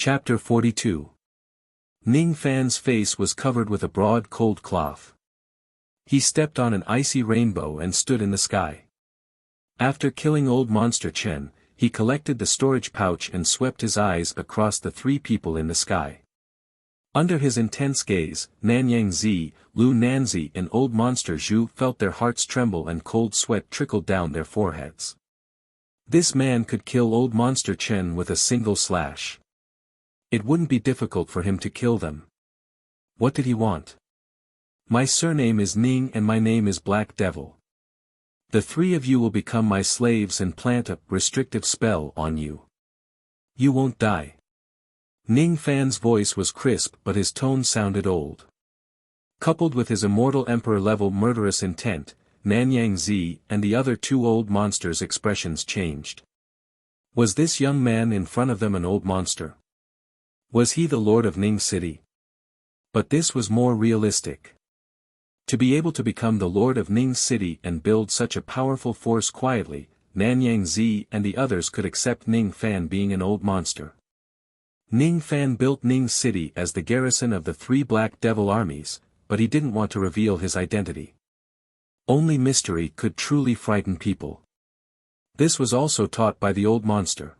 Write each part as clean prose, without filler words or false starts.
Chapter 42. Ning Fan's face was covered with a broad cold cloth. He stepped on an icy rainbow and stood in the sky. After killing old monster Chen, he collected the storage pouch and swept his eyes across the three people in the sky. Under his intense gaze, Nanyang Zi, Lu Nanzi and old monster Zhu felt their hearts tremble and cold sweat trickled down their foreheads. This man could kill old monster Chen with a single slash. It wouldn't be difficult for him to kill them. What did he want? My surname is Ning and my name is Black Devil. The three of you will become my slaves and plant a restrictive spell on you. You won't die. Ning Fan's voice was crisp but his tone sounded old. Coupled with his immortal emperor-level murderous intent, Nanyang Zi and the other two old monsters' expressions changed. Was this young man in front of them an old monster? Was he the lord of Ning City? But this was more realistic. To be able to become the lord of Ning City and build such a powerful force quietly, Nanyang Zi and the others could accept Ning Fan being an old monster. Ning Fan built Ning City as the garrison of the three Black Devil armies, but he didn't want to reveal his identity. Only mystery could truly frighten people. This was also taught by the old monster.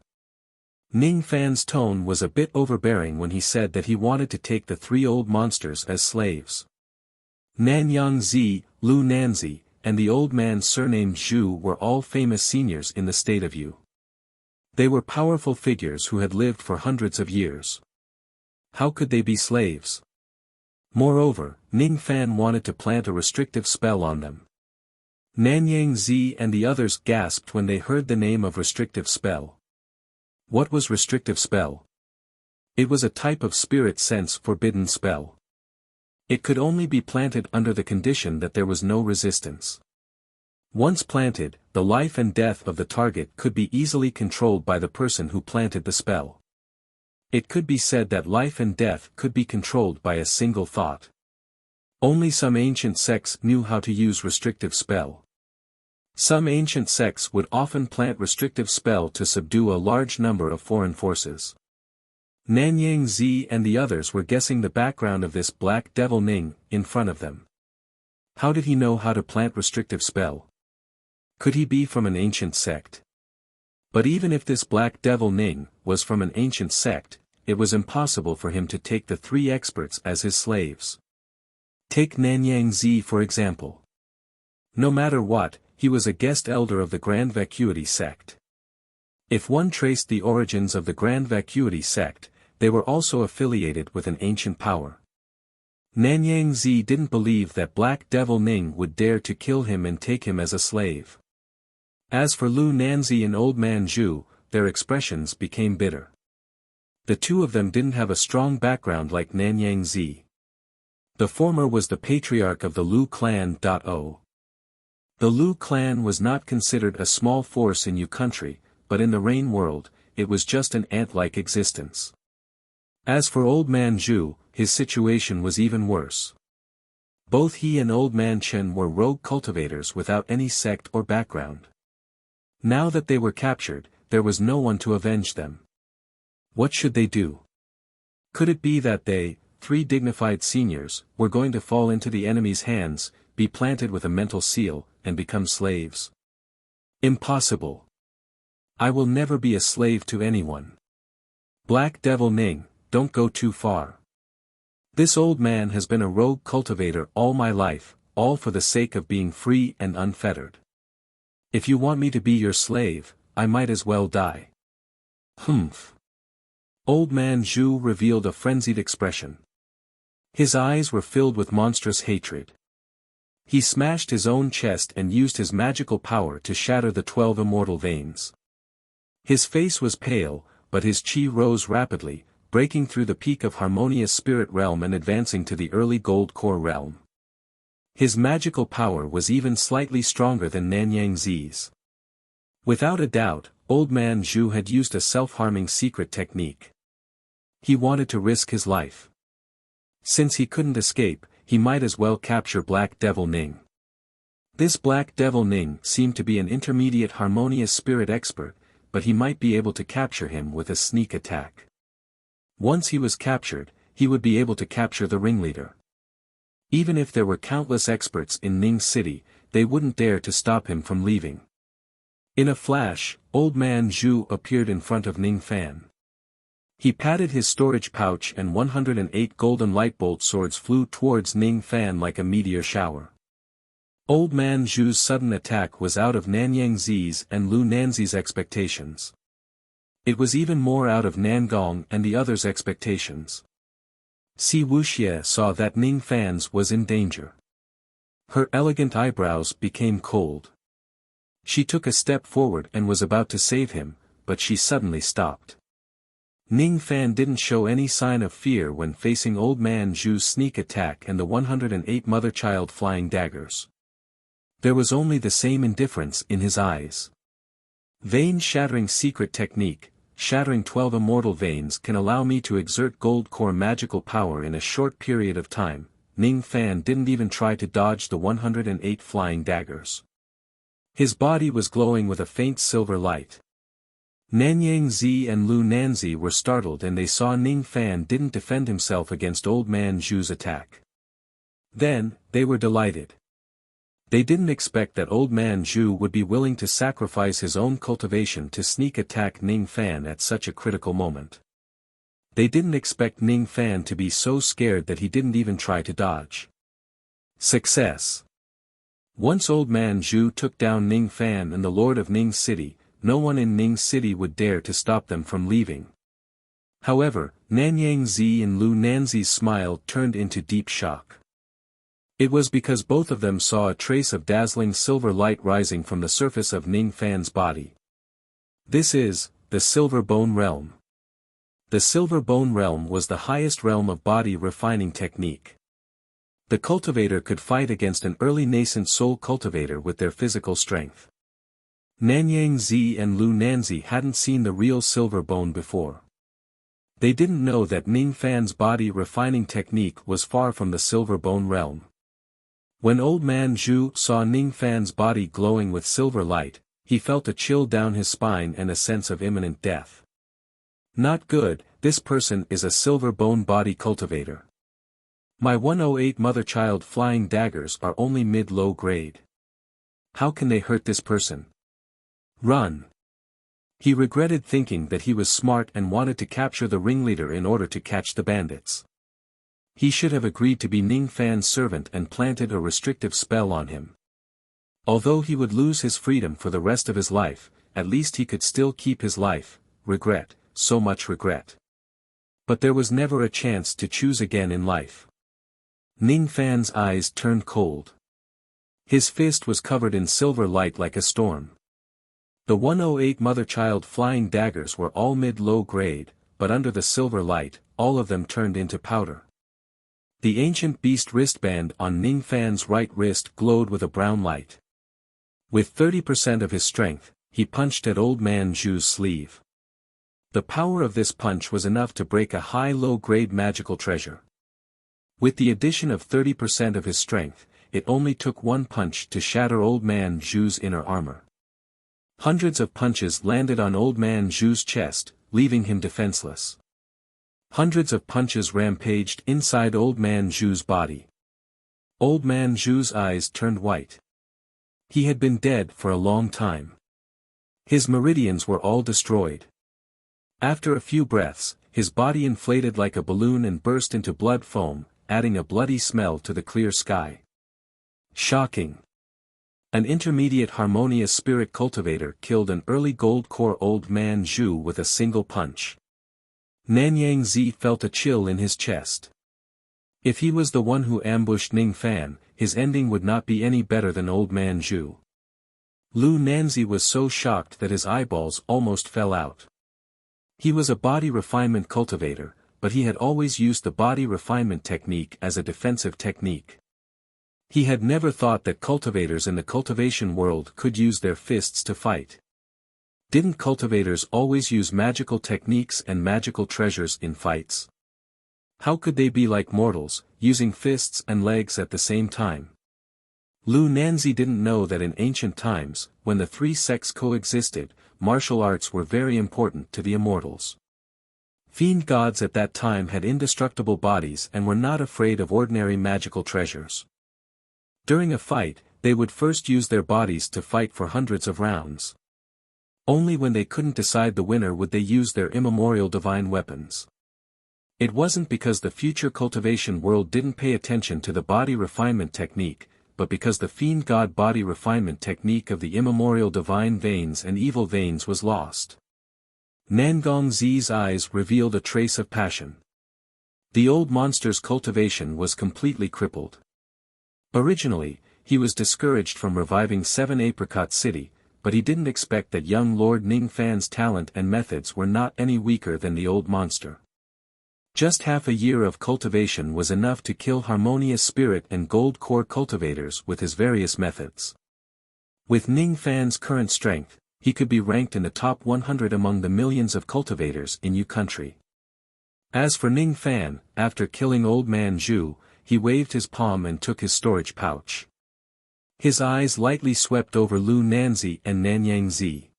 Ning Fan's tone was a bit overbearing when he said that he wanted to take the three old monsters as slaves. Nanyang Zi, Lu Nanzi, and the old man surnamed Zhu were all famous seniors in the state of Yu. They were powerful figures who had lived for hundreds of years. How could they be slaves? Moreover, Ning Fan wanted to plant a restrictive spell on them. Nanyang Zi and the others gasped when they heard the name of restrictive spell. What was restrictive spell? It was a type of spirit sense forbidden spell. It could only be planted under the condition that there was no resistance. Once planted, the life and death of the target could be easily controlled by the person who planted the spell. It could be said that life and death could be controlled by a single thought. Only some ancient sects knew how to use restrictive spell. Some ancient sects would often plant restrictive spell to subdue a large number of foreign forces. Nanyang Zi and the others were guessing the background of this Black Devil Ning in front of them. How did he know how to plant restrictive spell? Could he be from an ancient sect? But even if this Black Devil Ning was from an ancient sect, it was impossible for him to take the three experts as his slaves. Take Nanyang Zi for example. No matter what, he was a guest elder of the Grand Vacuity sect. If one traced the origins of the Grand Vacuity sect, they were also affiliated with an ancient power. Nanyang Zi didn't believe that Black Devil Ning would dare to kill him and take him as a slave. As for Lu Nanzi and Old Man Zhu, their expressions became bitter. The two of them didn't have a strong background like Nanyang Zi. The former was the patriarch of the Lu clan. The Lu clan was not considered a small force in Yu country, but in the Rain world, it was just an ant-like existence. As for Old Man Zhu, his situation was even worse. Both he and Old Man Chen were rogue cultivators without any sect or background. Now that they were captured, there was no one to avenge them. What should they do? Could it be that they, three dignified seniors, were going to fall into the enemy's hands, be planted with a mental seal, and become slaves? Impossible. I will never be a slave to anyone. Black Devil Ning, don't go too far. This old man has been a rogue cultivator all my life, all for the sake of being free and unfettered. If you want me to be your slave, I might as well die. Humph. Old Man Zhu revealed a frenzied expression. His eyes were filled with monstrous hatred. He smashed his own chest and used his magical power to shatter the 12 immortal veins. His face was pale, but his chi rose rapidly, breaking through the peak of harmonious spirit realm and advancing to the early gold core realm. His magical power was even slightly stronger than Nanyang Zi's. Without a doubt, Old Man Zhu had used a self-harming secret technique. He wanted to risk his life. Since he couldn't escape, he might as well capture Black Devil Ning. This Black Devil Ning seemed to be an intermediate harmonious spirit expert, but he might be able to capture him with a sneak attack. Once he was captured, he would be able to capture the ringleader. Even if there were countless experts in Ning City, they wouldn't dare to stop him from leaving. In a flash, Old Man Zhu appeared in front of Ning Fan. He patted his storage pouch and 108 golden lightbolt swords flew towards Ning Fan like a meteor shower. Old Man Zhu's sudden attack was out of Nanyang Zi's and Lu Nanzi's expectations. It was even more out of Nangong and the others' expectations. Si Wuxia saw that Ning Fan's was in danger. Her elegant eyebrows became cold. She took a step forward and was about to save him, but she suddenly stopped. Ning Fan didn't show any sign of fear when facing Old Man Zhu's sneak attack and the 108 mother-child flying daggers. There was only the same indifference in his eyes. Vein-shattering secret technique, shattering 12 immortal veins can allow me to exert gold core magical power in a short period of time. Ning Fan didn't even try to dodge the 108 flying daggers. His body was glowing with a faint silver light. Nanyang Zi and Lu Nanzi were startled and they saw Ning Fan didn't defend himself against Old Man Zhu's attack. Then, they were delighted. They didn't expect that Old Man Zhu would be willing to sacrifice his own cultivation to sneak attack Ning Fan at such a critical moment. They didn't expect Ning Fan to be so scared that he didn't even try to dodge. Success. Once Old Man Zhu took down Ning Fan and the Lord of Ning City, no one in Ning City would dare to stop them from leaving. However, Nanyang Zi and Lu Nanzi's smile turned into deep shock. It was because both of them saw a trace of dazzling silver light rising from the surface of Ning Fan's body. This is, the Silver Bone Realm. The Silver Bone Realm was the highest realm of body refining technique. The cultivator could fight against an early nascent soul cultivator with their physical strength. Nanyang Zi and Lu Nanzi hadn't seen the real silver bone before. They didn't know that Ning Fan's body refining technique was far from the Silver Bone Realm. When Old Man Zhu saw Ning Fan's body glowing with silver light, he felt a chill down his spine and a sense of imminent death. Not good, this person is a silver bone body cultivator. My 108 mother-child flying daggers are only mid-low grade. How can they hurt this person? Run. He regretted thinking that he was smart and wanted to capture the ringleader in order to catch the bandits. He should have agreed to be Ning Fan's servant and planted a restrictive spell on him. Although he would lose his freedom for the rest of his life, at least he could still keep his life. Regret, so much regret. But there was never a chance to choose again in life. Ning Fan's eyes turned cold. His fist was covered in silver light like a storm. The 108 mother-child flying daggers were all mid-low grade, but under the silver light, all of them turned into powder. The ancient beast wristband on Ning Fan's right wrist glowed with a brown light. With 30% of his strength, he punched at Old Man Zhu's sleeve. The power of this punch was enough to break a high low-grade magical treasure. With the addition of 30% of his strength, it only took one punch to shatter Old Man Zhu's inner armor. Hundreds of punches landed on Old Man Zhu's chest, leaving him defenseless. Hundreds of punches rampaged inside Old Man Zhu's body. Old Man Zhu's eyes turned white. He had been dead for a long time. His meridians were all destroyed. After a few breaths, his body inflated like a balloon and burst into blood foam, adding a bloody smell to the clear sky. Shocking. An intermediate harmonious spirit cultivator killed an early gold core Old Man Zhu with a single punch. Nanyang Zi felt a chill in his chest. If he was the one who ambushed Ning Fan, his ending would not be any better than Old Man Zhu. Lu Nanzi was so shocked that his eyeballs almost fell out. He was a body refinement cultivator, but he had always used the body refinement technique as a defensive technique. He had never thought that cultivators in the cultivation world could use their fists to fight. Didn't cultivators always use magical techniques and magical treasures in fights? How could they be like mortals, using fists and legs at the same time? Lu Nanzi didn't know that in ancient times, when the three sects coexisted, martial arts were very important to the immortals. Fiend gods at that time had indestructible bodies and were not afraid of ordinary magical treasures. During a fight, they would first use their bodies to fight for hundreds of rounds. Only when they couldn't decide the winner would they use their immemorial divine weapons. It wasn't because the future cultivation world didn't pay attention to the body refinement technique, but because the fiend god body refinement technique of the immemorial divine veins and evil veins was lost. Nangong Zi's eyes revealed a trace of passion. The old monster's cultivation was completely crippled. Originally, he was discouraged from reviving 7 Apricot City, but he didn't expect that young Lord Ningfan's talent and methods were not any weaker than the old monster. Just half a year of cultivation was enough to kill Harmonious Spirit and Gold Core cultivators with his various methods. With Ningfan's current strength, he could be ranked in the top 100 among the millions of cultivators in Yu country. As for Ningfan, after killing Old Man Zhu, he waved his palm and took his storage pouch. His eyes lightly swept over Lu Nanzi and Nanyang Zi.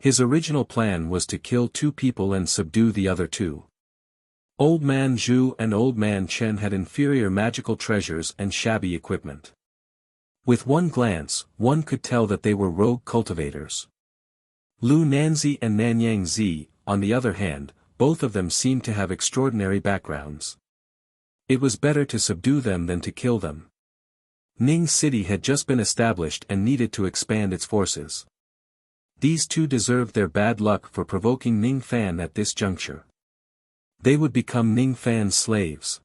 His original plan was to kill 2 people and subdue the other 2. Old Man Zhu and Old Man Chen had inferior magical treasures and shabby equipment. With one glance, one could tell that they were rogue cultivators. Lu Nanzi and Nanyang Zi, on the other hand, both of them seemed to have extraordinary backgrounds. It was better to subdue them than to kill them. Ning City had just been established and needed to expand its forces. These 2 deserved their bad luck for provoking Ningfan at this juncture. They would become Ningfan's slaves.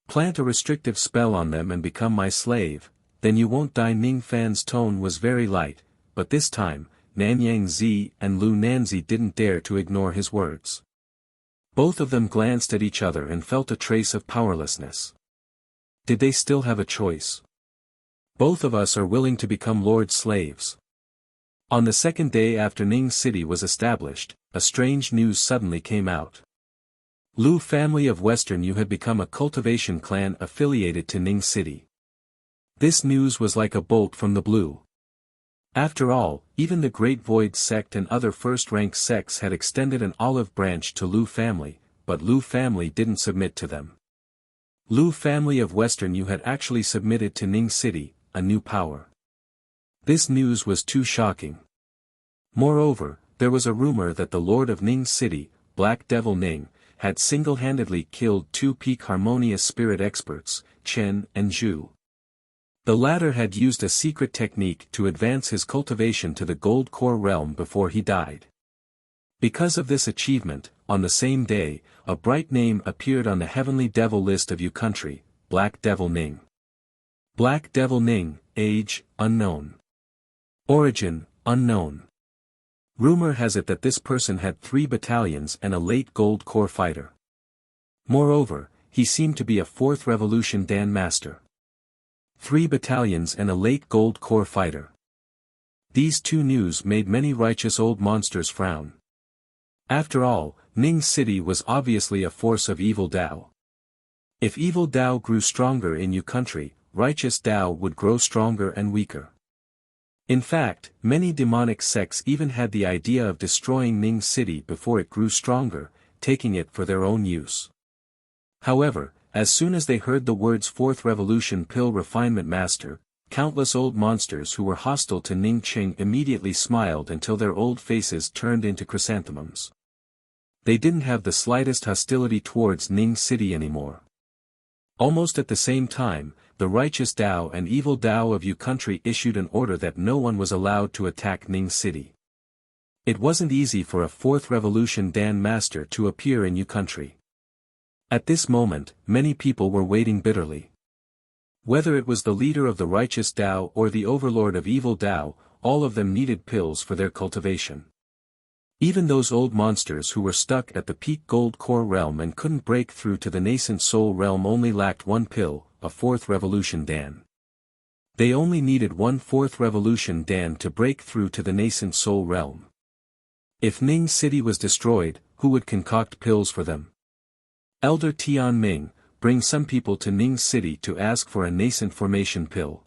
Plant a restrictive spell on them and become my slave, then you won't die. Ningfan's tone was very light, but this time, Nanyang Zi and Lu Nanzi didn't dare to ignore his words. Both of them glanced at each other and felt a trace of powerlessness. Did they still have a choice? Both of us are willing to become Lord's slaves. On the second day after Ning City was established, a strange news suddenly came out. Lu family of Western Yu had become a cultivation clan affiliated to Ning City. This news was like a bolt from the blue. After all, even the Great Void sect and other first-rank sects had extended an olive branch to Lu family, but Lu family didn't submit to them. Lu family of Western Yu had actually submitted to Ning City, a new power. This news was too shocking. Moreover, there was a rumor that the Lord of Ning City, Black Devil Ning, had single-handedly killed 2 peak Harmonious Spirit experts, Chen and Zhu. The latter had used a secret technique to advance his cultivation to the Gold Core realm before he died. Because of this achievement, on the same day, a bright name appeared on the Heavenly Devil list of Yu country, Black Devil Ning. Black Devil Ning, age, unknown. Origin, unknown. Rumor has it that this person had 3 battalions and a late Gold Core fighter. Moreover, he seemed to be a 4th Revolution Dan Master. 3 battalions and a late Gold Core fighter. These 2 news made many righteous old monsters frown. After all, Ning City was obviously a force of evil Dao. If evil Dao grew stronger in Yu country, righteous Dao would grow stronger and weaker. In fact, many demonic sects even had the idea of destroying Ning City before it grew stronger, taking it for their own use. However, as soon as they heard the words 4th Revolution Pill Refinement Master, countless old monsters who were hostile to Ning Qing immediately smiled until their old faces turned into chrysanthemums. They didn't have the slightest hostility towards Ning City anymore. Almost at the same time, the righteous Dao and evil Dao of Yu country issued an order that no one was allowed to attack Ning City. It wasn't easy for a 4th Revolution Dan Master to appear in Yu country. At this moment, many people were waiting bitterly. Whether it was the leader of the righteous Dao or the overlord of evil Dao, all of them needed pills for their cultivation. Even those old monsters who were stuck at the peak Gold Core realm and couldn't break through to the nascent Soul realm only lacked one pill, a 4th Revolution Dan. They only needed one 4th Revolution Dan to break through to the nascent Soul realm. If Ning City was destroyed, who would concoct pills for them? Elder Tian Ming, bring some people to Ning City to ask for a nascent formation pill.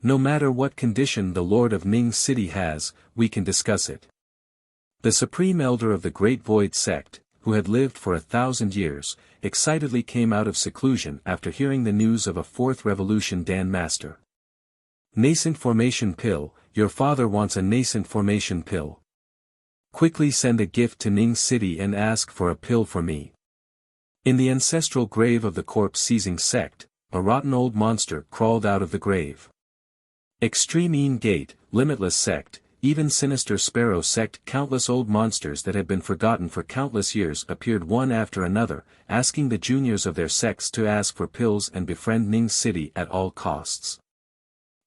No matter what condition the Lord of Ning City has, we can discuss it. The Supreme Elder of the Great Void Sect, who had lived for 1,000 years, excitedly came out of seclusion after hearing the news of a fourth revolution Dan Master. Nascent formation pill, your father wants a nascent formation pill. Quickly send a gift to Ning City and ask for a pill for me. In the ancestral grave of the corpse-seizing sect, a rotten old monster crawled out of the grave. Extreme Een Gate, Limitless Sect, even Sinister Sparrow Sect, countless old monsters that had been forgotten for countless years appeared one after another, asking the juniors of their sects to ask for pills and befriend Ning City at all costs.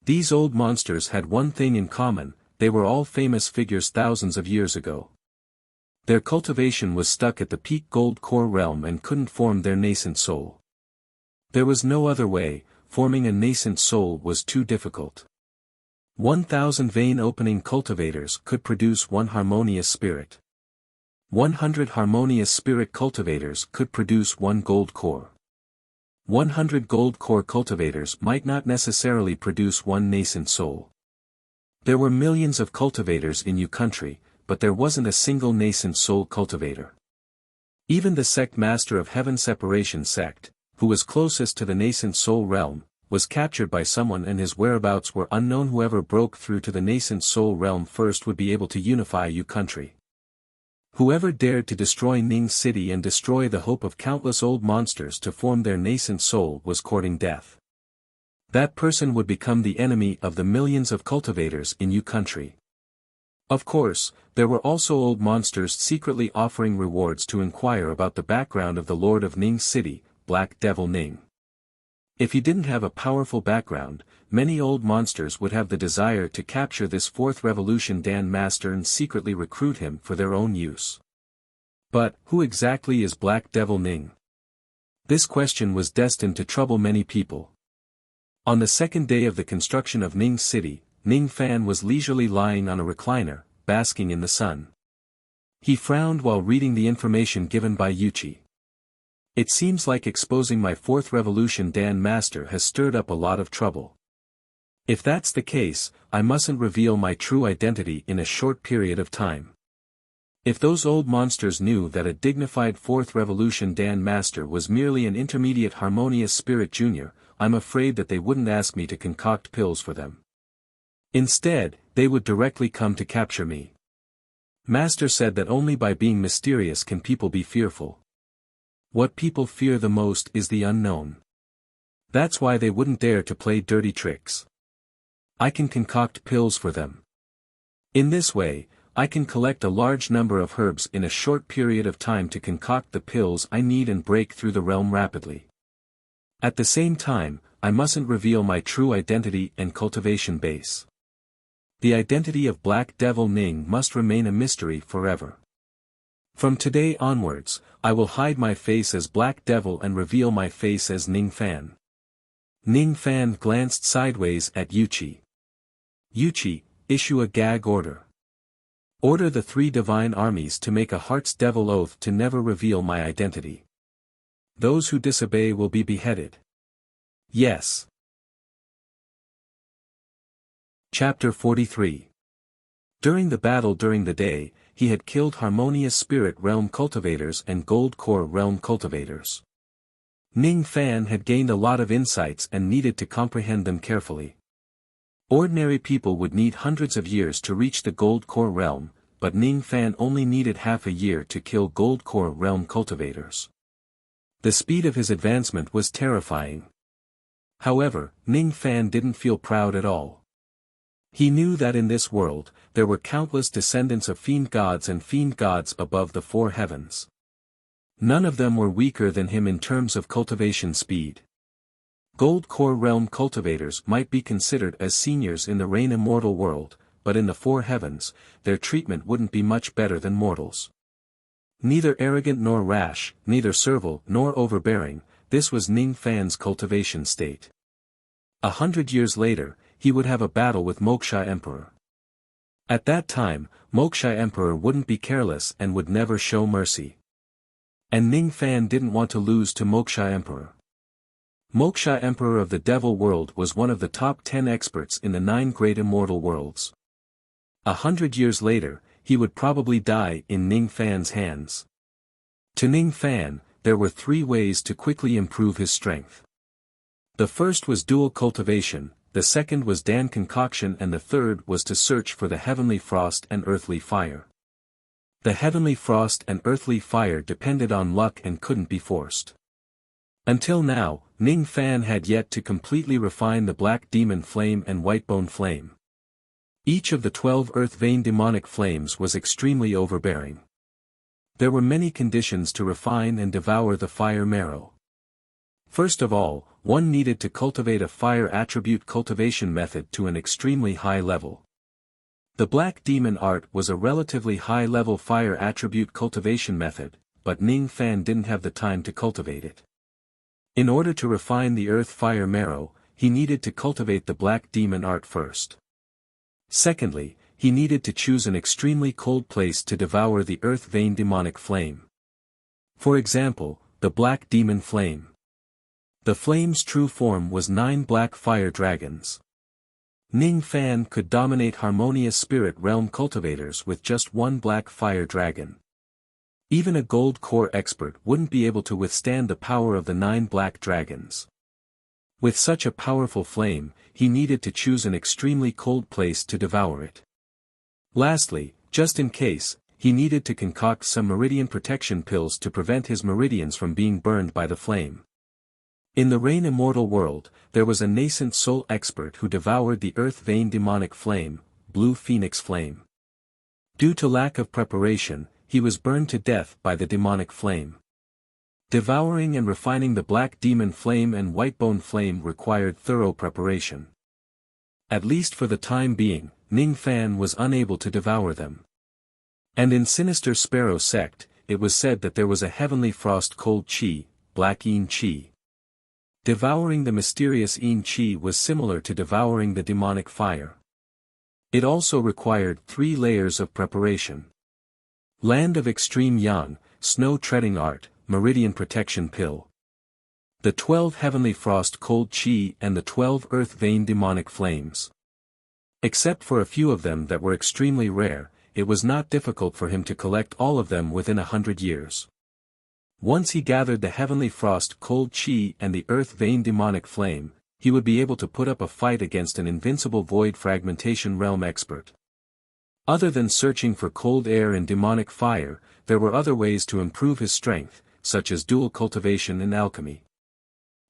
These old monsters had one thing in common, they were all famous figures thousands of years ago. Their cultivation was stuck at the peak gold core realm and couldn't form their nascent soul. There was no other way, forming a nascent soul was too difficult. 1,000 vein opening cultivators could produce one harmonious spirit. 100 harmonious spirit cultivators could produce one gold core. 100 gold core cultivators might not necessarily produce one nascent soul. There were millions of cultivators in your country, but there wasn't a single nascent soul cultivator. Even the sect master of Heaven Separation Sect, who was closest to the nascent soul realm, was captured by someone and his whereabouts were unknown. Whoever broke through to the nascent soul realm first would be able to unify your country. Whoever dared to destroy Ning City and destroy the hope of countless old monsters to form their nascent soul was courting death. That person would become the enemy of the millions of cultivators in your country. Of course, there were also old monsters secretly offering rewards to inquire about the background of the Lord of Ning City, Black Devil Ning. If he didn't have a powerful background, many old monsters would have the desire to capture this fourth revolution Dan Master and secretly recruit him for their own use. But, who exactly is Black Devil Ning? This question was destined to trouble many people. On the second day of the construction of Ning City, Ning Fan was leisurely lying on a recliner, basking in the sun. He frowned while reading the information given by Yuchi. It seems like exposing my fourth revolution Dan Master has stirred up a lot of trouble. If that's the case, I mustn't reveal my true identity in a short period of time. If those old monsters knew that a dignified fourth revolution Dan Master was merely an intermediate harmonious spirit junior, I'm afraid that they wouldn't ask me to concoct pills for them. Instead, they would directly come to capture me. Master said that only by being mysterious can people be fearful. What people fear the most is the unknown. That's why they wouldn't dare to play dirty tricks. I can concoct pills for them. In this way, I can collect a large number of herbs in a short period of time to concoct the pills I need and break through the realm rapidly. At the same time, I mustn't reveal my true identity and cultivation base. The identity of Black Devil Ning must remain a mystery forever. From today onwards, I will hide my face as Black Devil and reveal my face as Ning Fan. Ning Fan glanced sideways at Yuchi. Yuchi, issue a gag order. Order the 3 divine armies to make a Heart's Devil oath to never reveal my identity. Those who disobey will be beheaded. Yes. Chapter 43. During the battle during the day, he had killed Harmonious Spirit Realm cultivators and Gold Core Realm cultivators. Ning Fan had gained a lot of insights and needed to comprehend them carefully. Ordinary people would need hundreds of years to reach the Gold Core Realm, but Ning Fan only needed half a year to kill Gold Core Realm cultivators. The speed of his advancement was terrifying. However, Ning Fan didn't feel proud at all. He knew that in this world, there were countless descendants of fiend gods and fiend gods above the 4 heavens. None of them were weaker than him in terms of cultivation speed. Gold Core Realm cultivators might be considered as seniors in the Reign Immortal world, but in the 4 heavens, their treatment wouldn't be much better than mortals. Neither arrogant nor rash, neither servile nor overbearing, this was Ning Fan's cultivation state. 100 years later, he would have a battle with Moksha Emperor. At that time, Moksha Emperor wouldn't be careless and would never show mercy. And Ning Fan didn't want to lose to Moksha Emperor. Moksha Emperor of the Devil World was one of the top 10 experts in the 9 great immortal worlds. 100 years later, he would probably die in Ning Fan's hands. To Ning Fan, there were 3 ways to quickly improve his strength. The first was dual cultivation, the second was Dan concoction, and the third was to search for the heavenly frost and earthly fire. The heavenly frost and earthly fire depended on luck and couldn't be forced. Until now, Ning Fan had yet to completely refine the black demon flame and whitebone flame. Each of the 12 earth vein demonic flames was extremely overbearing. There were many conditions to refine and devour the fire marrow. First of all, one needed to cultivate a fire attribute cultivation method to an extremely high level. The black demon art was a relatively high-level fire attribute cultivation method, but Ning Fan didn't have the time to cultivate it. In order to refine the earth fire marrow, he needed to cultivate the black demon art first. Secondly, he needed to choose an extremely cold place to devour the earth vein demonic flame. For example, the black demon flame. The flame's true form was 9 black fire dragons. Ning Fan could dominate harmonious spirit realm cultivators with just 1 black fire dragon. Even a gold core expert wouldn't be able to withstand the power of the 9 black dragons. With such a powerful flame, he needed to choose an extremely cold place to devour it. Lastly, just in case, he needed to concoct some meridian protection pills to prevent his meridians from being burned by the flame. In the Rain Immortal world, there was a nascent soul expert who devoured the earth vein demonic flame, Blue Phoenix Flame. Due to lack of preparation, he was burned to death by the demonic flame. Devouring and refining the black demon flame and whitebone flame required thorough preparation. At least for the time being, Ning Fan was unable to devour them. And in Sinister Sparrow sect, it was said that there was a heavenly frost cold chi, black Yin chi. Devouring the mysterious Yin chi was similar to devouring the demonic fire. It also required 3 layers of preparation. Land of Extreme Yang, Snow Treading Art, Meridian Protection Pill. The 12 Heavenly Frost Cold Chi and the 12 Earth Vein Demonic Flames. Except for a few of them that were extremely rare, it was not difficult for him to collect all of them within 100 years. Once he gathered the Heavenly Frost Cold Chi and the Earth Vein Demonic Flame, he would be able to put up a fight against an invincible Void Fragmentation Realm expert. Other than searching for cold air and demonic fire, there were other ways to improve his strength, such as dual cultivation and alchemy.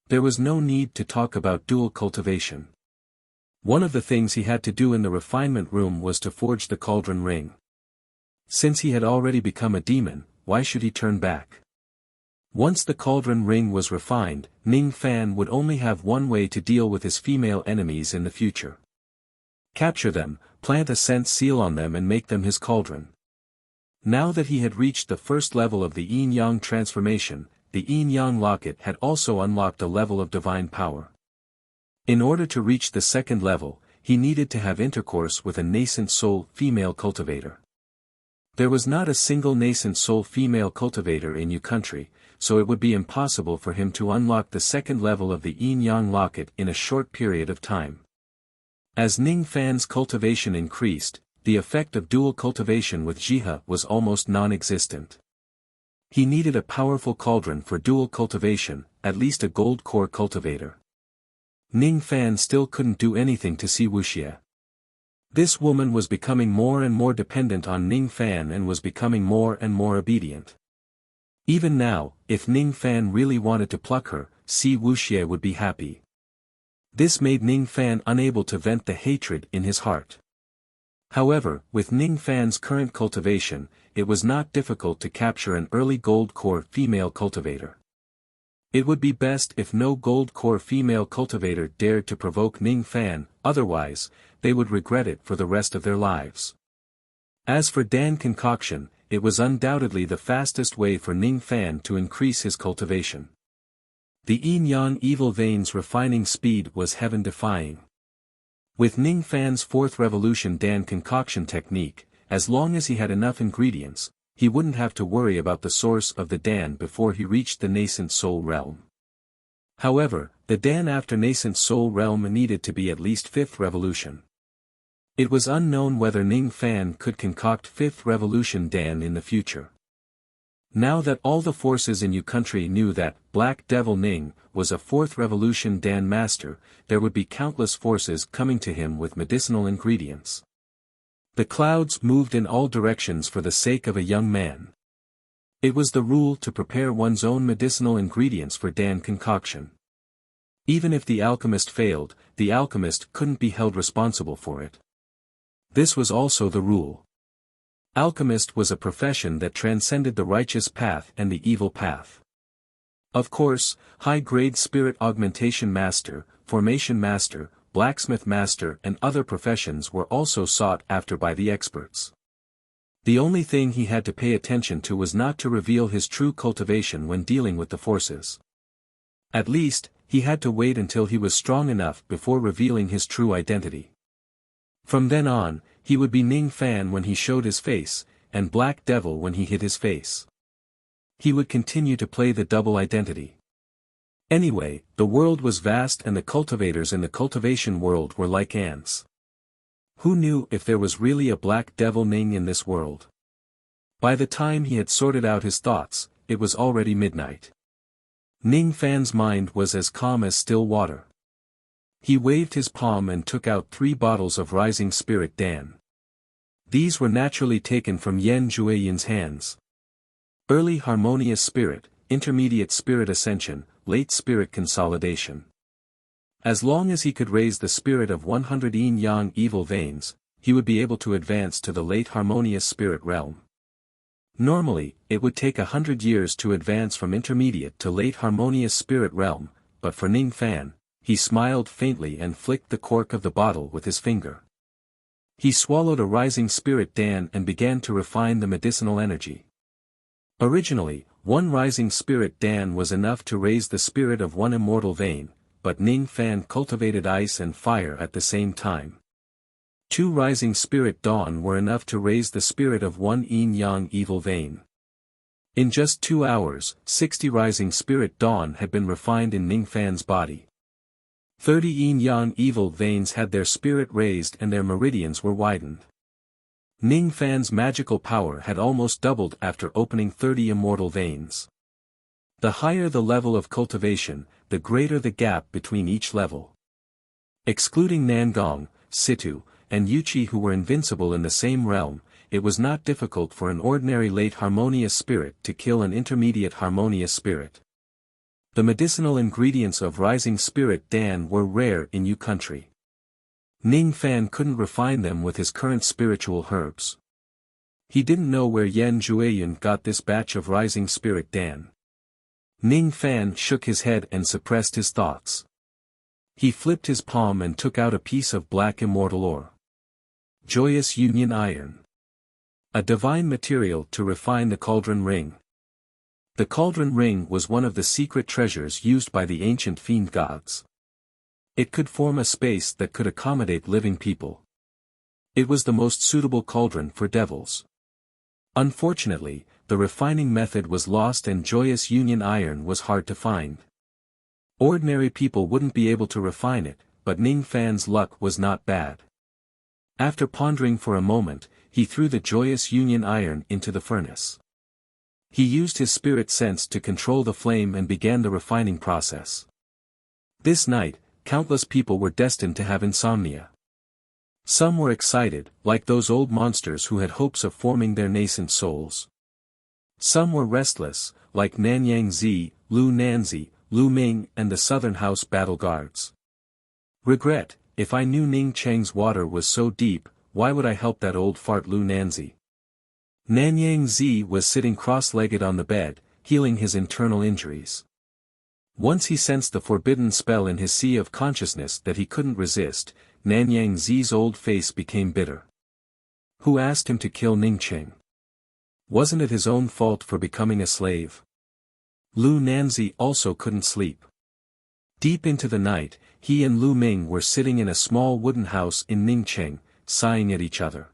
There was no need to talk about dual cultivation. One of the things he had to do in the refinement room was to forge the cauldron ring. Since he had already become a demon, why should he turn back? Once the cauldron ring was refined, Ning Fan would only have one way to deal with his female enemies in the future. Capture them, plant a scent seal on them and make them his cauldron. Now that he had reached the first level of the Yin-Yang transformation, the Yin-Yang locket had also unlocked a level of divine power. In order to reach the second level, he needed to have intercourse with a nascent soul female cultivator. There was not a single nascent soul female cultivator in Yu country, so it would be impossible for him to unlock the second level of the Yin-Yang locket in a short period of time. As Ning Fan's cultivation increased, the effect of dual cultivation with Jiha was almost non-existent. He needed a powerful cauldron for dual cultivation, at least a gold core cultivator. Ning Fan still couldn't do anything to see Wuxia. This woman was becoming more and more dependent on Ning Fan and was becoming more and more obedient. Even now, if Ning Fan really wanted to pluck her, Si Wuxia would be happy. This made Ning Fan unable to vent the hatred in his heart. However, with Ning Fan's current cultivation, it was not difficult to capture an early gold core female cultivator. It would be best if no gold core female cultivator dared to provoke Ning Fan, otherwise, they would regret it for the rest of their lives. As for Dan concoction, it was undoubtedly the fastest way for Ning Fan to increase his cultivation. The Yin-Yang evil veins refining speed was heaven-defying. With Ning Fan's fourth revolution Dan concoction technique, as long as he had enough ingredients, he wouldn't have to worry about the source of the Dan before he reached the nascent soul realm. However, the Dan after nascent soul realm needed to be at least fifth revolution. It was unknown whether Ning Fan could concoct fifth revolution Dan in the future. Now that all the forces in Yu country knew that Black Devil Ning was a fourth revolution Dan master, there would be countless forces coming to him with medicinal ingredients. The clouds moved in all directions for the sake of a young man. It was the rule to prepare one's own medicinal ingredients for Dan concoction. Even if the alchemist failed, the alchemist couldn't be held responsible for it. This was also the rule. Alchemist was a profession that transcended the righteous path and the evil path. Of course, high-grade spirit augmentation master, formation master, blacksmith master and other professions were also sought after by the experts. The only thing he had to pay attention to was not to reveal his true cultivation when dealing with the forces. At least, he had to wait until he was strong enough before revealing his true identity. From then on, he would be Ning Fan when he showed his face, and Black Devil when he hid his face. He would continue to play the double identity. Anyway, the world was vast and the cultivators in the cultivation world were like ants. Who knew if there was really a Black Devil Ning in this world? By the time he had sorted out his thoughts, it was already midnight. Ning Fan's mind was as calm as still water. He waved his palm and took out 3 bottles of Rising Spirit Dan. These were naturally taken from Yan Jueyin's hands. Early Harmonious Spirit, Intermediate Spirit Ascension, Late Spirit Consolidation. As long as he could raise the spirit of 100 yin-yang evil veins, he would be able to advance to the Late Harmonious Spirit realm. Normally, it would take 100 years to advance from Intermediate to Late Harmonious Spirit realm, but for Ning Fan, he smiled faintly and flicked the cork of the bottle with his finger. He swallowed a Rising Spirit Dan and began to refine the medicinal energy. Originally, 1 Rising Spirit Dan was enough to raise the spirit of 1 immortal vein, but Ning Fan cultivated ice and fire at the same time. 2 Rising Spirit Dawn were enough to raise the spirit of 1 yin-yang evil vein. In just 2 hours, 60 Rising Spirit Dawn had been refined in Ning Fan's body. 30 yin-yang evil veins had their spirit raised and their meridians were widened. Ning Fan's magical power had almost doubled after opening 30 immortal veins. The higher the level of cultivation, the greater the gap between each level. Excluding Nangong, Situ, and Yuchi who were invincible in the same realm, it was not difficult for an ordinary late harmonious spirit to kill an intermediate harmonious spirit. The medicinal ingredients of Rising Spirit Dan were rare in Yu country. Ning Fan couldn't refine them with his current spiritual herbs. He didn't know where Yan Jueyin got this batch of Rising Spirit Dan. Ning Fan shook his head and suppressed his thoughts. He flipped his palm and took out a piece of black immortal ore. Joyous Union Iron. A divine material to refine the cauldron ring. The cauldron ring was one of the secret treasures used by the ancient fiend gods. It could form a space that could accommodate living people. It was the most suitable cauldron for devils. Unfortunately, the refining method was lost and Joyous Union Iron was hard to find. Ordinary people wouldn't be able to refine it, but Ning Fan's luck was not bad. After pondering for a moment, he threw the Joyous Union Iron into the furnace. He used his spirit sense to control the flame and began the refining process. This night, countless people were destined to have insomnia. Some were excited, like those old monsters who had hopes of forming their nascent souls. Some were restless, like Nanyang Zi, Lu Nanzi, Lu Ming and the Southern House Battle Guards. Regret, if I knew Ning Cheng's water was so deep, why would I help that old fart Lu Nanzi? Nanyang Zi was sitting cross-legged on the bed, healing his internal injuries. Once he sensed the forbidden spell in his sea of consciousness that he couldn't resist, Nanyang Zi's old face became bitter. Who asked him to kill Ning Cheng? Wasn't it his own fault for becoming a slave? Lu Nanzi also couldn't sleep. Deep into the night, he and Lu Ming were sitting in a small wooden house in Ningcheng, sighing at each other.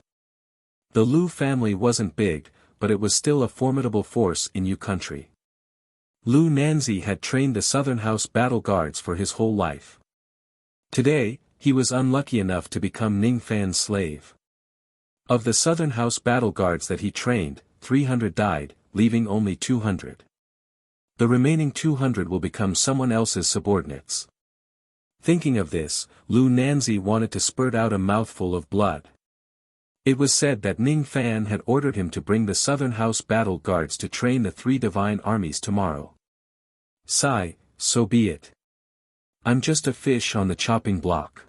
The Lu family wasn't big, but it was still a formidable force in Yu country. Lu Nanzi had trained the Southern House Battle Guards for his whole life. Today, he was unlucky enough to become Ning Fan's slave. Of the Southern House Battle Guards that he trained, 300 died, leaving only 200. The remaining 200 will become someone else's subordinates. Thinking of this, Lu Nanzi wanted to spurt out a mouthful of blood. It was said that Ning Fan had ordered him to bring the Southern House battle guards to train the 3 divine armies tomorrow. Sigh, so be it. I'm just a fish on the chopping block.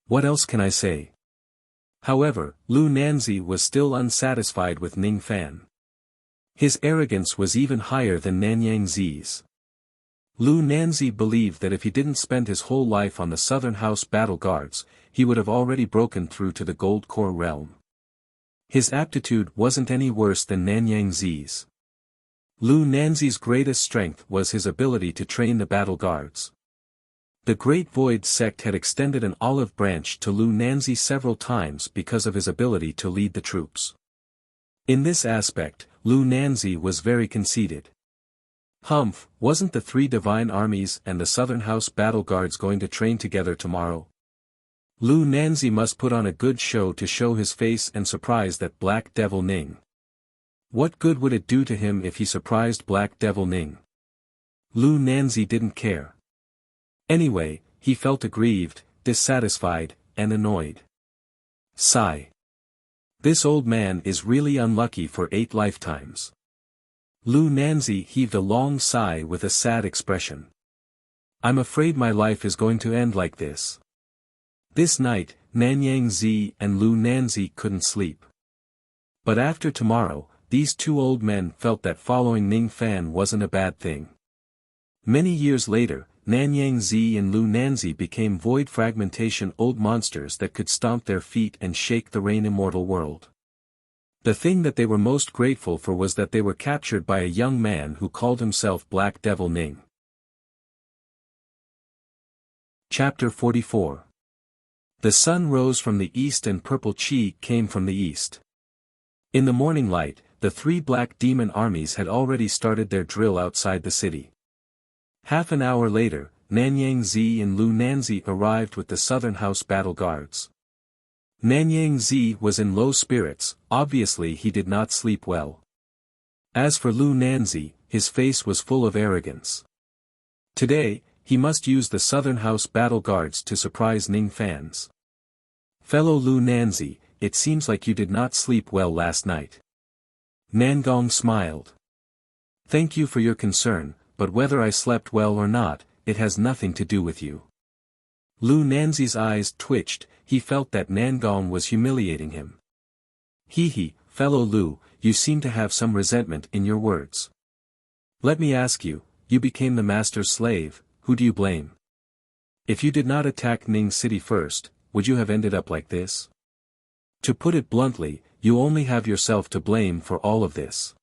What else can I say? However, Lu Nanzi was still unsatisfied with Ning Fan. His arrogance was even higher than Nanyang Zi's. Lu Nanzi believed that if he didn't spend his whole life on the Southern House battle guards, he would have already broken through to the Gold Core realm. His aptitude wasn't any worse than Nanyang Zi's. Lu Nanzi's greatest strength was his ability to train the battle guards. The Great Void sect had extended an olive branch to Lu Nanzi several times because of his ability to lead the troops. In this aspect, Lu Nanzi was very conceited. Humph, wasn't the 3 divine armies and the Southern House battle guards going to train together tomorrow? Lu Nanzi must put on a good show to show his face and surprise that Black Devil Ning. What good would it do to him if he surprised Black Devil Ning? Lu Nanzi didn't care. Anyway, he felt aggrieved, dissatisfied, and annoyed. Sigh. This old man is really unlucky for 8 lifetimes. Lu Nanzi heaved a long sigh with a sad expression. I'm afraid my life is going to end like this. This night, Nanyang Zi and Lu Nanzi couldn't sleep. But after tomorrow, these 2 old men felt that following Ning Fan wasn't a bad thing. Many years later, Nanyang Zi and Lu Nanzi became void fragmentation old monsters that could stomp their feet and shake the rain immortal world. The thing that they were most grateful for was that they were captured by a young man who called himself Black Devil Ning. Chapter 44. The sun rose from the east and purple chi came from the east. In the morning light, the 3 black demon armies had already started their drill outside the city. Half an hour later, Nanyang Zi and Lu Nanzi arrived with the Southern House battle guards. Nanyang Zi was in low spirits, obviously he did not sleep well. As for Lu Nanzi, his face was full of arrogance. Today, he must use the Southern House battle guards to surprise Ning Fans. Fellow Lu Nanzi, it seems like you did not sleep well last night. Nangong smiled. Thank you for your concern, but whether I slept well or not, it has nothing to do with you. Lu Nanzi's eyes twitched, he felt that Nangong was humiliating him. Hee, fellow Lu, you seem to have some resentment in your words. Let me ask you, you became the master's slave, who do you blame? If you did not attack Ning City first, would you have ended up like this? To put it bluntly, you only have yourself to blame for all of this.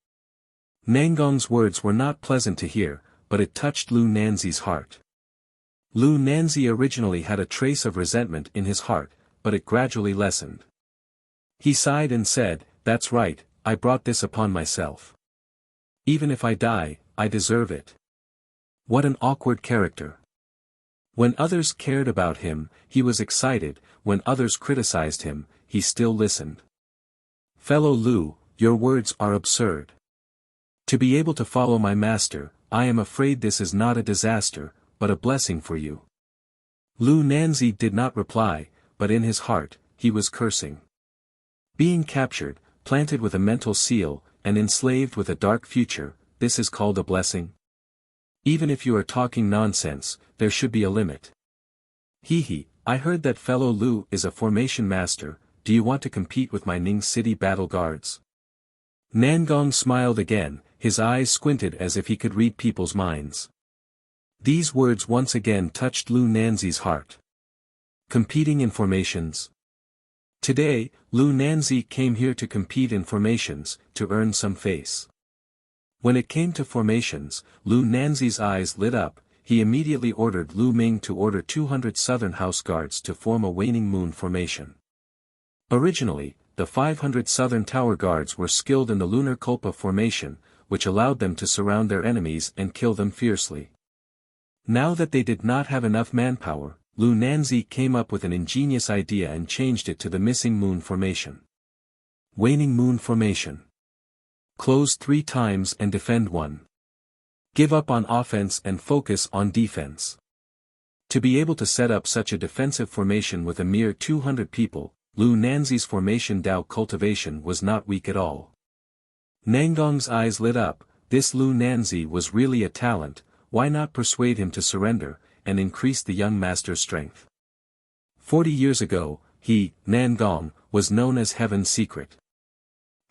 Nangong's words were not pleasant to hear, but it touched Lu Nanzi's heart. Lu Nanzi originally had a trace of resentment in his heart, but it gradually lessened. He sighed and said, that's right, I brought this upon myself. Even if I die, I deserve it. What an awkward character. When others cared about him, he was excited, when others criticized him, he still listened. Fellow Lu, your words are absurd. To be able to follow my master, I am afraid this is not a disaster, but a blessing for you. Lu Nanzi did not reply, but in his heart, he was cursing. Being captured, planted with a mental seal, and enslaved with a dark future, this is called a blessing? Even if you are talking nonsense, there should be a limit. Hee, I heard that fellow Lu is a formation master, do you want to compete with my Ning City battle guards? Nangong smiled again, his eyes squinted as if he could read people's minds. These words once again touched Lu Nanzi's heart. Competing in formations. Today, Lu Nanzi came here to compete in formations, to earn some face. When it came to formations, Lu Nanzi's eyes lit up, he immediately ordered Lu Ming to order 200 Southern House Guards to form a waning moon formation. Originally, the 500 Southern Tower Guards were skilled in the Lunar Kulpa formation, which allowed them to surround their enemies and kill them fiercely. Now that they did not have enough manpower, Lu Nanzi came up with an ingenious idea and changed it to the Missing Moon formation. Waning Moon formation. Close 3 times and defend 1. Give up on offense and focus on defense. To be able to set up such a defensive formation with a mere 200 people, Lu Nanzi's formation Dao cultivation was not weak at all. Nangong's eyes lit up. This Lu Nanzi was really a talent. Why not persuade him to surrender, and increase the young master's strength? 40 years ago, he, Nangong, was known as Heaven's Secret.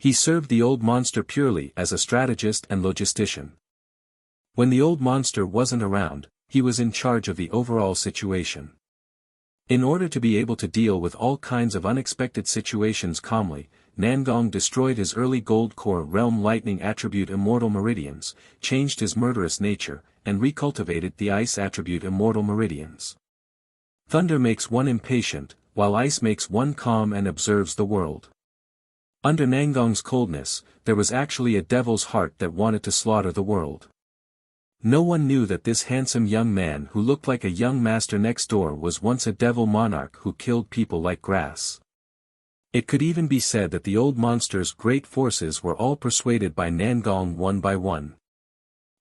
He served the old monster purely as a strategist and logistician. When the old monster wasn't around, he was in charge of the overall situation. In order to be able to deal with all kinds of unexpected situations calmly, Nangong destroyed his early gold core realm lightning attribute immortal meridians, changed his murderous nature, and recultivated the ice attribute immortal meridians. Thunder makes one impatient, while ice makes one calm and observes the world. Under Nangong's coldness, there was actually a devil's heart that wanted to slaughter the world. No one knew that this handsome young man who looked like a young master next door was once a devil monarch who killed people like grass. It could even be said that the old monster's great forces were all persuaded by Nangong one by one.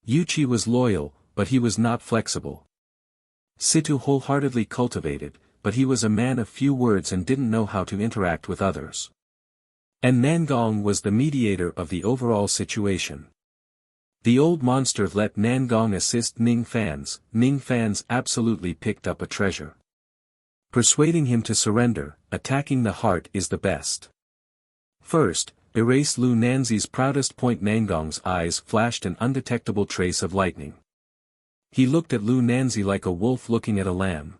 Yuchi was loyal, but he was not flexible. Situ wholeheartedly cultivated, but he was a man of few words and didn't know how to interact with others. And Nangong was the mediator of the overall situation. The old monster let Nangong assist Ning Fans. Ning Fans absolutely picked up a treasure. Persuading him to surrender, attacking the heart is the best. First, erase Lu Nanzi's proudest point. Nangong's eyes flashed an undetectable trace of lightning. He looked at Lu Nanzi like a wolf looking at a lamb.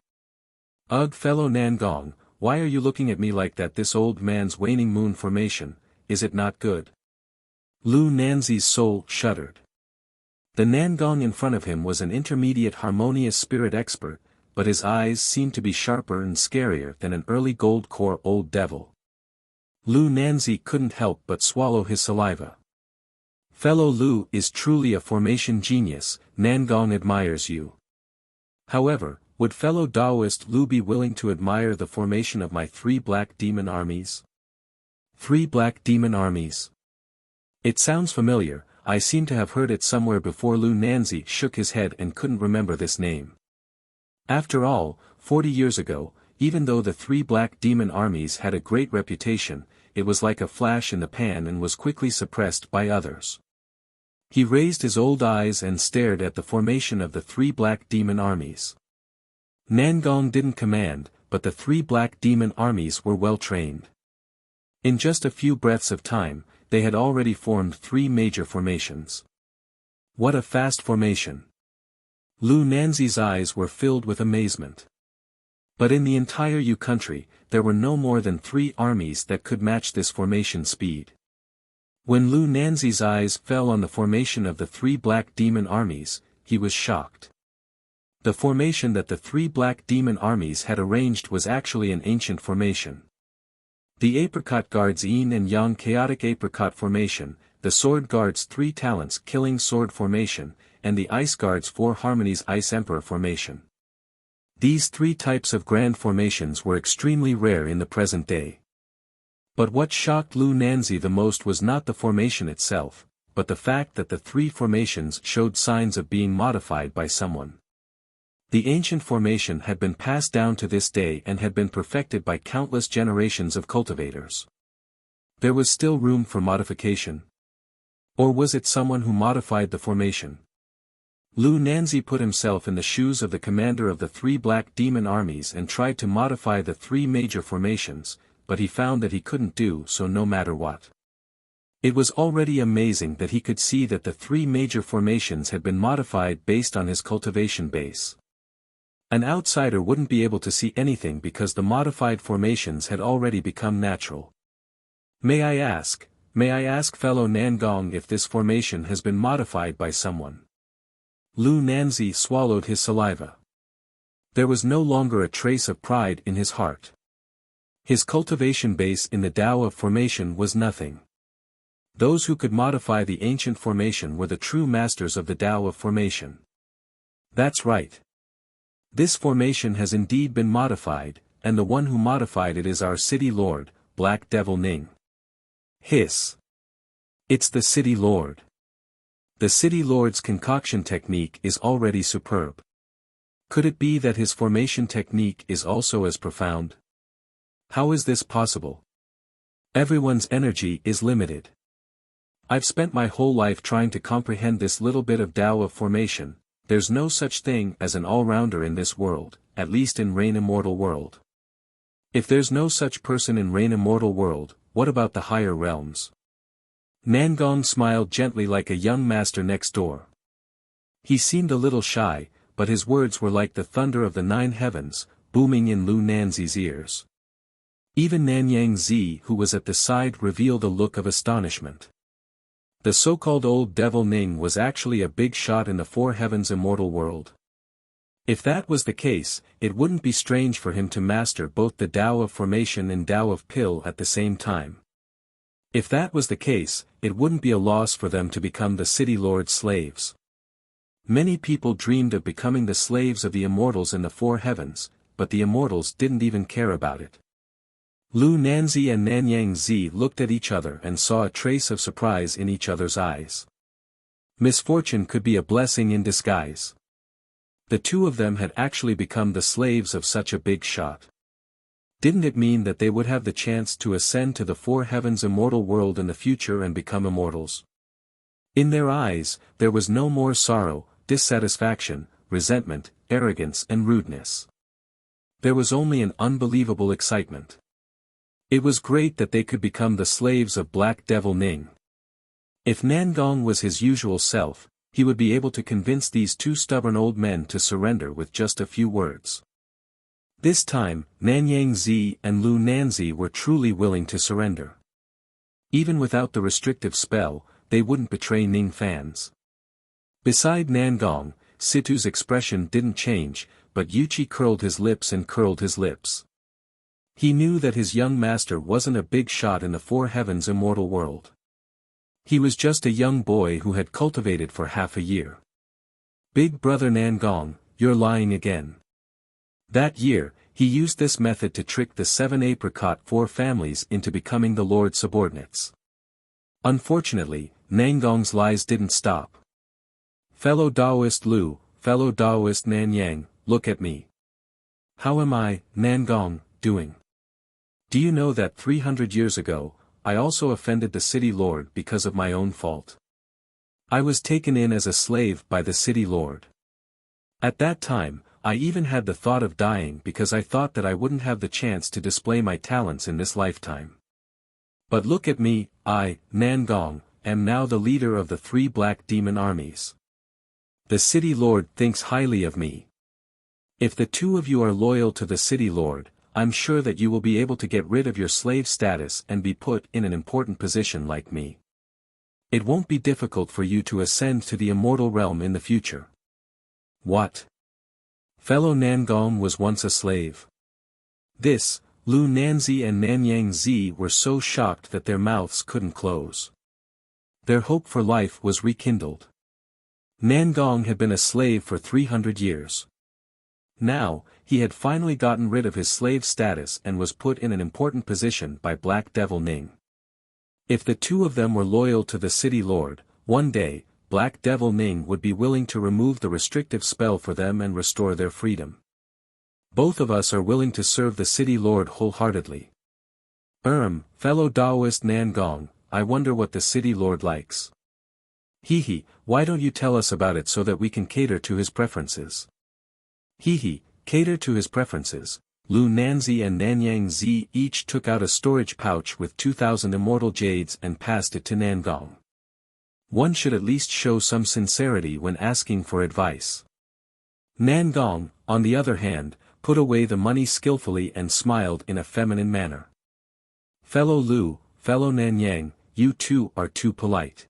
Ugh, fellow Nangong, why are you looking at me like that? This old man's waning moon formation, is it not good? Lu Nanzi's soul shuddered. The Nangong in front of him was an intermediate harmonious spirit expert, but his eyes seemed to be sharper and scarier than an early gold core old devil. Lu Nanzi couldn't help but swallow his saliva. Fellow Lu is truly a formation genius. Nangong admires you. However, would fellow Taoist Lu be willing to admire the formation of my 3 black demon armies? 3 black demon armies. It sounds familiar. I seem to have heard it somewhere before. Lu Nanzi shook his head and couldn't remember this name. After all, 40 years ago, even though the 3 black demon armies had a great reputation, it was like a flash in the pan and was quickly suppressed by others. He raised his old eyes and stared at the formation of the 3 black demon armies. Nangong didn't command, but the 3 black demon armies were well trained. In just a few breaths of time, they had already formed 3 major formations. What a fast formation! Lu Nanzi's eyes were filled with amazement. But in the entire Yu country, there were no more than 3 armies that could match this formation speed. When Lu Nanzi's eyes fell on the formation of the 3 black demon armies, he was shocked. The formation that the 3 black demon armies had arranged was actually an ancient formation. The apricot guards yin and yang chaotic apricot formation, the sword guards 3 talents killing sword formation, and the ice guards 4 harmonies ice emperor formation. These 3 types of grand formations were extremely rare in the present day. But what shocked Lu Nanzi the most was not the formation itself, but the fact that the 3 formations showed signs of being modified by someone. The ancient formation had been passed down to this day and had been perfected by countless generations of cultivators. There was still room for modification. Or was it someone who modified the formation? Lu Nanzi put himself in the shoes of the commander of the 3 black demon armies and tried to modify the 3 major formations, but he found that he couldn't do so no matter what. It was already amazing that he could see that the 3 major formations had been modified based on his cultivation base. An outsider wouldn't be able to see anything because the modified formations had already become natural. May I ask fellow Nangong if this formation has been modified by someone? Lu Nanzi swallowed his saliva. There was no longer a trace of pride in his heart. His cultivation base in the Tao of formation was nothing. Those who could modify the ancient formation were the true masters of the Tao of formation. That's right. This formation has indeed been modified, and the one who modified it is our city lord, Black Devil Ning. Hiss. It's the City Lord. The City Lord's concoction technique is already superb. Could it be that his formation technique is also as profound? How is this possible? Everyone's energy is limited. I've spent my whole life trying to comprehend this little bit of Tao of formation. There's no such thing as an all-rounder in this world, at least in Rain Immortal World. If there's no such person in Rain Immortal World, what about the higher realms? Nangong smiled gently like a young master next door. He seemed a little shy, but his words were like the thunder of the 9 heavens, booming in Lu Nanzi's ears. Even Nanyang Zi, who was at the side, revealed a look of astonishment. The so-called old devil Ning was actually a big shot in the 4 heavens immortal world. If that was the case, it wouldn't be strange for him to master both the Tao of formation and Tao of pill at the same time. If that was the case, it wouldn't be a loss for them to become the City Lord's slaves. Many people dreamed of becoming the slaves of the immortals in the 4 heavens, but the immortals didn't even care about it. Lu Nanzi and Nanyang Zi looked at each other and saw a trace of surprise in each other's eyes. Misfortune could be a blessing in disguise. The two of them had actually become the slaves of such a big shot. Didn't it mean that they would have the chance to ascend to the 4 heavens immortal world in the future and become immortals? In their eyes, there was no more sorrow, dissatisfaction, resentment, arrogance and rudeness. There was only an unbelievable excitement. It was great that they could become the slaves of Black Devil Ning. If Nangong was his usual self, he would be able to convince these 2 stubborn old men to surrender with just a few words. This time, Nanyang Zi and Lu Nanzi were truly willing to surrender. Even without the restrictive spell, they wouldn't betray Ning fans. Beside Nangong, Situ's expression didn't change, but Yuchi curled his lips and curled his lips. He knew that his young master wasn't a big shot in the 4 heavens immortal world. He was just a young boy who had cultivated for half a year. Big brother Nangong, you're lying again. That year, he used this method to trick the 7 apricot 4 families into becoming the Lord's subordinates. Unfortunately, Nangong's lies didn't stop. Fellow Taoist Lu, fellow Taoist Nanyang, look at me. How am I, Nangong, doing? Do you know that 300 years ago, I also offended the City Lord because of my own fault? I was taken in as a slave by the City Lord. At that time, I even had the thought of dying because I thought that I wouldn't have the chance to display my talents in this lifetime. But look at me, I, Nangong, am now the leader of the 3 black demon armies. The City Lord thinks highly of me. If the 2 of you are loyal to the City Lord, I'm sure that you will be able to get rid of your slave status and be put in an important position like me. It won't be difficult for you to ascend to the immortal realm in the future. What? Fellow Nangong was once a slave. This, Lu Nanzi and Nanyang Zi were so shocked that their mouths couldn't close. Their hope for life was rekindled. Nangong had been a slave for 300 years. Now, he had finally gotten rid of his slave status and was put in an important position by Black Devil Ning. If the 2 of them were loyal to the City Lord, one day, Black Devil Ning would be willing to remove the restrictive spell for them and restore their freedom. Both of us are willing to serve the City Lord wholeheartedly. Fellow Taoist Nangong, I wonder what the City Lord likes. Hee, why don't you tell us about it so that we can cater to his preferences? Hee, cater to his preferences. Lu Nanzi and Nanyang Zi each took out a storage pouch with 2,000 immortal jades and passed it to Nangong. One should at least show some sincerity when asking for advice. Nangong, on the other hand, put away the money skillfully and smiled in a feminine manner. Fellow Lu, fellow Nanyang, you 2 are too polite.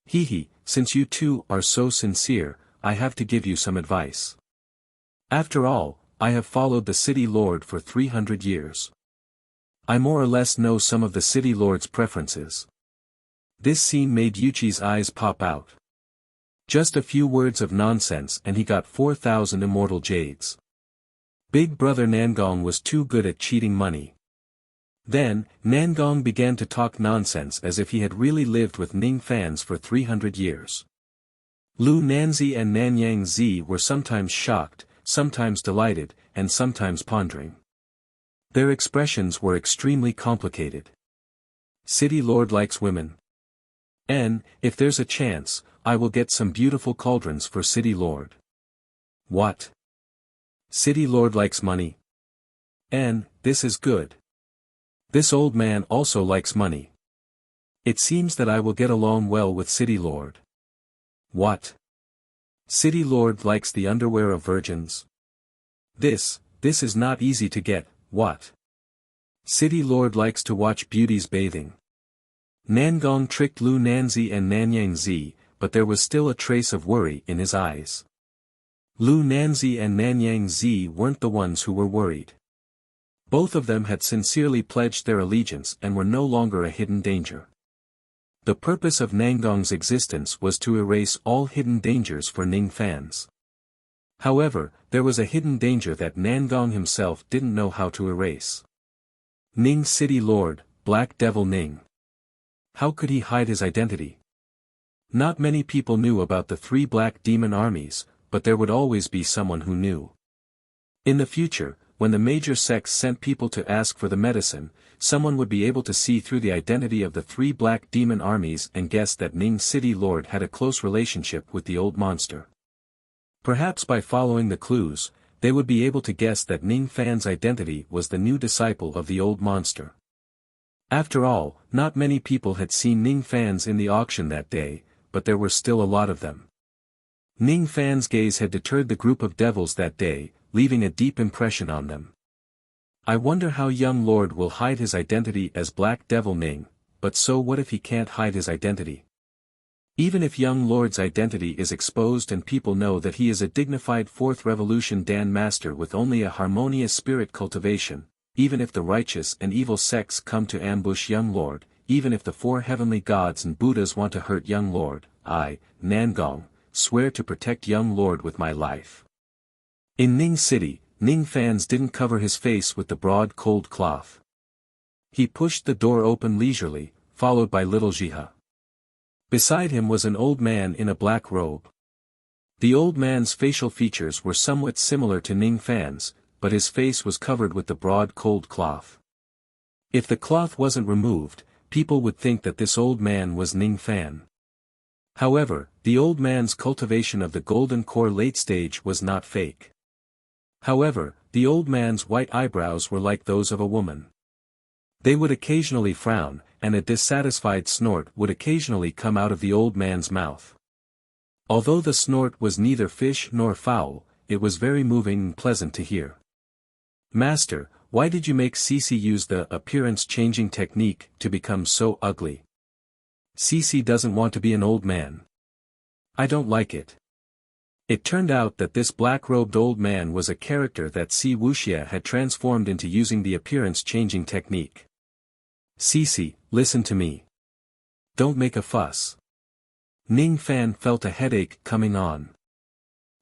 Hee, since you 2 are so sincere, I have to give you some advice. After all, I have followed the City Lord for 300 years. I more or less know some of the City Lord's preferences. This scene made Yuchi's eyes pop out. Just a few words of nonsense and he got 4,000 immortal jades. Big brother Nangong was too good at cheating money. Then, Nangong began to talk nonsense as if he had really lived with Ning fans for 300 years. Lu Nanzi and Nanyang Zi were sometimes shocked, sometimes delighted, and sometimes pondering. Their expressions were extremely complicated. City Lord likes women. And, if there's a chance, I will get some beautiful cauldrons for City Lord. What? City Lord likes money. And, this is good. This old man also likes money. It seems that I will get along well with City Lord. What? City Lord likes the underwear of virgins. This is not easy to get, what? City Lord likes to watch beauties bathing. Nangong tricked Lu Nanzi and Nanyang Zi, but there was still a trace of worry in his eyes. Lu Nanzi and Nanyang Zi weren't the ones who were worried. Both of them had sincerely pledged their allegiance and were no longer a hidden danger. The purpose of Nangong's existence was to erase all hidden dangers for Ning fans. However, there was a hidden danger that Nangong himself didn't know how to erase. Ning City Lord, Black Devil Ning. How could he hide his identity? Not many people knew about the 3 black demon armies, but there would always be someone who knew. In the future, when the major sects sent people to ask for the medicine, someone would be able to see through the identity of the 3 black demon armies and guess that Ning City Lord had a close relationship with the old monster. Perhaps by following the clues, they would be able to guess that Ning Fan's identity was the new disciple of the old monster. After all, not many people had seen Ning fans in the auction that day, but there were still a lot of them. Ning Fan's gaze had deterred the group of devils that day, leaving a deep impression on them. I wonder how young Lord will hide his identity as Black Devil Ning, but so what if he can't hide his identity? Even if young Lord's identity is exposed and people know that he is a dignified 4th Revolution Dan Master with only a harmonious spirit cultivation, even if the righteous and evil sects come to ambush young Lord, even if the 4 heavenly gods and Buddhas want to hurt young Lord, I, Nangong, swear to protect young Lord with my life. In Ning City, Ning fans didn't cover his face with the broad cold cloth. He pushed the door open leisurely, followed by little Jiha. Beside him was an old man in a black robe. The old man's facial features were somewhat similar to Ning Fan's, but his face was covered with the broad cold cloth. If the cloth wasn't removed, people would think that this old man was Ning Fan. However, the old man's cultivation of the golden core late stage was not fake. However, the old man's white eyebrows were like those of a woman. They would occasionally frown, and a dissatisfied snort would occasionally come out of the old man's mouth. Although the snort was neither fish nor fowl, it was very moving and pleasant to hear. Master, why did you make Cece use the appearance-changing technique to become so ugly? Cece doesn't want to be an old man. I don't like it. It turned out that this black-robed old man was a character that Wuxia had transformed into using the appearance-changing technique. Cece, listen to me. Don't make a fuss. Ning Fan felt a headache coming on.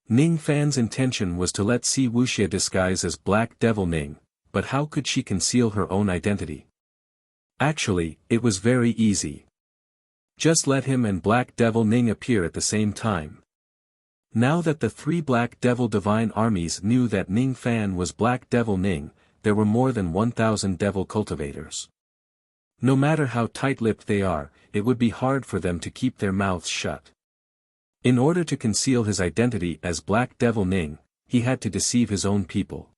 Ning Fan's intention was to let Wuxia disguise as Black Devil Ning, but how could she conceal her own identity? Actually, it was very easy. Just let him and Black Devil Ning appear at the same time. Now that the 3 Black Devil Divine armies knew that Ning Fan was Black Devil Ning, there were more than 1,000 devil cultivators. No matter how tight-lipped they are, it would be hard for them to keep their mouths shut. In order to conceal his identity as Black Devil Ning, he had to deceive his own people.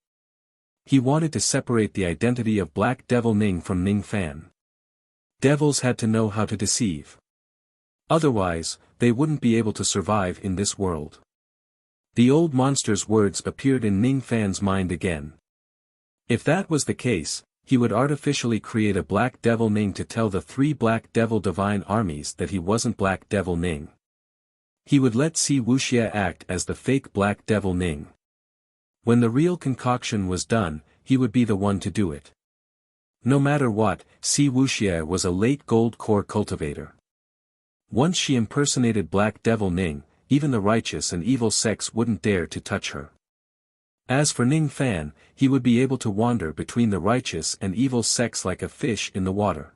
He wanted to separate the identity of Black Devil Ning from Ning Fan. Devils had to know how to deceive. Otherwise, they wouldn't be able to survive in this world. The old monster's words appeared in Ning Fan's mind again. If that was the case, he would artificially create a Black Devil Ning to tell the 3 Black Devil Divine armies that he wasn't Black Devil Ning. He would let Wuxia act as the fake Black Devil Ning. When the real concoction was done, he would be the one to do it. No matter what, Wuxia was a late gold core cultivator. Once she impersonated Black Devil Ning, even the righteous and evil sects wouldn't dare to touch her. As for Ning Fan, he would be able to wander between the righteous and evil sects like a fish in the water.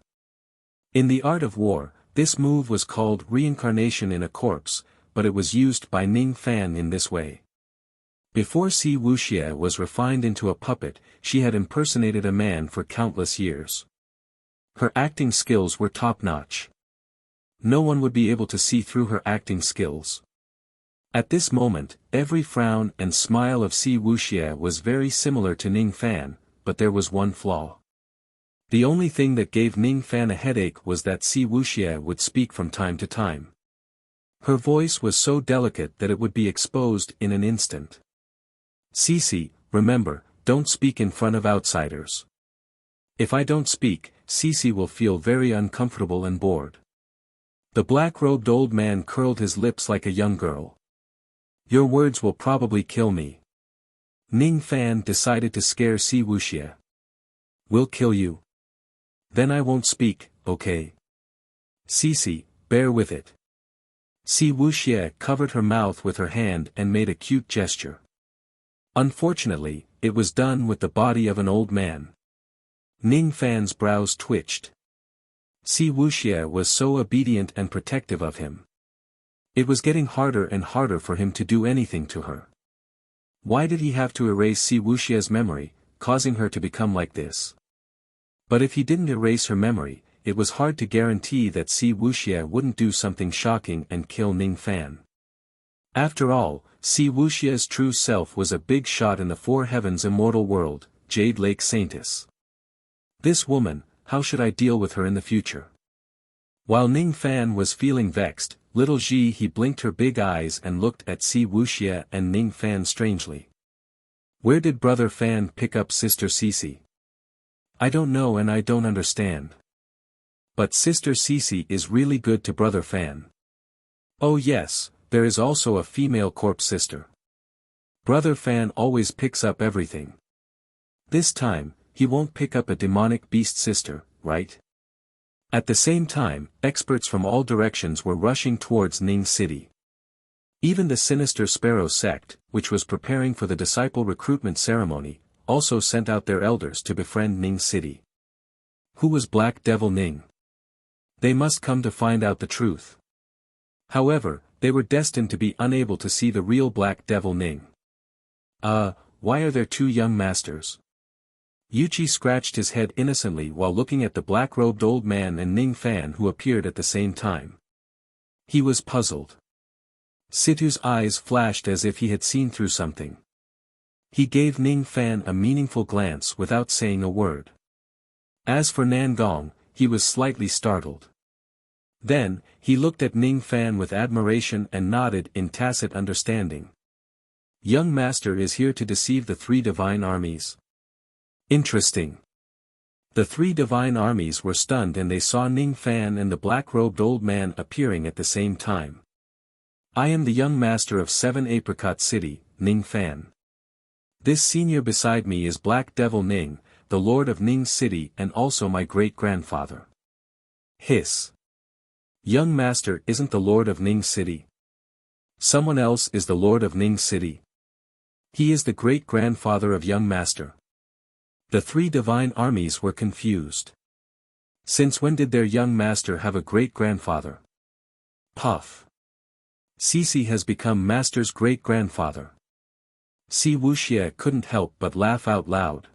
In the art of war, this move was called reincarnation in a corpse, but it was used by Ning Fan in this way. Before Si Wuxia was refined into a puppet, she had impersonated a man for countless years. Her acting skills were top-notch. No one would be able to see through her acting skills. At this moment, every frown and smile of Si Wuxia was very similar to Ning Fan, but there was one flaw. The only thing that gave Ning Fan a headache was that Si Wuxia would speak from time to time. Her voice was so delicate that it would be exposed in an instant. Cici, remember, don't speak in front of outsiders. If I don't speak, Cici will feel very uncomfortable and bored. The black-robed old man curled his lips like a young girl. Your words will probably kill me. Ning Fan decided to scare Si Wuxia. Will kill you. Then I won't speak, okay? Cici, bear with it. Si Wuxia covered her mouth with her hand and made a cute gesture. Unfortunately, it was done with the body of an old man. Ning Fan's brows twitched. Si Wuxia was so obedient and protective of him. It was getting harder and harder for him to do anything to her. Why did he have to erase Si Wuxia's memory, causing her to become like this? But if he didn't erase her memory, it was hard to guarantee that Si Wuxia wouldn't do something shocking and kill Ning Fan. After all, Si Wuxia's true self was a big shot in the Four Heavens immortal world, Jade Lake Saintess. This woman, how should I deal with her in the future? While Ning Fan was feeling vexed, little Ji he blinked her big eyes and looked at Si Wuxia and Ning Fan strangely. Where did Brother Fan pick up Sister Cici? I don't know and I don't understand. But Sister Cici is really good to Brother Fan. Oh yes, there is also a female corpse sister. Brother Fan always picks up everything. This time, he won't pick up a demonic beast sister, right? At the same time, experts from all directions were rushing towards Ning City. Even the sinister Sparrow sect, which was preparing for the disciple recruitment ceremony, also sent out their elders to befriend Ning City. Who was Black Devil Ning? They must come to find out the truth. However, they were destined to be unable to see the real Black Devil Ning. Why are there two young masters? Yuchi scratched his head innocently while looking at the black-robed old man and Ning Fan who appeared at the same time. He was puzzled. Situ's eyes flashed as if he had seen through something. He gave Ning Fan a meaningful glance without saying a word. As for Nangong, he was slightly startled. Then, he looked at Ning Fan with admiration and nodded in tacit understanding. Young Master is here to deceive the three divine armies. Interesting. The three divine armies were stunned and they saw Ning Fan and the black-robed old man appearing at the same time. I am the young master of 7 Apricot City, Ning Fan. This senior beside me is Black Devil Ning, the lord of Ning City and also my great-grandfather. Hiss. Young master isn't the lord of Ning City. Someone else is the lord of Ning City. He is the great-grandfather of young master. The three divine armies were confused. Since when did their young master have a great-grandfather? Puff. Cici has become master's great-grandfather. Si Wuxia couldn't help but laugh out loud.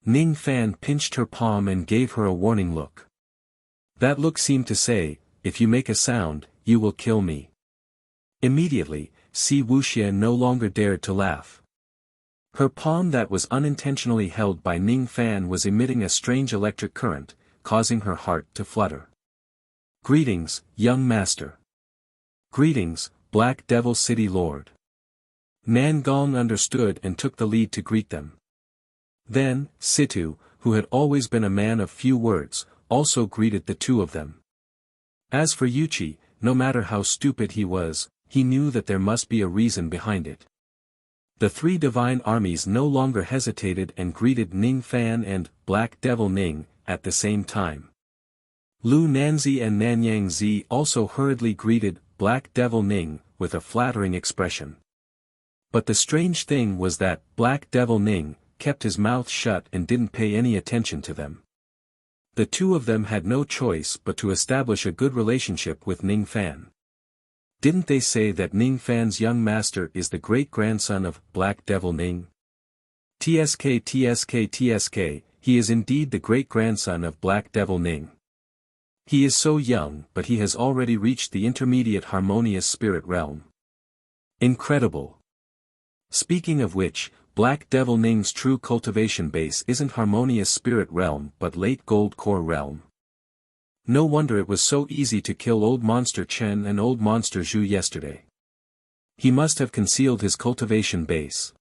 Ning Fan pinched her palm and gave her a warning look. That look seemed to say, if you make a sound, you will kill me. Immediately, Si Wuxia no longer dared to laugh. Her palm that was unintentionally held by Ning Fan was emitting a strange electric current, causing her heart to flutter. Greetings, young master. Greetings, Black Devil City Lord. Nangong understood and took the lead to greet them. Then, Situ, who had always been a man of few words, also greeted the two of them. As for Yuchi, no matter how stupid he was, he knew that there must be a reason behind it. The three divine armies no longer hesitated and greeted Ning Fan and Black Devil Ning at the same time. Lu Nanzi and Nanyang Zi also hurriedly greeted Black Devil Ning with a flattering expression. But the strange thing was that Black Devil Ning kept his mouth shut and didn't pay any attention to them. The two of them had no choice but to establish a good relationship with Ning Fan. Didn't they say that Ning Fan's young master is the great-grandson of Black Devil Ning? TSK, he is indeed the great-grandson of Black Devil Ning. He is so young, but he has already reached the intermediate harmonious spirit realm. Incredible. Speaking of which, Black Devil Ning's true cultivation base isn't harmonious spirit realm but late gold core realm. No wonder it was so easy to kill old monster Chen and old monster Zhu yesterday. He must have concealed his cultivation base.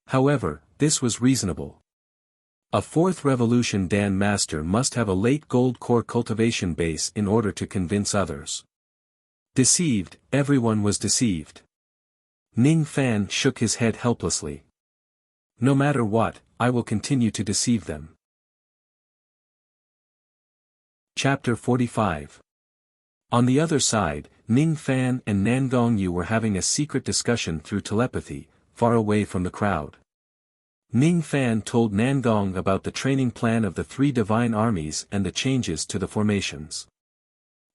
However, this was reasonable. A fourth revolution Dan master must have a late gold core cultivation base in order to convince others. Deceived, everyone was deceived. Ning Fan shook his head helplessly. No matter what, I will continue to deceive them. Chapter 45. On the other side, Ning Fan and Nan Gongyu were having a secret discussion through telepathy, far away from the crowd. Ning Fan told Nan Gong about the training plan of the three divine armies and the changes to the formations.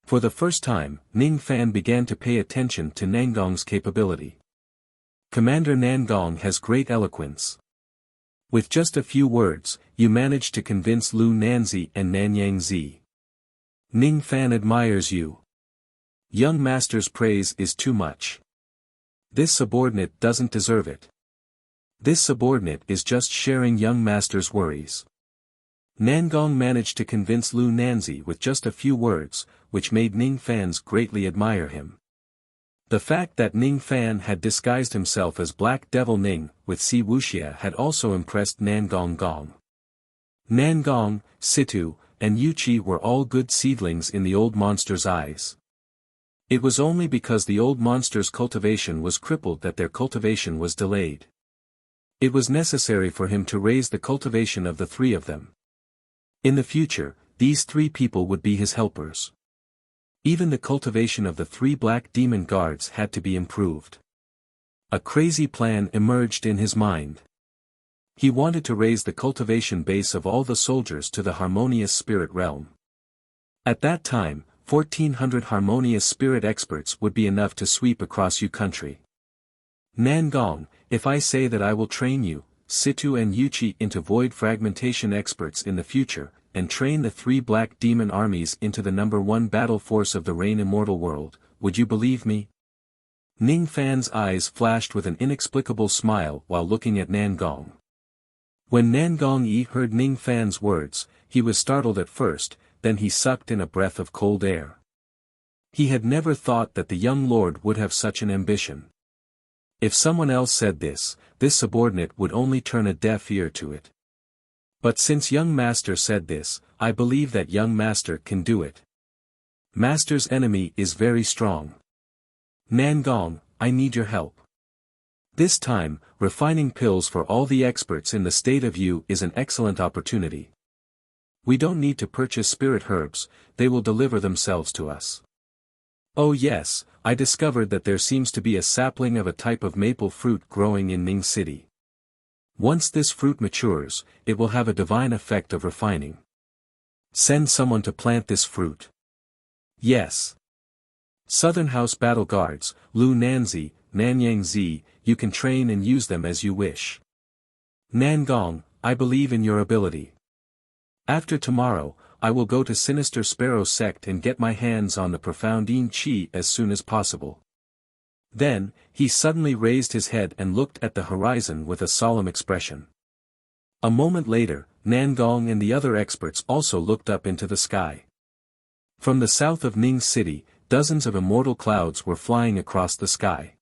For the first time, Ning Fan began to pay attention to Nan Gong's capability. Commander Nan Gong has great eloquence. With just a few words, you managed to convince Lu Nanzi and Nanyang Zi. Ning Fan admires you. Young master's praise is too much. This subordinate doesn't deserve it. This subordinate is just sharing young master's worries. Nan Gong managed to convince Lu Nanzi with just a few words, which made Ning Fans greatly admire him. The fact that Ning Fan had disguised himself as Black Devil Ning with Si Wuxia had also impressed Nan Gong. Nan Gong, Situ, and Yuchi were all good seedlings in the old monster's eyes. It was only because the old monster's cultivation was crippled that their cultivation was delayed. It was necessary for him to raise the cultivation of the three of them. In the future, these three people would be his helpers. Even the cultivation of the three black demon guards had to be improved. A crazy plan emerged in his mind. He wanted to raise the cultivation base of all the soldiers to the harmonious spirit realm. At that time, 1,400 harmonious spirit experts would be enough to sweep across Yu country. Nan Gong, if I say that I will train you, Situ and Yuchi into void fragmentation experts in the future, and train the three black demon armies into the #1 battle force of the Rain Immortal world, would you believe me? Ning Fan's eyes flashed with an inexplicable smile while looking at Nan Gong. When Nan Gong heard Ning Fan's words, he was startled at first, then he sucked in a breath of cold air. He had never thought that the young lord would have such an ambition. If someone else said this subordinate would only turn a deaf ear to it. But since young master said this, I believe that young master can do it. Master's enemy is very strong. Nan Gong, I need your help. This time, refining pills for all the experts in the state of Yu is an excellent opportunity. We don't need to purchase spirit herbs, they will deliver themselves to us. Oh yes, I discovered that there seems to be a sapling of a type of maple fruit growing in Ning City. Once this fruit matures, it will have a divine effect of refining. Send someone to plant this fruit. Yes. Southern House Battle Guards, Lu Nanzi, Nanyang Zi, you can train and use them as you wish. Nan Gong, I believe in your ability. After tomorrow, I will go to Sinister Sparrow Sect and get my hands on the profound Yin Qi as soon as possible. Then, he suddenly raised his head and looked at the horizon with a solemn expression. A moment later, Nan Gong and the other experts also looked up into the sky. From the south of Ning City, dozens of immortal clouds were flying across the sky.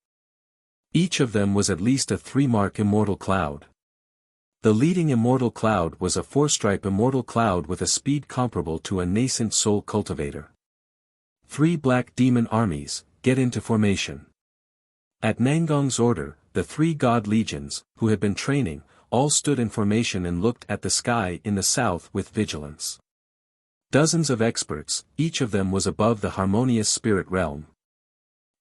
Each of them was at least a 3-mark immortal cloud. The leading immortal cloud was a 4-stripe immortal cloud with a speed comparable to a nascent soul cultivator. 3 black demon armies, get into formation. At Nangong's order, the 3 god legions, who had been training, all stood in formation and looked at the sky in the south with vigilance. Dozens of experts, each of them was above the harmonious spirit realm.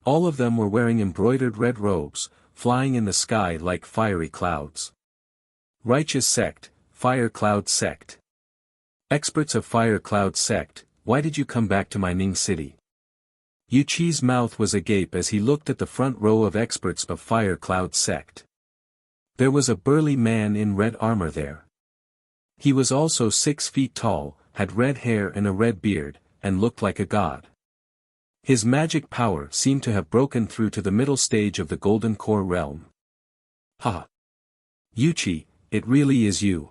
All of them were wearing embroidered red robes, flying in the sky like fiery clouds. Righteous sect, Fire Cloud sect. Experts of Fire Cloud sect, why did you come back to my Ning city? Yuqi's mouth was agape as he looked at the front row of experts of Fire Cloud sect. There was a burly man in red armor there. He was also 6 feet tall, had red hair and a red beard, and looked like a god. His magic power seemed to have broken through to the middle stage of the Golden Core realm. Ha! Yuqi, it really is you.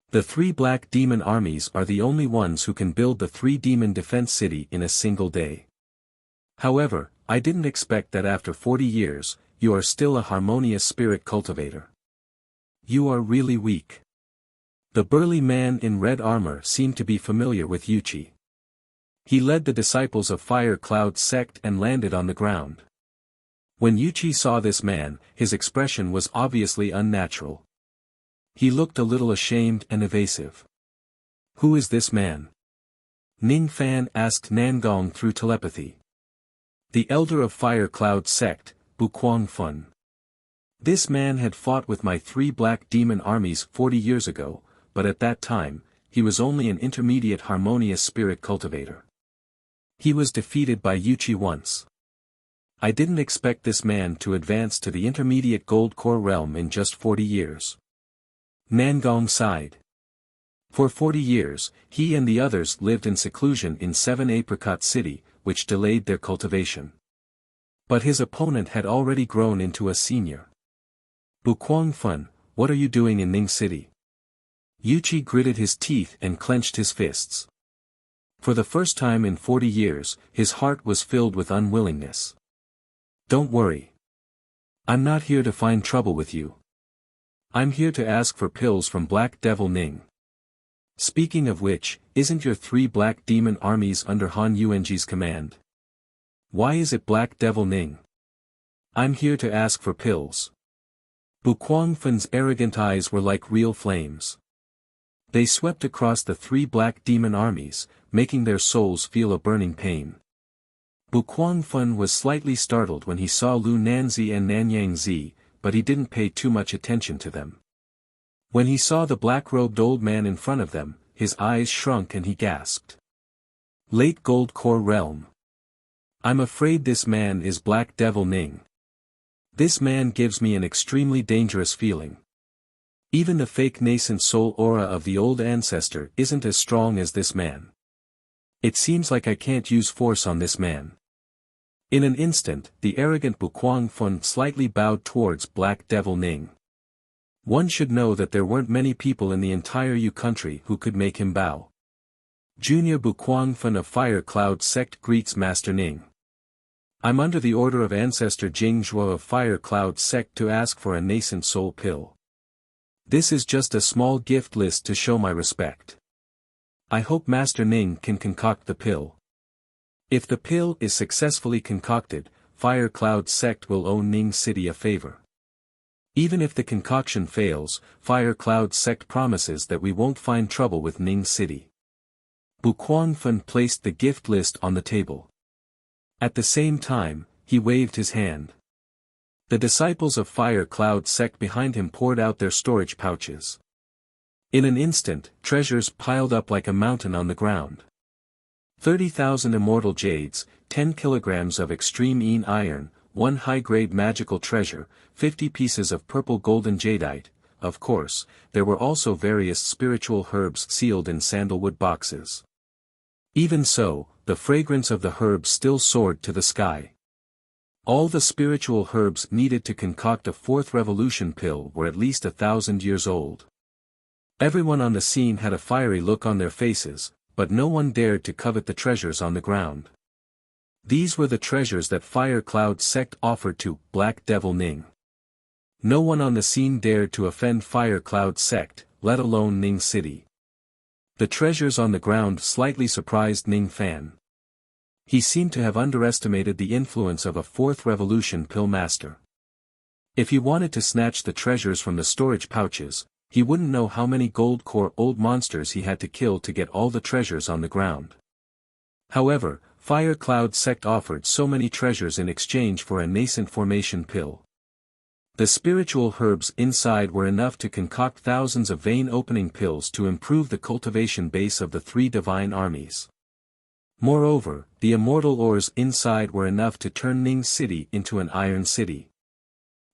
The 3 black demon armies are the only ones who can build the 3 demon defense city in a single day. However, I didn't expect that after 40 years, you are still a harmonious spirit cultivator. You are really weak. The burly man in red armor seemed to be familiar with Yuqi. He led the disciples of Fire Cloud sect and landed on the ground. When Yuqi saw this man, his expression was obviously unnatural. He looked a little ashamed and evasive. Who is this man? Ning Fan asked Nangong through telepathy. The elder of Fire Cloud sect, Buquang Fun. This man had fought with my 3 black demon armies 40 years ago, but at that time, he was only an intermediate harmonious spirit cultivator. He was defeated by Yuqi once. I didn't expect this man to advance to the intermediate gold core realm in just 40 years. Nangong sighed. For 40 years, he and the others lived in seclusion in 7 Apricot City, which delayed their cultivation. But his opponent had already grown into a senior. Buquang Fun, what are you doing in Ning City? Yuqi gritted his teeth and clenched his fists. For the first time in 40 years, his heart was filled with unwillingness. Don't worry. I'm not here to find trouble with you. I'm here to ask for pills from Black Devil Ning. Speaking of which, isn't your 3 black demon armies under Han Yuanji's command? Why is it Black Devil Ning? I'm here to ask for pills. Buquang Fun's arrogant eyes were like real flames. They swept across the 3 black demon armies, making their souls feel a burning pain. Buquang Fun was slightly startled when he saw Lu Nanzi and Nanyang Zi, but he didn't pay too much attention to them. When he saw the black-robed old man in front of them, his eyes shrunk and he gasped. Late Gold Core Realm. I'm afraid this man is Black Devil Ning. This man gives me an extremely dangerous feeling. Even the fake nascent soul aura of the old ancestor isn't as strong as this man. It seems like I can't use force on this man. In an instant, the arrogant Buquang Fun slightly bowed towards Black Devil Ning. One should know that there weren't many people in the entire Yu country who could make him bow. Junior Buquang Fun of Fire Cloud sect greets Master Ning. I'm under the order of Ancestor Jing Zhuo of Fire Cloud sect to ask for a nascent soul pill. This is just a small gift list to show my respect. I hope Master Ning can concoct the pill. If the pill is successfully concocted, Fire Cloud sect will owe Ning City a favor. Even if the concoction fails, Fire Cloud sect promises that we won't find trouble with Ning City. Buquang Fun placed the gift list on the table. At the same time, he waved his hand. The disciples of Fire Cloud sect behind him poured out their storage pouches. In an instant, treasures piled up like a mountain on the ground. 30,000 immortal jades, 10 kilograms of extreme iron, 1 high-grade magical treasure, 50 pieces of purple golden jadeite. Of course, there were also various spiritual herbs sealed in sandalwood boxes. Even so, the fragrance of the herbs still soared to the sky. All the spiritual herbs needed to concoct a 4th revolution pill were at least 1,000 years old. Everyone on the scene had a fiery look on their faces, but no one dared to covet the treasures on the ground. These were the treasures that Fire Cloud sect offered to Black Devil Ning. No one on the scene dared to offend Fire Cloud sect, let alone Ning City. The treasures on the ground slightly surprised Ning Fan. He seemed to have underestimated the influence of a 4th revolution pill master. If he wanted to snatch the treasures from the storage pouches, he wouldn't know how many gold core old monsters he had to kill to get all the treasures on the ground. However, Fire Cloud sect offered so many treasures in exchange for a nascent formation pill. The spiritual herbs inside were enough to concoct thousands of vein-opening pills to improve the cultivation base of the three divine armies. Moreover, the immortal ores inside were enough to turn Ning City into an iron city.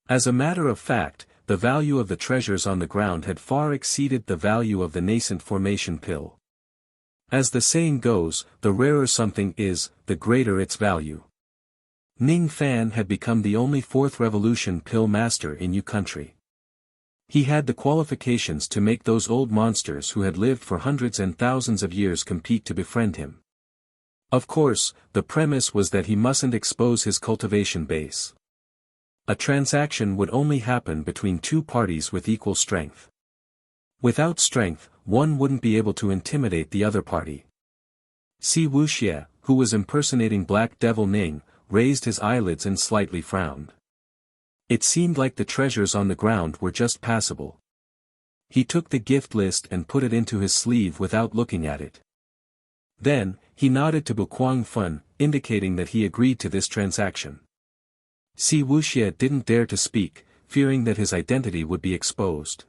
As a matter of fact, the value of the treasures on the ground had far exceeded the value of the nascent formation pill. As the saying goes, the rarer something is, the greater its value. Ning Fan had become the only fourth revolution pill master in Yu country. He had the qualifications to make those old monsters who had lived for hundreds and thousands of years compete to befriend him. Of course, the premise was that he mustn't expose his cultivation base. A transaction would only happen between two parties with equal strength. Without strength, one wouldn't be able to intimidate the other party. Si Wuxia, who was impersonating Black Devil Ning, raised his eyelids and slightly frowned. It seemed like the treasures on the ground were just passable. He took the gift list and put it into his sleeve without looking at it. Then, he nodded to Bukwang Fun, indicating that he agreed to this transaction. Si Wuxia didn't dare to speak, fearing that his identity would be exposed.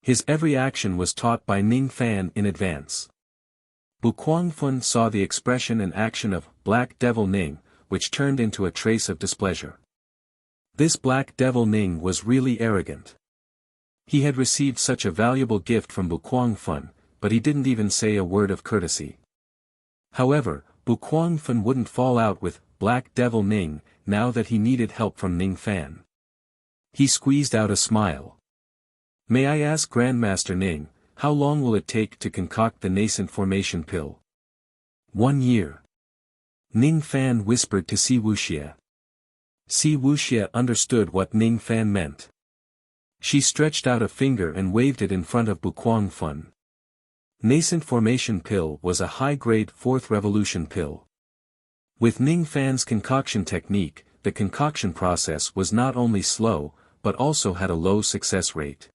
His every action was taught by Ning Fan in advance. Bukwang Fun saw the expression and action of Black Devil Ning, which turned into a trace of displeasure. This Black Devil Ning was really arrogant. He had received such a valuable gift from Bukwang Fun, but he didn't even say a word of courtesy. However, Bukwang Fun wouldn't fall out with Black Devil Ning, now that he needed help from Ning Fan. He squeezed out a smile. May I ask Grandmaster Ning, how long will it take to concoct the nascent formation pill? 1 year. Ning Fan whispered to Si Wuxia. Si Wuxia understood what Ning Fan meant. She stretched out a finger and waved it in front of Bukwang Fun. Nascent formation pill was a high-grade fourth revolution pill. With Ning Fan's concoction technique, the concoction process was not only slow, but also had a low success rate.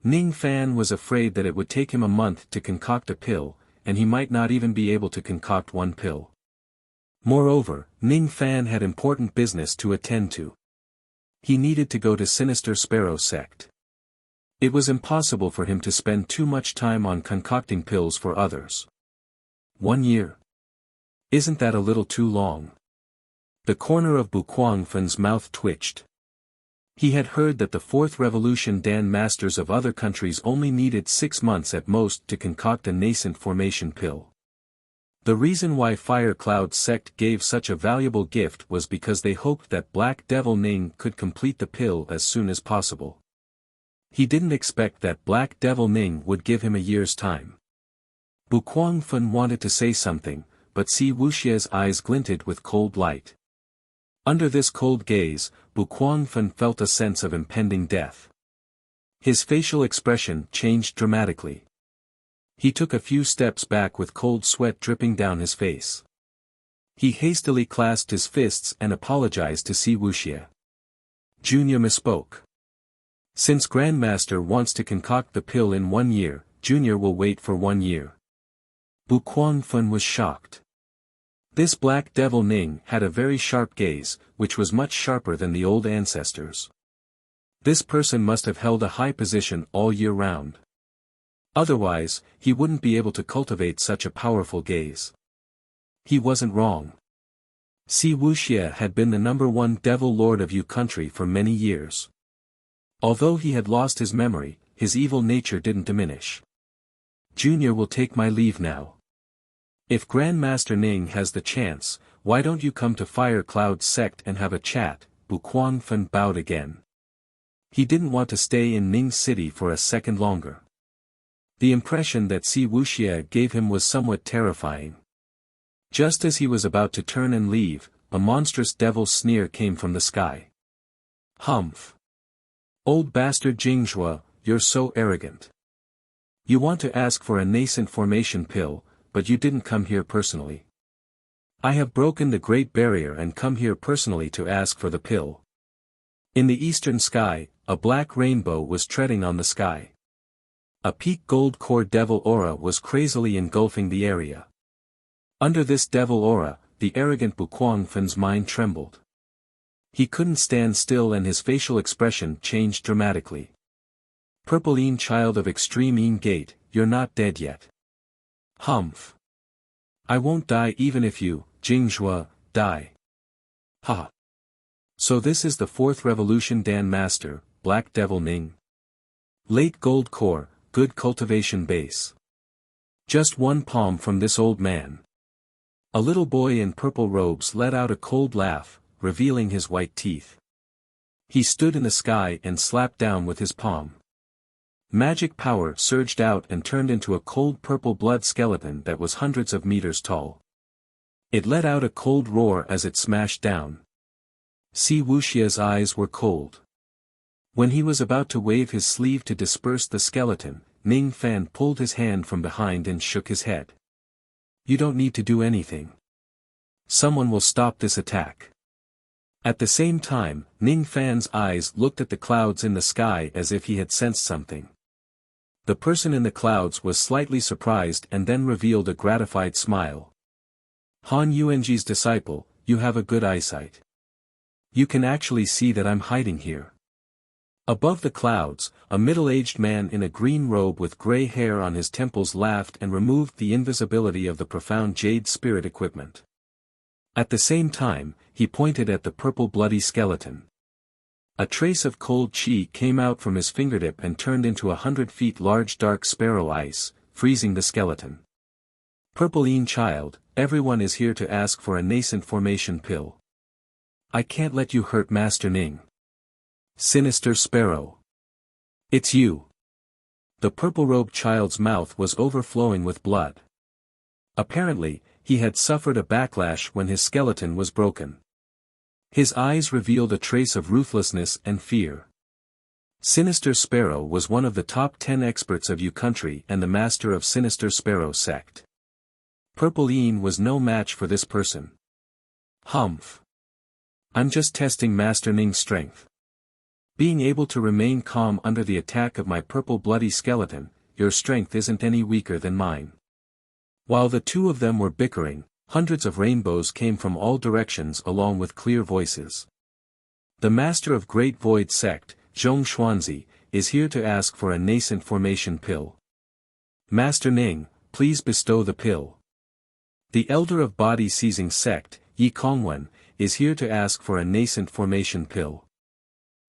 Ning Fan was afraid that it would take him a month to concoct a pill, and he might not even be able to concoct one pill. Moreover, Ning Fan had important business to attend to. He needed to go to Sinister Sparrow sect. It was impossible for him to spend too much time on concocting pills for others. 1 year. Isn't that a little too long? The corner of Bukwang Fun's mouth twitched. He had heard that the Fourth Revolution Dan masters of other countries only needed 6 months at most to concoct a nascent formation pill. The reason why Fire Cloud's sect gave such a valuable gift was because they hoped that Black Devil Ning could complete the pill as soon as possible. He didn't expect that Black Devil Ning would give him a year's time. Bukwang Fun wanted to say something, but Si Wuxia's eyes glinted with cold light. Under this cold gaze, Bukwang Fun felt a sense of impending death. His facial expression changed dramatically. He took a few steps back with cold sweat dripping down his face. He hastily clasped his fists and apologized to Si Wuxia. Junior misspoke. Since Grandmaster wants to concoct the pill in 1 year, Junior will wait for 1 year. Bukwang Fun was shocked. This Black Devil Ning had a very sharp gaze, which was much sharper than the old ancestors. This person must have held a high position all year round. Otherwise, he wouldn't be able to cultivate such a powerful gaze. He wasn't wrong. Si Wuxia had been the #1 devil lord of Yu country for many years. Although he had lost his memory, his evil nature didn't diminish. Junior will take my leave now. If Grandmaster Ning has the chance, why don't you come to Fire Cloud's sect and have a chat? Bukwang Fun bowed again. He didn't want to stay in Ning City for a second longer. The impression that Si Wuxia gave him was somewhat terrifying. Just as he was about to turn and leave, a monstrous devil's sneer came from the sky. Humph! Old bastard Jingzhua, you're so arrogant. You want to ask for a nascent formation pill, but you didn't come here personally. I have broken the Great Barrier and come here personally to ask for the pill. In the eastern sky, a black rainbow was treading on the sky. A peak gold core devil aura was crazily engulfing the area. Under this devil aura, the arrogant Bukwang Fun's mind trembled. He couldn't stand still and his facial expression changed dramatically. Purple child of extreme gate, you're not dead yet. Humph. I won't die even if you, Jingzhua, die. Ha. So this is the fourth revolution Dan Master, Black Devil Ning. Late gold core, good cultivation base. Just one palm from this old man. A little boy in purple robes let out a cold laugh, revealing his white teeth. He stood in the sky and slapped down with his palm. Magic power surged out and turned into a cold purple blood skeleton that was hundreds of meters tall. It let out a cold roar as it smashed down. See, Wuxia's eyes were cold. When he was about to wave his sleeve to disperse the skeleton, Ning Fan pulled his hand from behind and shook his head. You don't need to do anything. Someone will stop this attack. At the same time, Ning Fan's eyes looked at the clouds in the sky as if he had sensed something. The person in the clouds was slightly surprised and then revealed a gratified smile. Han Yuanji's disciple, you have a good eyesight. You can actually see that I'm hiding here. Above the clouds, a middle-aged man in a green robe with gray hair on his temples laughed and removed the invisibility of the profound jade spirit equipment. At the same time, he pointed at the purple bloody skeleton. A trace of cold chi came out from his fingertip and turned into 100 feet large dark sparrow ice, freezing the skeleton. Purple child, everyone is here to ask for a nascent formation pill. I can't let you hurt Master Ning. Sinister Sparrow. It's you. The purple-robed child's mouth was overflowing with blood. Apparently, he had suffered a backlash when his skeleton was broken. His eyes revealed a trace of ruthlessness and fear. Sinister Sparrow was one of the top 10 experts of Yu country and the master of Sinister Sparrow sect. Purple was no match for this person. Humph. I'm just testing Master Ning's strength. Being able to remain calm under the attack of my purple bloody skeleton, your strength isn't any weaker than mine. While the two of them were bickering, hundreds of rainbows came from all directions along with clear voices. The master of Great Void Sect, Zhong Xuanzi, is here to ask for a nascent formation pill. Master Ning, please bestow the pill. The elder of Body Seizing Sect, Yi Kongwen, is here to ask for a nascent formation pill.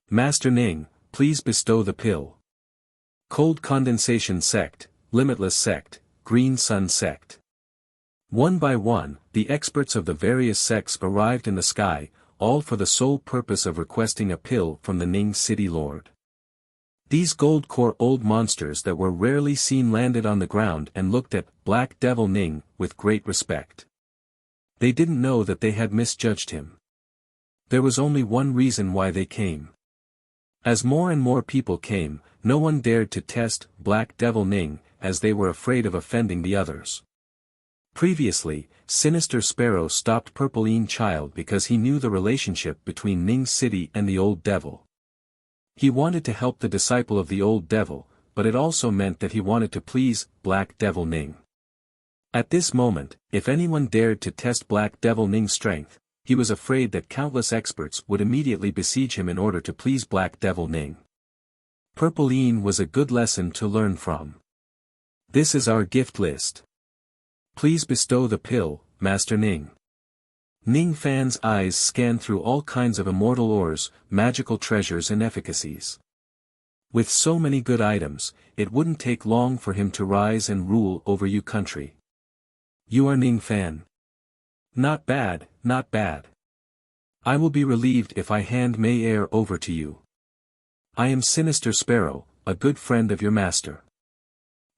Master Ning, please bestow the pill. Cold Condensation Sect, Limitless Sect, Green Sun Sect. One by one, the experts of the various sects arrived in the sky, all for the sole purpose of requesting a pill from the Ning City Lord. These gold-core old monsters that were rarely seen landed on the ground and looked at Black Devil Ning with great respect. They didn't know that they had misjudged him. There was only one reason why they came. As more and more people came, no one dared to test Black Devil Ning, as they were afraid of offending the others. Previously, Sinister Sparrow stopped Purple Child because he knew the relationship between Ning City and the Old Devil. He wanted to help the disciple of the Old Devil, but it also meant that he wanted to please Black Devil Ning. At this moment, if anyone dared to test Black Devil Ning's strength, he was afraid that countless experts would immediately besiege him in order to please Black Devil Ning. Purple was a good lesson to learn from. This is our gift list. Please bestow the pill, Master Ning. Ning Fan's eyes scanned through all kinds of immortal ores, magical treasures and efficacies. With so many good items, it wouldn't take long for him to rise and rule over Yu country. You are Ning Fan. Not bad, not bad. I will be relieved if I hand Mei Air over to you. I am Sinister Sparrow, a good friend of your master.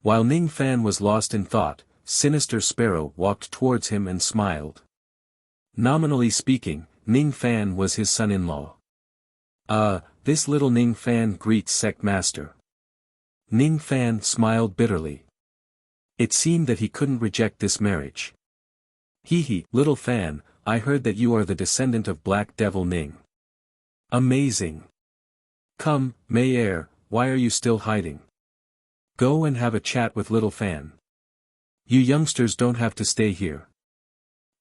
While Ning Fan was lost in thought, Sinister Sparrow walked towards him and smiled. Nominally speaking, Ning Fan was his son-in-law. This little Ning Fan greets sect master. Ning Fan smiled bitterly. It seemed that he couldn't reject this marriage. Hee, little Fan, I heard that you are the descendant of Black Devil Ning. Amazing. Come, Mei Air, why are you still hiding? Go and have a chat with little Fan. You youngsters don't have to stay here.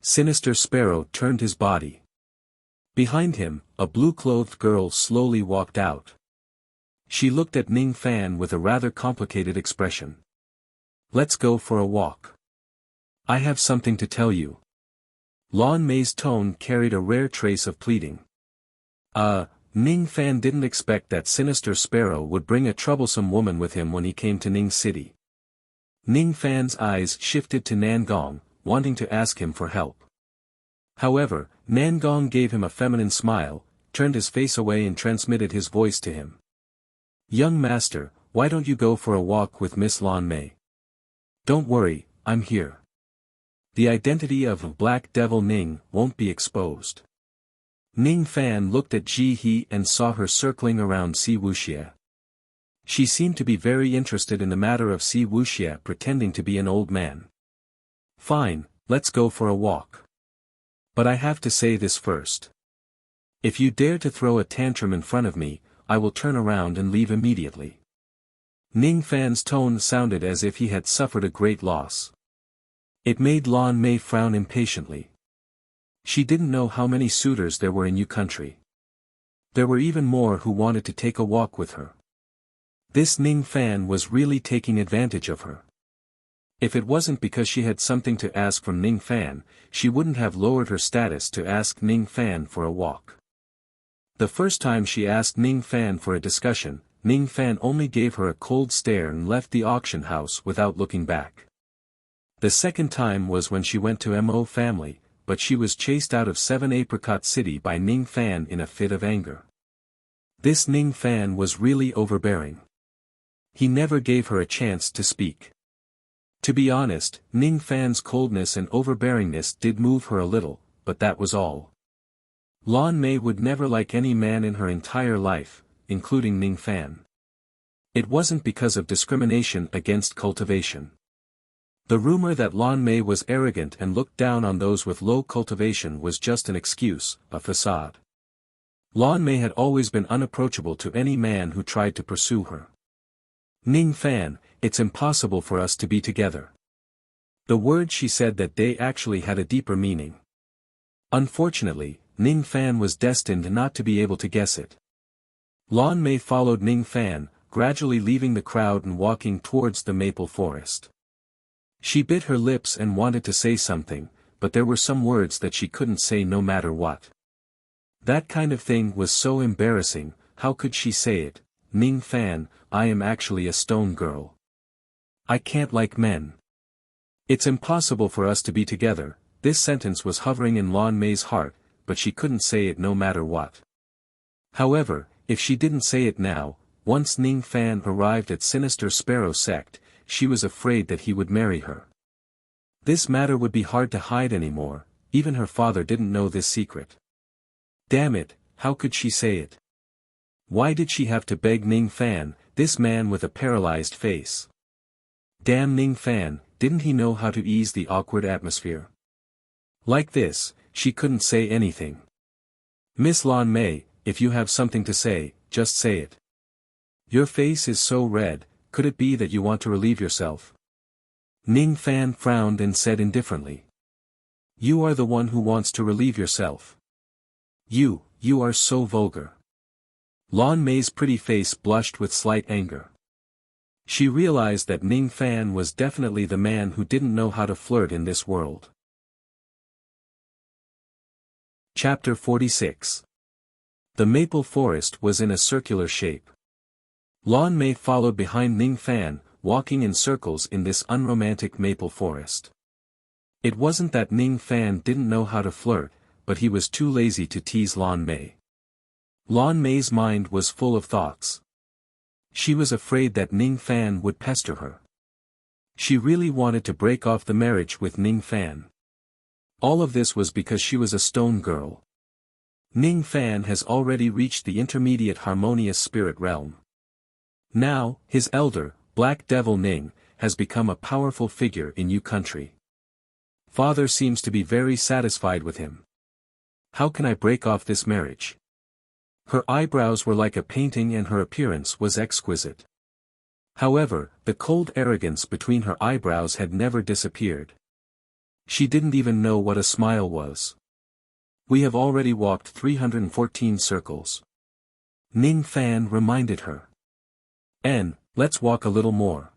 Sinister Sparrow turned his body. Behind him, a blue-clothed girl slowly walked out. She looked at Ning Fan with a rather complicated expression. "Let's go for a walk. I have something to tell you." Lan Mei's tone carried a rare trace of pleading. Ning Fan didn't expect that sinister sparrow would bring a troublesome woman with him when he came to Ning City. Ning Fan's eyes shifted to Nangong, wanting to ask him for help. However, Nangong gave him a feminine smile, turned his face away and transmitted his voice to him. "Young master, why don't you go for a walk with Miss Lan Mei? Don't worry, I'm here. The identity of Black Devil Ning won't be exposed." Ning Fan looked at Ji He and saw her circling around Si Wuxia. She seemed to be very interested in the matter of Si Wuxia pretending to be an old man. "Fine, let's go for a walk. But I have to say this first. If you dare to throw a tantrum in front of me, I will turn around and leave immediately." Ning Fan's tone sounded as if he had suffered a great loss. It made Lan Mei frown impatiently. She didn't know how many suitors there were in Yu country. There were even more who wanted to take a walk with her. This Ning Fan was really taking advantage of her. If it wasn't because she had something to ask from Ning Fan, she wouldn't have lowered her status to ask Ning Fan for a walk. The first time she asked Ning Fan for a discussion, Ning Fan only gave her a cold stare and left the auction house without looking back. The second time was when she went to Mo family, but she was chased out of 7 Apricot City by Ning Fan in a fit of anger. This Ning Fan was really overbearing. He never gave her a chance to speak. To be honest, Ning Fan's coldness and overbearingness did move her a little, but that was all. Lan Mei would never like any man in her entire life, including Ning Fan. It wasn't because of discrimination against cultivation. The rumor that Lan Mei was arrogant and looked down on those with low cultivation was just an excuse, a facade. Lan Mei had always been unapproachable to any man who tried to pursue her. "Ning Fan, it's impossible for us to be together." The words she said that day actually had a deeper meaning. Unfortunately, Ning Fan was destined not to be able to guess it. Lan Mei followed Ning Fan, gradually leaving the crowd and walking towards the maple forest. She bit her lips and wanted to say something, but there were some words that she couldn't say no matter what. That kind of thing was so embarrassing. How could she say it? "Ning Fan, I am actually a stone girl. I can't like men. It's impossible for us to be together." This sentence was hovering in Lan Mei's heart, but she couldn't say it no matter what. However, if she didn't say it now, once Ning Fan arrived at Sinister Sparrow Sect, she was afraid that he would marry her. This matter would be hard to hide anymore. Even her father didn't know this secret. Damn it, how could she say it? Why did she have to beg Ning Fan, this man with a paralyzed face? Damn Ning Fan, didn't he know how to ease the awkward atmosphere? Like this, she couldn't say anything. "Miss Lan Mei, if you have something to say, just say it. Your face is so red, could it be that you want to relieve yourself?" Ning Fan frowned and said indifferently. "You are the one who wants to relieve yourself. You are so vulgar." Lan Mei's pretty face blushed with slight anger. She realized that Ning Fan was definitely the man who didn't know how to flirt in this world. Chapter 46. The maple forest was in a circular shape. Lan Mei followed behind Ning Fan, walking in circles in this unromantic maple forest. It wasn't that Ning Fan didn't know how to flirt, but he was too lazy to tease Lan Mei. Lan Mei's mind was full of thoughts. She was afraid that Ning Fan would pester her. She really wanted to break off the marriage with Ning Fan. All of this was because she was a stone girl. Ning Fan has already reached the intermediate harmonious spirit realm. Now, his elder, Black Devil Ning, has become a powerful figure in Yu country. Father seems to be very satisfied with him. How can I break off this marriage? Her eyebrows were like a painting and her appearance was exquisite. However, the cold arrogance between her eyebrows had never disappeared. She didn't even know what a smile was. We have already walked 314 circles. Ning Fan reminded her. Let's walk a little more.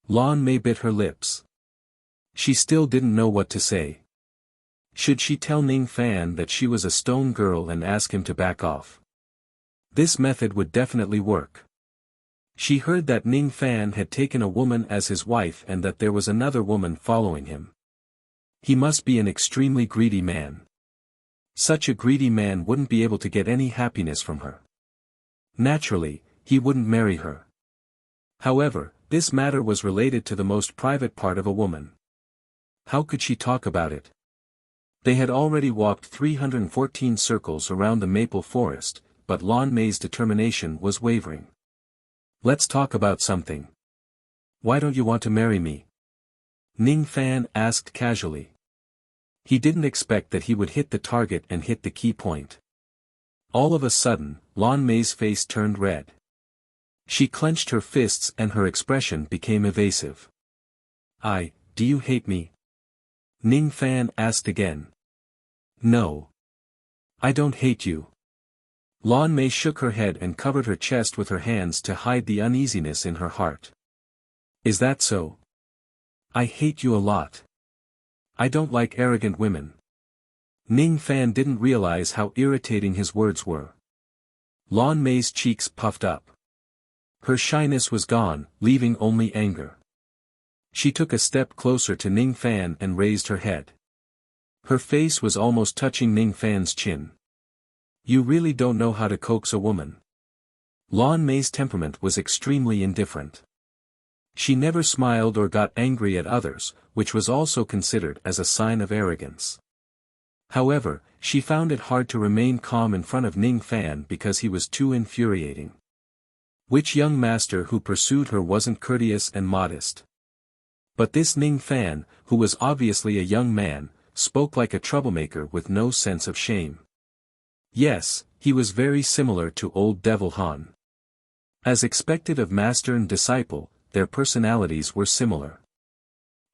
Lan Mei bit her lips. She still didn't know what to say. Should she tell Ning Fan that she was a stone girl and ask him to back off? This method would definitely work. She heard that Ning Fan had taken a woman as his wife and that there was another woman following him. He must be an extremely greedy man. Such a greedy man wouldn't be able to get any happiness from her. Naturally, he wouldn't marry her. However, this matter was related to the most private part of a woman. How could she talk about it? They had already walked 314 circles around the maple forest, but Lan Mei's determination was wavering. Let's talk about something. Why don't you want to marry me? Ning Fan asked casually. He didn't expect that he would hit the target and hit the key point. All of a sudden, Lan Mei's face turned red. She clenched her fists and her expression became evasive. Do you hate me? Ning Fan asked again. No. I don't hate you. Lan Mei shook her head and covered her chest with her hands to hide the uneasiness in her heart. Is that so? I hate you a lot. I don't like arrogant women. Ning Fan didn't realize how irritating his words were. Lan Mei's cheeks puffed up. Her shyness was gone, leaving only anger. She took a step closer to Ning Fan and raised her head. Her face was almost touching Ning Fan's chin. You really don't know how to coax a woman. Lan Mei's temperament was extremely indifferent. She never smiled or got angry at others, which was also considered as a sign of arrogance. However, she found it hard to remain calm in front of Ning Fan because he was too infuriating. Which young master who pursued her wasn't courteous and modest? But this Ning Fan, who was obviously a young man, spoke like a troublemaker with no sense of shame. Yes, he was very similar to old Devil Han. As expected of master and disciple, their personalities were similar.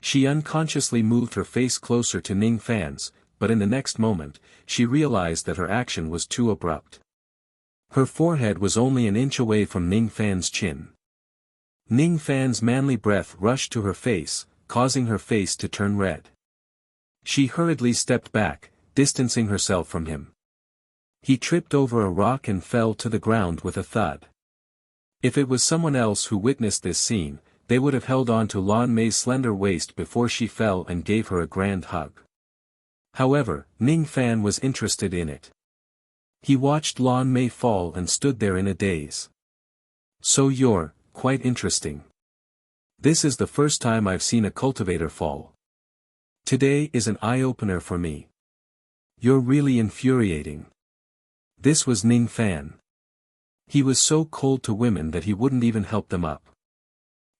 She unconsciously moved her face closer to Ning Fan's, but in the next moment, she realized that her action was too abrupt. Her forehead was only an inch away from Ning Fan's chin. Ning Fan's manly breath rushed to her face, causing her face to turn red. She hurriedly stepped back, distancing herself from him. He tripped over a rock and fell to the ground with a thud. If it was someone else who witnessed this scene, they would have held on to Lan Mei's slender waist before she fell and gave her a grand hug. However, Ning Fan was interested in it. He watched Lan Mei fall and stood there in a daze. So you're quite interesting. This is the first time I've seen a cultivator fall. Today is an eye-opener for me. You're really infuriating. This was Ning Fan. He was so cold to women that he wouldn't even help them up.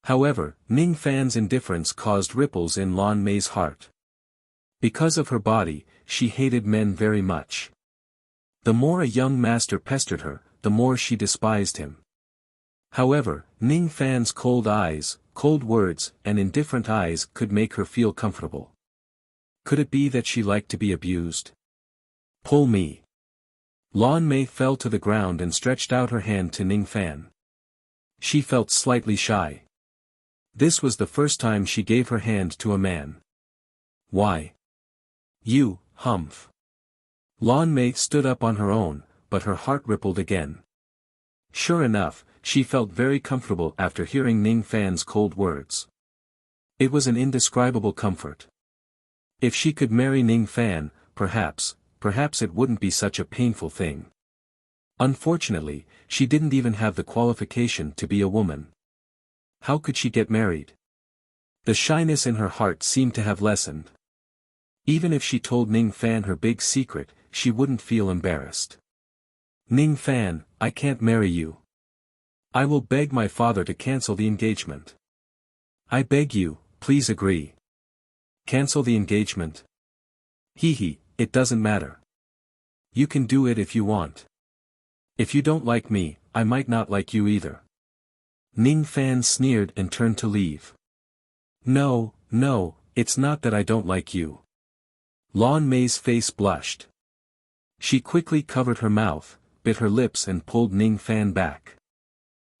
However, Ning Fan's indifference caused ripples in Lan Mei's heart. Because of her body, she hated men very much. The more a young master pestered her, the more she despised him. However, Ning Fan's cold eyes, cold words, and indifferent eyes could make her feel comfortable. Could it be that she liked to be abused? Pull me. Lan Mei fell to the ground and stretched out her hand to Ning Fan. She felt slightly shy. This was the first time she gave her hand to a man. Why? You, humph. Lan Mei stood up on her own, but her heart rippled again. Sure enough, she felt very comfortable after hearing Ning Fan's cold words. It was an indescribable comfort. If she could marry Ning Fan, perhaps it wouldn't be such a painful thing. Unfortunately, she didn't even have the qualification to be a woman. How could she get married? The shyness in her heart seemed to have lessened. Even if she told Ning Fan her big secret, she wouldn't feel embarrassed. Ning Fan, I can't marry you. I will beg my father to cancel the engagement. I beg you, please agree. Cancel the engagement? It doesn't matter. You can do it if you want. If you don't like me, I might not like you either. Ning Fan sneered and turned to leave. No, it's not that I don't like you. Lan Mei's face blushed. She quickly covered her mouth, bit her lips and pulled Ning Fan back.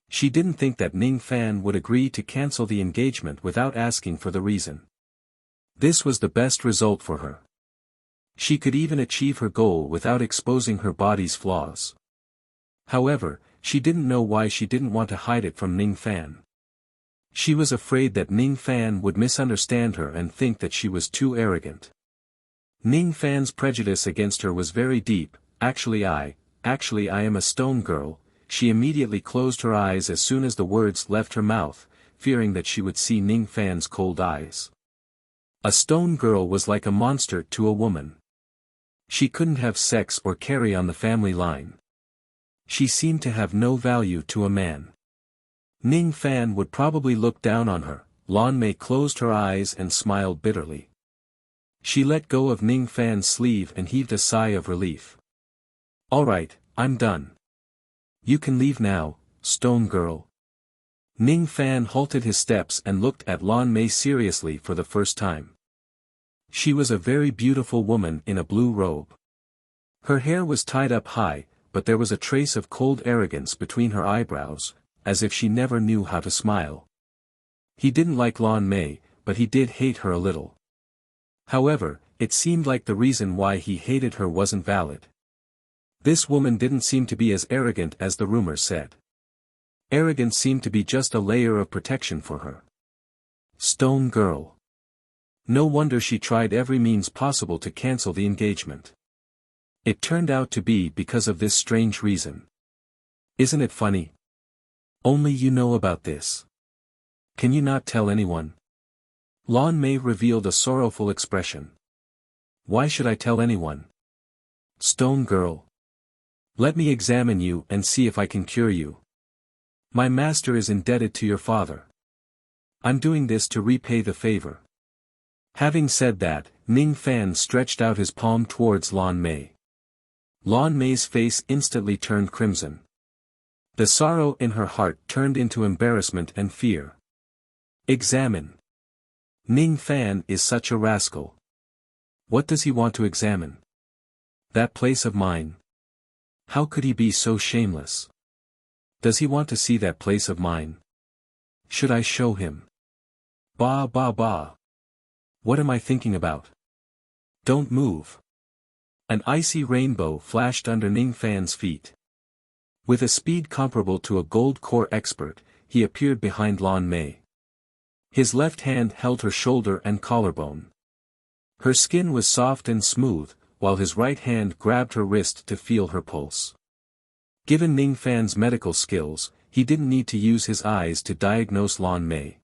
She didn't think that Ning Fan would agree to cancel the engagement without asking for the reason. This was the best result for her. She could even achieve her goal without exposing her body's flaws. However, she didn't know why she didn't want to hide it from Ning Fan. She was afraid that Ning Fan would misunderstand her and think that she was too arrogant. Ning Fan's prejudice against her was very deep. Actually I am a stone girl. She immediately closed her eyes as soon as the words left her mouth, fearing that she would see Ning Fan's cold eyes. A stone girl was like a monster to a woman. She couldn't have sex or carry on the family line. She seemed to have no value to a man. Ning Fan would probably look down on her. Lan Mei closed her eyes and smiled bitterly. She let go of Ning Fan's sleeve and heaved a sigh of relief. All right, I'm done. You can leave now, stone girl. Ning Fan halted his steps and looked at Lan Mei seriously for the first time. She was a very beautiful woman in a blue robe. Her hair was tied up high, but there was a trace of cold arrogance between her eyebrows, as if she never knew how to smile. He didn't like Lan Mei, but he did hate her a little. However, it seemed like the reason why he hated her wasn't valid. This woman didn't seem to be as arrogant as the rumors said. Arrogance seemed to be just a layer of protection for her. Stone girl. No wonder she tried every means possible to cancel the engagement. It turned out to be because of this strange reason. Isn't it funny? Only you know about this. Can you not tell anyone? Lan Mei revealed a sorrowful expression. Why should I tell anyone? Stone girl. Let me examine you and see if I can cure you. My master is indebted to your father. I'm doing this to repay the favor. Having said that, Ning Fan stretched out his palm towards Lan Mei. Lan Mei's face instantly turned crimson. The sorrow in her heart turned into embarrassment and fear. Examine. Ning Fan is such a rascal. What does he want to examine? That place of mine. How could he be so shameless? Does he want to see that place of mine? Should I show him? Bah bah bah. What am I thinking about? Don't move. An icy rainbow flashed under Ning Fan's feet. With a speed comparable to a gold core expert, he appeared behind Lan Mei. His left hand held her shoulder and collarbone. Her skin was soft and smooth, while his right hand grabbed her wrist to feel her pulse. Given Ning Fan's medical skills, he didn't need to use his eyes to diagnose Lan Mei.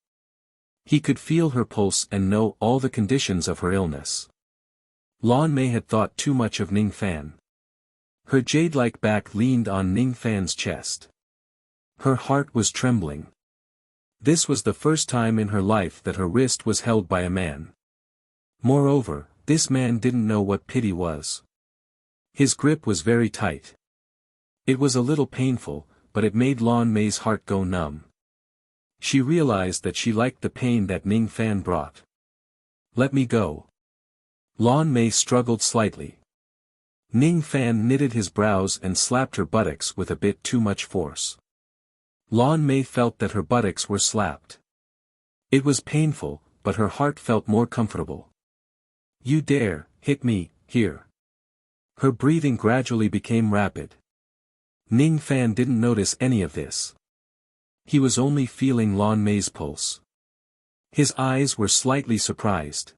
He could feel her pulse and know all the conditions of her illness. Lan Mei had thought too much of Ning Fan. Her jade-like back leaned on Ning Fan's chest. Her heart was trembling. This was the first time in her life that her wrist was held by a man. Moreover, this man didn't know what pity was. His grip was very tight. It was a little painful, but it made Lan Mei's heart go numb. She realized that she liked the pain that Ning Fan brought. Let me go. Lan Mei struggled slightly. Ning Fan knitted his brows and slapped her buttocks with a bit too much force. Lan Mei felt that her buttocks were slapped. It was painful, but her heart felt more comfortable. You dare, hit me, here. Her breathing gradually became rapid. Ning Fan didn't notice any of this. He was only feeling Lan Mei's pulse. His eyes were slightly surprised.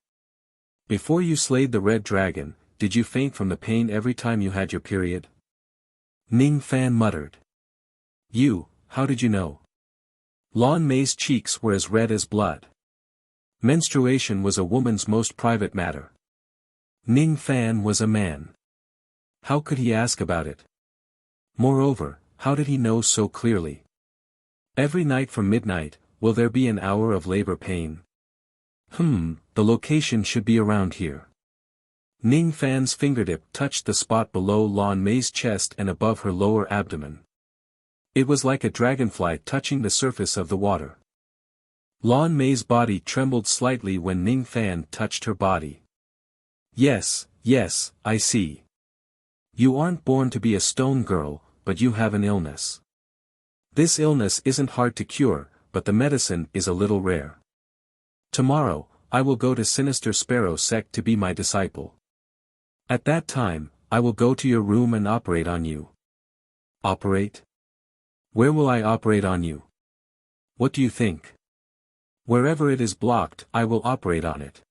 Before you slayed the red dragon, did you faint from the pain every time you had your period? Ning Fan muttered. How did you know? Lan Mei's cheeks were as red as blood. Menstruation was a woman's most private matter. Ning Fan was a man. How could he ask about it? Moreover, how did he know so clearly? Every night from midnight, will there be an hour of labor pain? The location should be around here. Ning Fan's fingertip touched the spot below Lan Mei's chest and above her lower abdomen. It was like a dragonfly touching the surface of the water. Lan Mei's body trembled slightly when Ning Fan touched her body. Yes, I see. You aren't born to be a stone girl, but you have an illness. This illness isn't hard to cure, but the medicine is a little rare. Tomorrow, I will go to Sinister Sparrow sect to be my disciple. At that time, I will go to your room and operate on you. Operate? Where will I operate on you? What do you think? Wherever it is blocked, I will operate on it.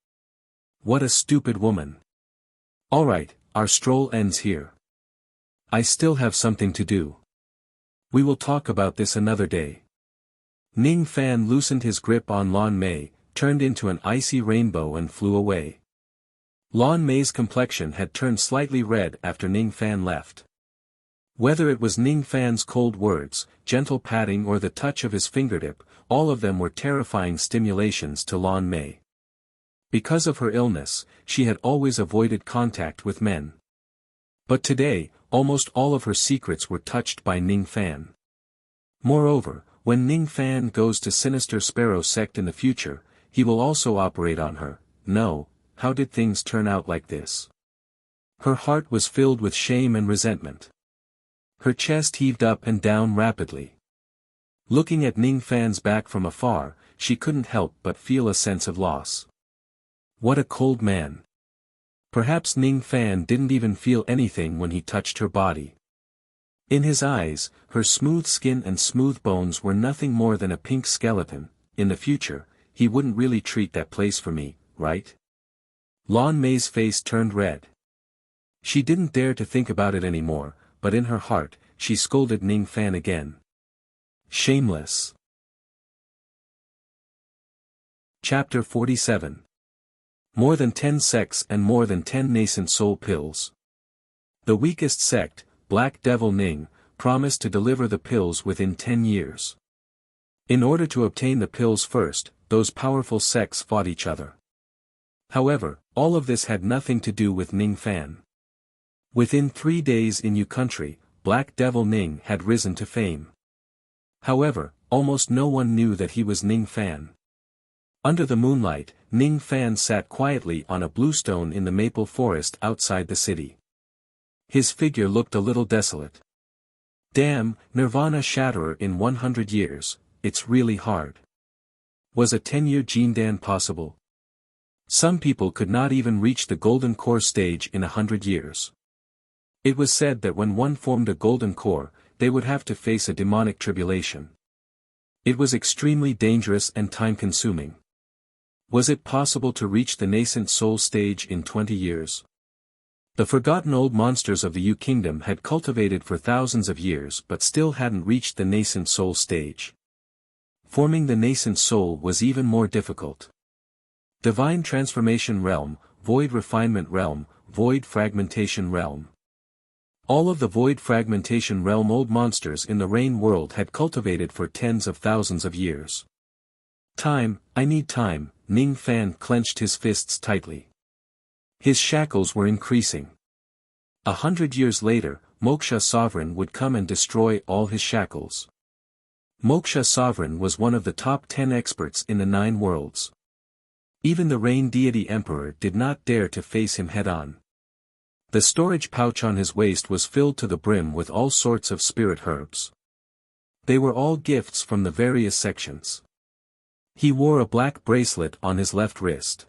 What a stupid woman. Alright, our stroll ends here. I still have something to do. We will talk about this another day. Ning Fan loosened his grip on Lan Mei, turned into an icy rainbow and flew away. Lan Mei's complexion had turned slightly red after Ning Fan left. Whether it was Ning Fan's cold words, gentle patting or the touch of his fingertip, all of them were terrifying stimulations to Lan Mei. Because of her illness, she had always avoided contact with men. But today, almost all of her secrets were touched by Ning Fan. Moreover, when Ning Fan goes to Sinister Sparrow sect in the future, he will also operate on her. No, how did things turn out like this? Her heart was filled with shame and resentment. Her chest heaved up and down rapidly. Looking at Ning Fan's back from afar, she couldn't help but feel a sense of loss. What a cold man. Perhaps Ning Fan didn't even feel anything when he touched her body. In his eyes, her smooth skin and smooth bones were nothing more than a pink skeleton. In the future, he wouldn't really treat that place for me, right? Lan Mei's face turned red. She didn't dare to think about it anymore, but in her heart, she scolded Ning Fan again. Shameless. Chapter 47. More than 10 sects and more than 10 nascent soul pills. The weakest sect, Black Devil Ning, promised to deliver the pills within 10 years. In order to obtain the pills first, those powerful sects fought each other. However, all of this had nothing to do with Ning Fan. Within 3 days in Yu country, Black Devil Ning had risen to fame. However, almost no one knew that he was Ning Fan. Under the moonlight, Ning Fan sat quietly on a bluestone in the maple forest outside the city. His figure looked a little desolate. Damn, Nirvana Shatterer in 100 years, it's really hard. Was a 10-year Jindan possible? Some people could not even reach the Golden Core stage in 100 years. It was said that when one formed a Golden Core, they would have to face a demonic tribulation. It was extremely dangerous and time-consuming. Was it possible to reach the nascent soul stage in 20 years? The forgotten old monsters of the Yu Kingdom had cultivated for thousands of years but still hadn't reached the nascent soul stage. Forming the nascent soul was even more difficult. Divine Transformation Realm, Void Refinement Realm, Void Fragmentation Realm. All of the Void Fragmentation Realm old monsters in the Rain World had cultivated for tens of thousands of years. Time, I need time, Ning Fan clenched his fists tightly. His shackles were increasing. 100 years later, Moksha Sovereign would come and destroy all his shackles. Moksha Sovereign was one of the top 10 experts in the 9 worlds. Even the Rain Deity Emperor did not dare to face him head-on. The storage pouch on his waist was filled to the brim with all sorts of spirit herbs. They were all gifts from the various sections. He wore a black bracelet on his left wrist.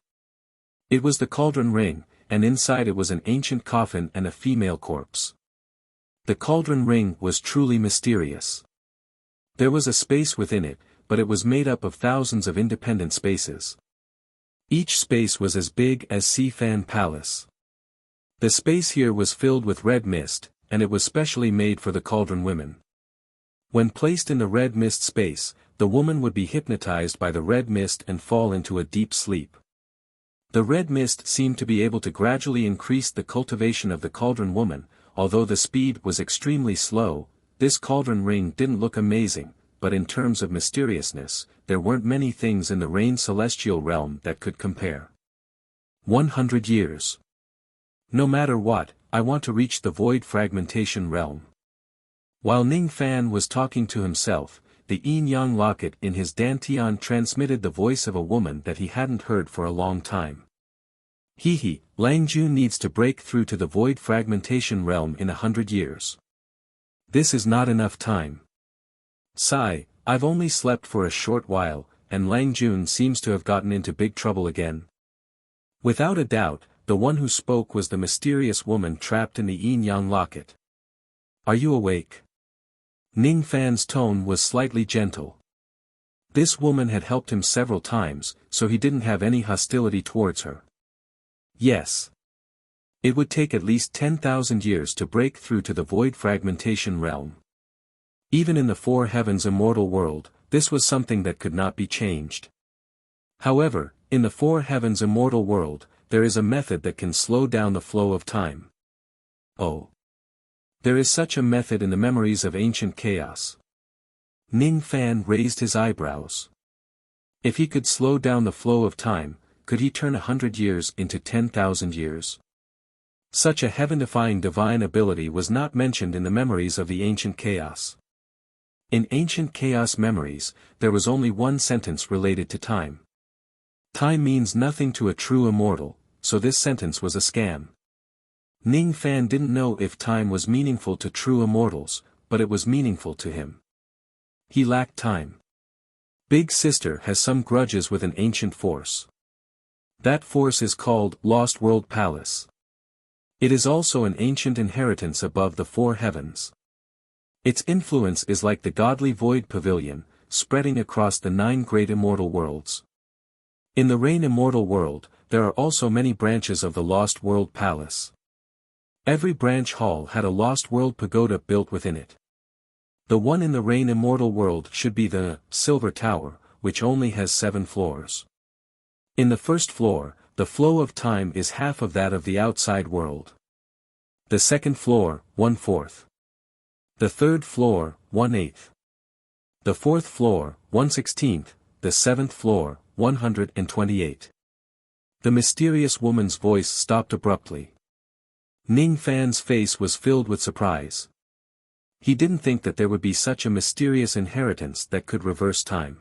It was the cauldron ring, and inside it was an ancient coffin and a female corpse. The cauldron ring was truly mysterious. There was a space within it, but it was made up of thousands of independent spaces. Each space was as big as Sifan Palace. The space here was filled with red mist, and it was specially made for the cauldron women. When placed in the red mist space, the woman would be hypnotized by the red mist and fall into a deep sleep. The red mist seemed to be able to gradually increase the cultivation of the cauldron woman. Although the speed was extremely slow, this cauldron ring didn't look amazing, but in terms of mysteriousness, there weren't many things in the Rain Celestial Realm that could compare. 100 years. No matter what, I want to reach the Void Fragmentation Realm. While Ning Fan was talking to himself, the yin-yang locket in his dantian transmitted the voice of a woman that he hadn't heard for a long time. Lang Jun needs to break through to the void fragmentation realm in 100 years. This is not enough time. Sigh, I've only slept for a short while, and Lang Jun seems to have gotten into big trouble again. Without a doubt, the one who spoke was the mysterious woman trapped in the yin-yang locket. Are you awake? Ning Fan's tone was slightly gentle. This woman had helped him several times, so he didn't have any hostility towards her. Yes. It would take at least 10,000 years to break through to the void fragmentation realm. Even in the four heavens immortal world, this was something that could not be changed. However, in the four heavens immortal world, there is a method that can slow down the flow of time. Oh. There is such a method in the memories of ancient chaos. Ning Fan raised his eyebrows. If he could slow down the flow of time, could he turn 100 years into 10,000 years? Such a heaven-defying divine ability was not mentioned in the memories of the ancient chaos. In ancient chaos memories, there was only one sentence related to time. Time means nothing to a true immortal, so this sentence was a scam. Ning Fan didn't know if time was meaningful to true immortals, but it was meaningful to him. He lacked time. Big Sister has some grudges with an ancient force. That force is called Lost World Palace. It is also an ancient inheritance above the four heavens. Its influence is like the godly void pavilion, spreading across the 9 great immortal worlds. In the Rain Immortal World, there are also many branches of the Lost World Palace. Every branch hall had a Lost World pagoda built within it. The one in the Rain Immortal World should be the Silver Tower, which only has 7 floors. In the first floor, the flow of time is half of that of the outside world. The second floor, 1/4. The third floor, 1/8. The fourth floor, 1/16. The seventh floor, 128. The mysterious woman's voice stopped abruptly. Ning Fan's face was filled with surprise. He didn't think that there would be such a mysterious inheritance that could reverse time.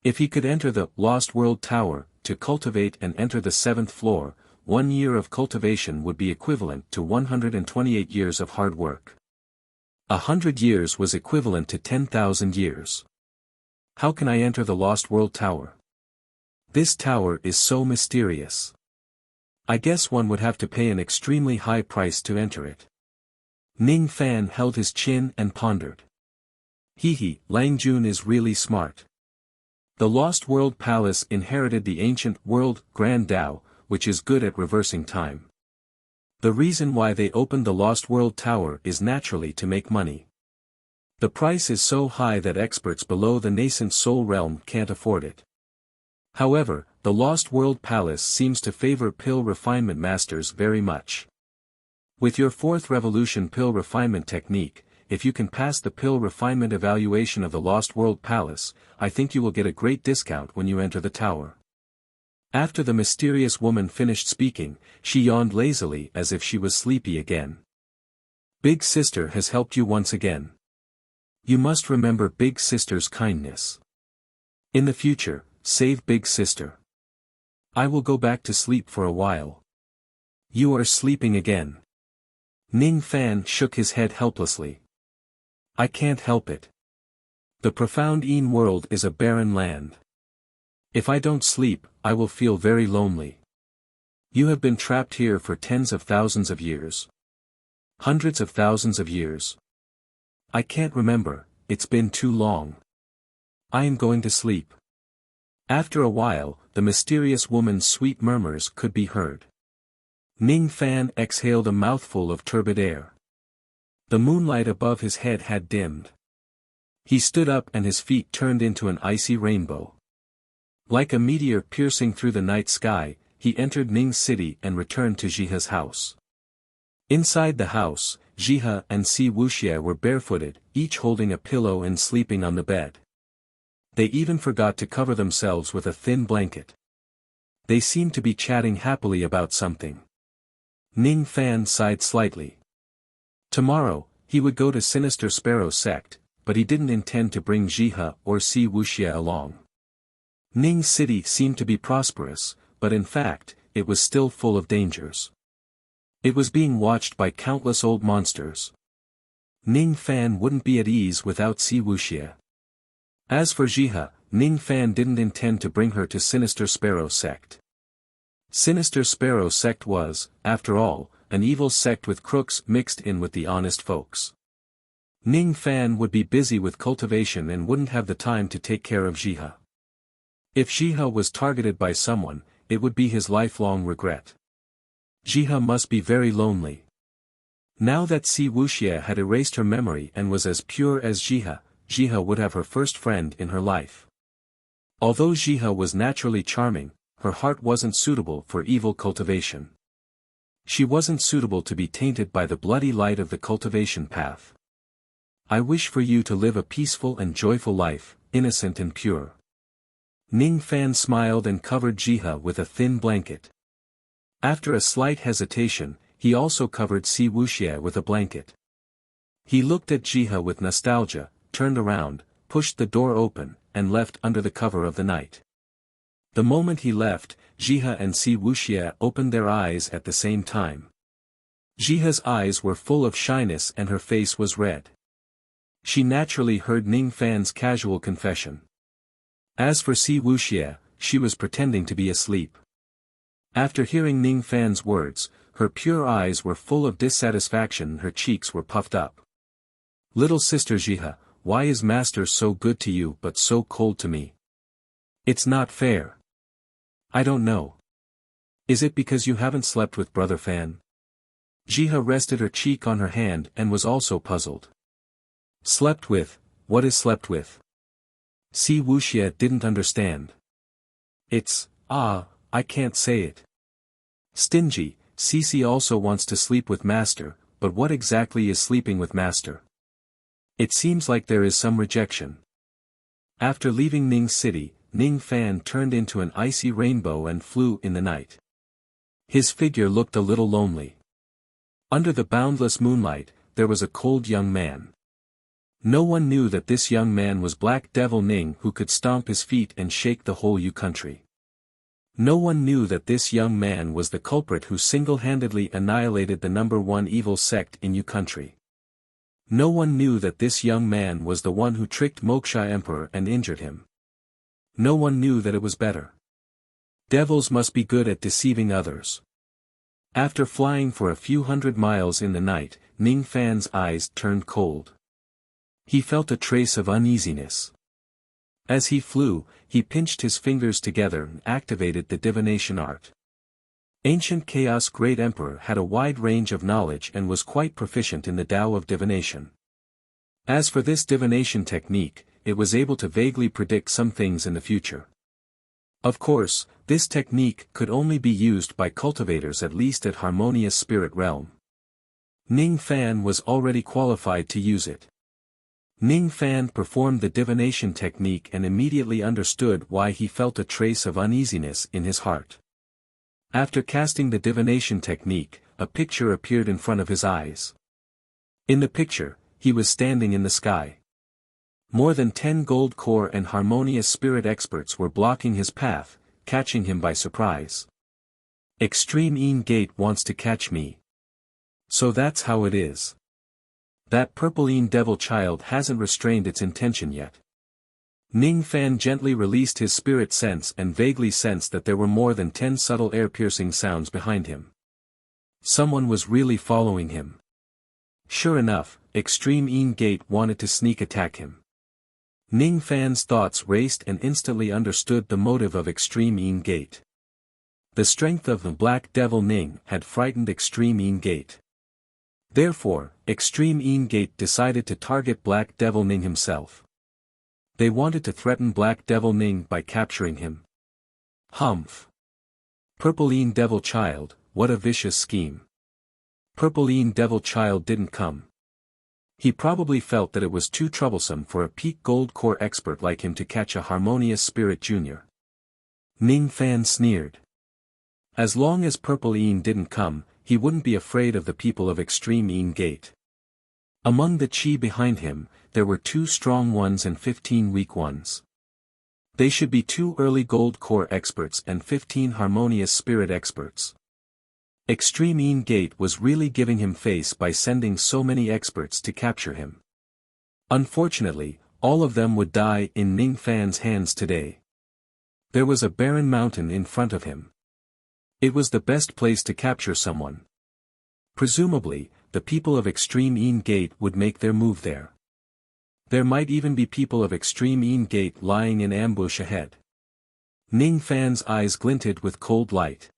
If he could enter the Lost World Tower, to cultivate and enter the 7th floor, 1 year of cultivation would be equivalent to 128 years of hard work. 100 years was equivalent to 10,000 years. How can I enter the Lost World Tower? This tower is so mysterious. I guess one would have to pay an extremely high price to enter it. Ning Fan held his chin and pondered. Lang Jun is really smart. The Lost World Palace inherited the ancient world Grand Tao, which is good at reversing time. The reason why they opened the Lost World Tower is naturally to make money. The price is so high that experts below the nascent soul realm can't afford it. However, the Lost World Palace seems to favor pill refinement masters very much. With your 4th revolution pill refinement technique, if you can pass the pill refinement evaluation of the Lost World Palace, I think you will get a great discount when you enter the tower. After the mysterious woman finished speaking, she yawned lazily as if she was sleepy again. Big Sister has helped you once again. You must remember Big Sister's kindness. In the future, save Big Sister. I will go back to sleep for a while. You are sleeping again. Ning Fan shook his head helplessly. I can't help it. The profound Yin world is a barren land. If I don't sleep, I will feel very lonely. You have been trapped here for tens of thousands of years. Hundreds of thousands of years. I can't remember, it's been too long. I am going to sleep. After a while, the mysterious woman's sweet murmurs could be heard. Ning Fan exhaled a mouthful of turbid air. The moonlight above his head had dimmed. He stood up and his feet turned into an icy rainbow. Like a meteor piercing through the night sky, he entered Ning's city and returned to Jihe's house. Inside the house, Jihe and Si Wuxia were barefooted, each holding a pillow and sleeping on the bed. They even forgot to cover themselves with a thin blanket. They seemed to be chatting happily about something. Ning Fan sighed slightly. Tomorrow, he would go to Sinister Sparrow sect, but he didn't intend to bring Jihe or Si Wuxia along. Ning's city seemed to be prosperous, but in fact, it was still full of dangers. It was being watched by countless old monsters. Ning Fan wouldn't be at ease without Si Wuxia. As for Jihe, Ning Fan didn't intend to bring her to Sinister Sparrow sect. Sinister Sparrow sect was, after all, an evil sect with crooks mixed in with the honest folks. Ning Fan would be busy with cultivation and wouldn't have the time to take care of Jihe. If Jihe was targeted by someone, it would be his lifelong regret. Jihe must be very lonely. Now that Si Wuxia had erased her memory and was as pure as Jihe, Jihe would have her first friend in her life. Although Jihe was naturally charming, her heart wasn't suitable for evil cultivation. She wasn't suitable to be tainted by the bloody light of the cultivation path. I wish for you to live a peaceful and joyful life, innocent and pure. Ning Fan smiled and covered Jihe with a thin blanket. After a slight hesitation, he also covered Si Wuxia with a blanket. He looked at Jihe with nostalgia, turned around, pushed the door open, and left under the cover of the night. The moment he left, Jihe and Si Wuxia opened their eyes at the same time. Jihe's eyes were full of shyness and her face was red. She naturally heard Ning Fan's casual confession. As for Si Wuxia, she was pretending to be asleep. After hearing Ning Fan's words, her pure eyes were full of dissatisfaction and her cheeks were puffed up. Little sister Jihe, why is master so good to you but so cold to me? It's not fair. I don't know. Is it because you haven't slept with brother Fan? Jihe rested her cheek on her hand and was also puzzled. Slept with, what is slept with? Si Wuxia didn't understand. It's, I can't say it. Stingy, Cici also wants to sleep with master, but what exactly is sleeping with master? It seems like there is some rejection. After leaving Ning City, Ning Fan turned into an icy rainbow and flew in the night. His figure looked a little lonely. Under the boundless moonlight, there was a cold young man. No one knew that this young man was Black Devil Ning, who could stomp his feet and shake the whole Yu country. No one knew that this young man was the culprit who single-handedly annihilated the #1 evil sect in Yu country. No one knew that this young man was the one who tricked Moksha Emperor and injured him. No one knew that it was better. Devils must be good at deceiving others. After flying for a few hundred miles in the night, Ning Fan's eyes turned cold. He felt a trace of uneasiness. As he flew, he pinched his fingers together and activated the divination art. Ancient Chaos Great Emperor had a wide range of knowledge and was quite proficient in the Tao of divination. As for this divination technique, it was able to vaguely predict some things in the future. Of course, this technique could only be used by cultivators at least at Harmonious Spirit Realm. Ning Fan was already qualified to use it. Ning Fan performed the divination technique and immediately understood why he felt a trace of uneasiness in his heart. After casting the divination technique, a picture appeared in front of his eyes. In the picture, he was standing in the sky. More than 10 gold core and harmonious spirit experts were blocking his path, catching him by surprise. Extreme Een Gate wants to catch me. So that's how it is. That purple Een Devil child hasn't restrained its intention yet. Ning Fan gently released his spirit sense and vaguely sensed that there were more than 10 subtle air-piercing sounds behind him. Someone was really following him. Sure enough, Extreme Een Gate wanted to sneak attack him. Ning Fan's thoughts raced and instantly understood the motive of Extreme Een Gate. The strength of the Black Devil Ning had frightened Extreme Een Gate. Therefore, Extreme Een Gate decided to target Black Devil Ning himself. They wanted to threaten Black Devil Ning by capturing him. Humph! Purple Een Devil Child, what a vicious scheme. Purple Een Devil Child didn't come. He probably felt that it was too troublesome for a peak gold core expert like him to catch a Harmonious Spirit Junior. Ning Fan sneered. As long as Purple Een didn't come, he wouldn't be afraid of the people of Extreme Een Gate. Among the chi behind him, there were 2 strong ones and 15 weak ones. They should be 2 early gold core experts and 15 harmonious spirit experts. Extreme Yin Gate was really giving him face by sending so many experts to capture him. Unfortunately, all of them would die in Ning Fan's hands today. There was a barren mountain in front of him. It was the best place to capture someone. Presumably, the people of Extreme Yin Gate would make their move there. There might even be people of Extreme Yin Gate lying in ambush ahead. Ning Fan's eyes glinted with cold light.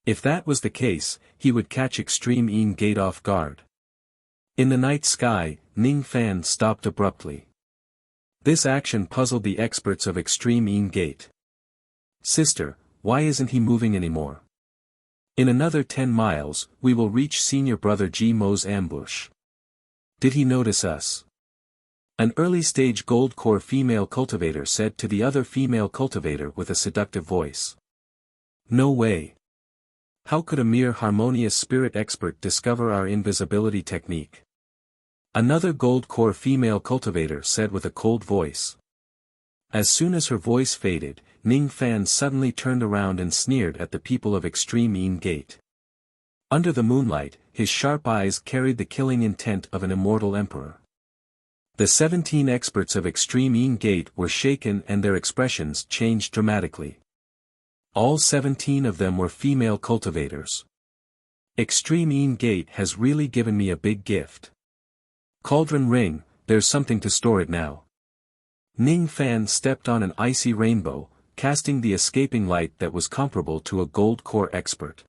If that was the case, he would catch Extreme Yin Gate off guard. In the night sky, Ning Fan stopped abruptly. This action puzzled the experts of Extreme Yin Gate. Sister, why isn't he moving anymore? In another 10 miles, we will reach Senior Brother Ji Mo's ambush. Did he notice us? An early-stage gold core female cultivator said to the other female cultivator with a seductive voice. No way. How could a mere harmonious spirit expert discover our invisibility technique? Another gold core female cultivator said with a cold voice. As soon as her voice faded, Ning Fan suddenly turned around and sneered at the people of Extreme Yin Gate. Under the moonlight, his sharp eyes carried the killing intent of an immortal emperor. The 17 experts of Extreme Yin Gate were shaken and their expressions changed dramatically. All 17 of them were female cultivators. Extreme Yin Gate has really given me a big gift. Cauldron ring, there's something to store it now. Ning Fan stepped on an icy rainbow, casting the escaping light that was comparable to a gold core expert.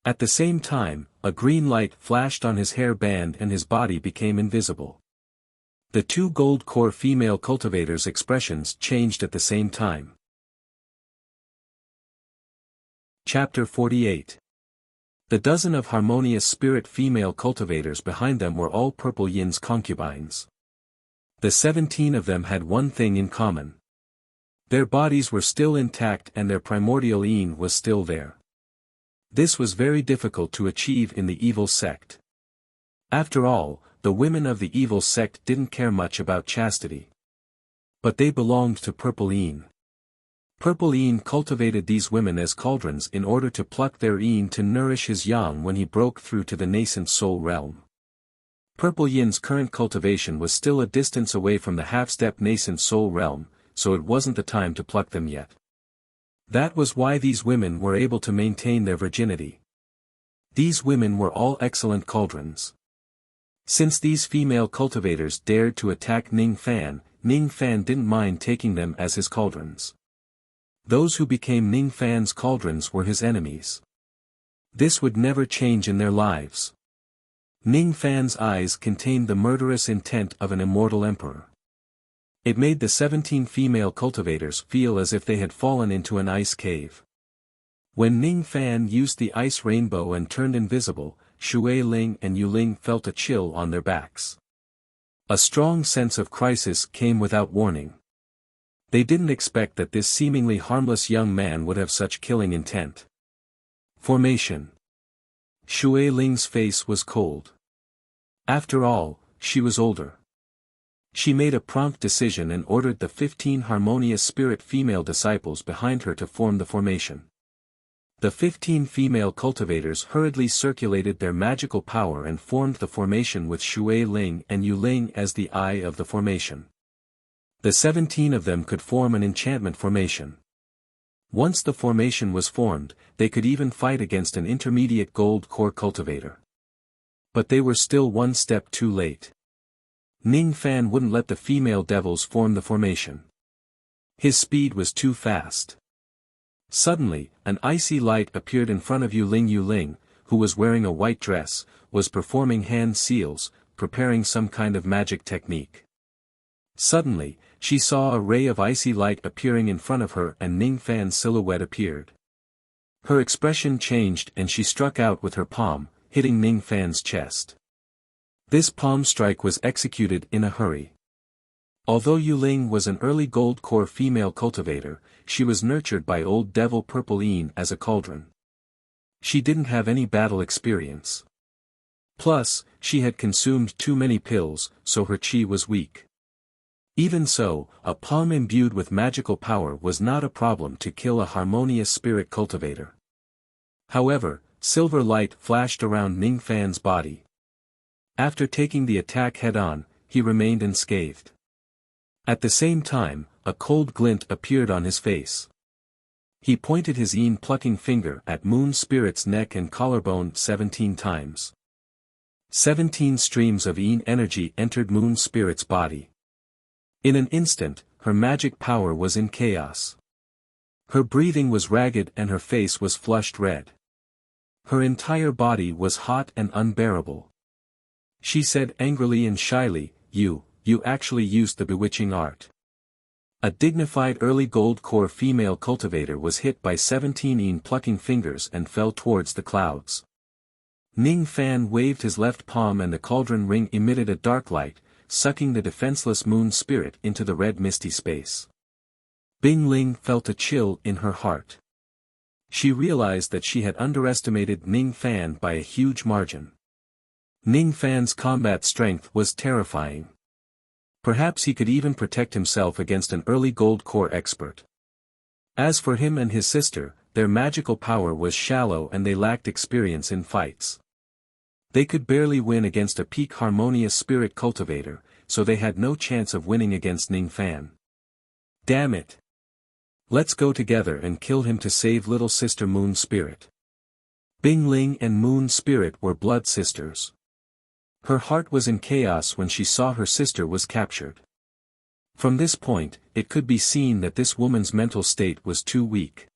At the same time, a green light flashed on his hair band and his body became invisible. The 2 gold core female cultivators' expressions changed at the same time. Chapter 48. The dozen of harmonious spirit female cultivators behind them were all Purple Yin's concubines. The 17 of them had one thing in common. Their bodies were still intact and their primordial yin was still there. This was very difficult to achieve in the evil sect. After all, the women of the evil sect didn't care much about chastity. But they belonged to Purple Yin. Purple Yin cultivated these women as cauldrons in order to pluck their yin to nourish his yang when he broke through to the nascent soul realm. Purple Yin's current cultivation was still a distance away from the half-step nascent soul realm, so it wasn't the time to pluck them yet. That was why these women were able to maintain their virginity. These women were all excellent cauldrons. Since these female cultivators dared to attack Ning Fan didn't mind taking them as his cauldrons. Those who became Ning Fan's cauldrons were his enemies. This would never change in their lives. Ning Fan's eyes contained the murderous intent of an immortal emperor. It made the 17 female cultivators feel as if they had fallen into an ice cave. When Ning Fan used the ice rainbow and turned invisible, Shui Ling and Yu Ling felt a chill on their backs. A strong sense of crisis came without warning. They didn't expect that this seemingly harmless young man would have such killing intent. Formation. Shui Ling's face was cold. After all, she was older. She made a prompt decision and ordered the 15 harmonious spirit female disciples behind her to form the formation. The 15 female cultivators hurriedly circulated their magical power and formed the formation with Shui Ling and Yu Ling as the eye of the formation. The 17 of them could form an enchantment formation. Once the formation was formed, they could even fight against an intermediate gold core cultivator. But they were still one step too late. Ning Fan wouldn't let the female devils form the formation. His speed was too fast. Suddenly, an icy light appeared in front of Yu Ling, who was wearing a white dress, was performing hand seals, preparing some kind of magic technique. Suddenly, she saw a ray of icy light appearing in front of her and Ning Fan's silhouette appeared. Her expression changed and she struck out with her palm, hitting Ning Fan's chest. This palm strike was executed in a hurry. Although Yu Ling was an early gold core female cultivator, she was nurtured by old devil Purple Yin as a cauldron. She didn't have any battle experience. Plus, she had consumed too many pills, so her chi was weak. Even so, a palm imbued with magical power was not a problem to kill a harmonious spirit cultivator. However, silver light flashed around Ning Fan's body. After taking the attack head-on, he remained unscathed. At the same time, a cold glint appeared on his face. He pointed his plucking finger at Moon Spirit's neck and collarbone 17 times. 17 streams of energy entered Moon Spirit's body. In an instant, her magic power was in chaos. Her breathing was ragged and her face was flushed red. Her entire body was hot and unbearable. She said angrily and shyly, You actually used the bewitching art. A dignified early gold core female cultivator was hit by 17 plucking fingers and fell towards the clouds. Ning Fan waved his left palm and the cauldron ring emitted a dark light, sucking the defenseless moon spirit into the red misty space. Bing Ling felt a chill in her heart. She realized that she had underestimated Ning Fan by a huge margin. Ning Fan's combat strength was terrifying. Perhaps he could even protect himself against an early gold core expert. As for him and his sister, their magical power was shallow and they lacked experience in fights. They could barely win against a peak harmonious spirit cultivator, so they had no chance of winning against Ning Fan. Damn it! Let's go together and kill him to save little sister Moon Spirit. Bing Ling and Moon Spirit were blood sisters. Her heart was in chaos when she saw her sister was captured. From this point, it could be seen that this woman's mental state was too weak.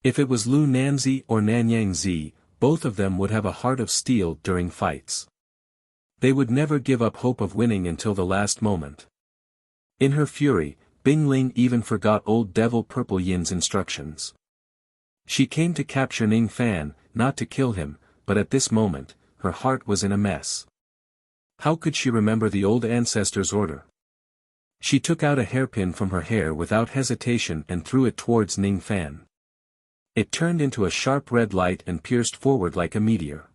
If it was Lu Nanzi or Nanyang Zi, both of them would have a heart of steel during fights. They would never give up hope of winning until the last moment. In her fury, Bing Ling even forgot old Devil Purple Yin's instructions. She came to capture Ning Fan, not to kill him, but at this moment, her heart was in a mess. How could she remember the old ancestor's order? She took out a hairpin from her hair without hesitation and threw it towards Ning Fan. It turned into a sharp red light and pierced forward like a meteor.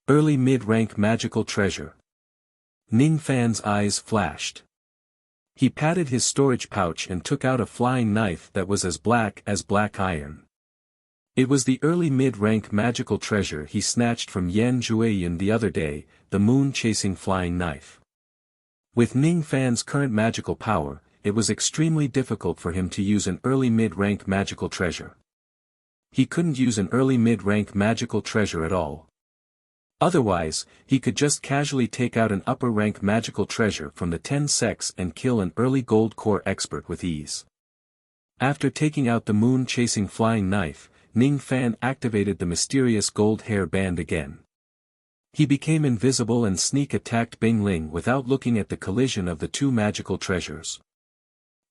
Early mid-rank magical treasure. Ning Fan's eyes flashed. He patted his storage pouch and took out a flying knife that was as black iron. It was the early mid-rank magical treasure he snatched from Yan Jueyun the other day, the moon-chasing flying knife. With Ning Fan's current magical power, it was extremely difficult for him to use an early mid-rank magical treasure. He couldn't use an early mid-rank magical treasure at all. Otherwise, he could just casually take out an upper-rank magical treasure from the 10 sects and kill an early gold core expert with ease. After taking out the moon-chasing flying knife, Ning Fan activated the mysterious gold hair band again. He became invisible and sneak attacked Bing Ling without looking at the collision of the two magical treasures.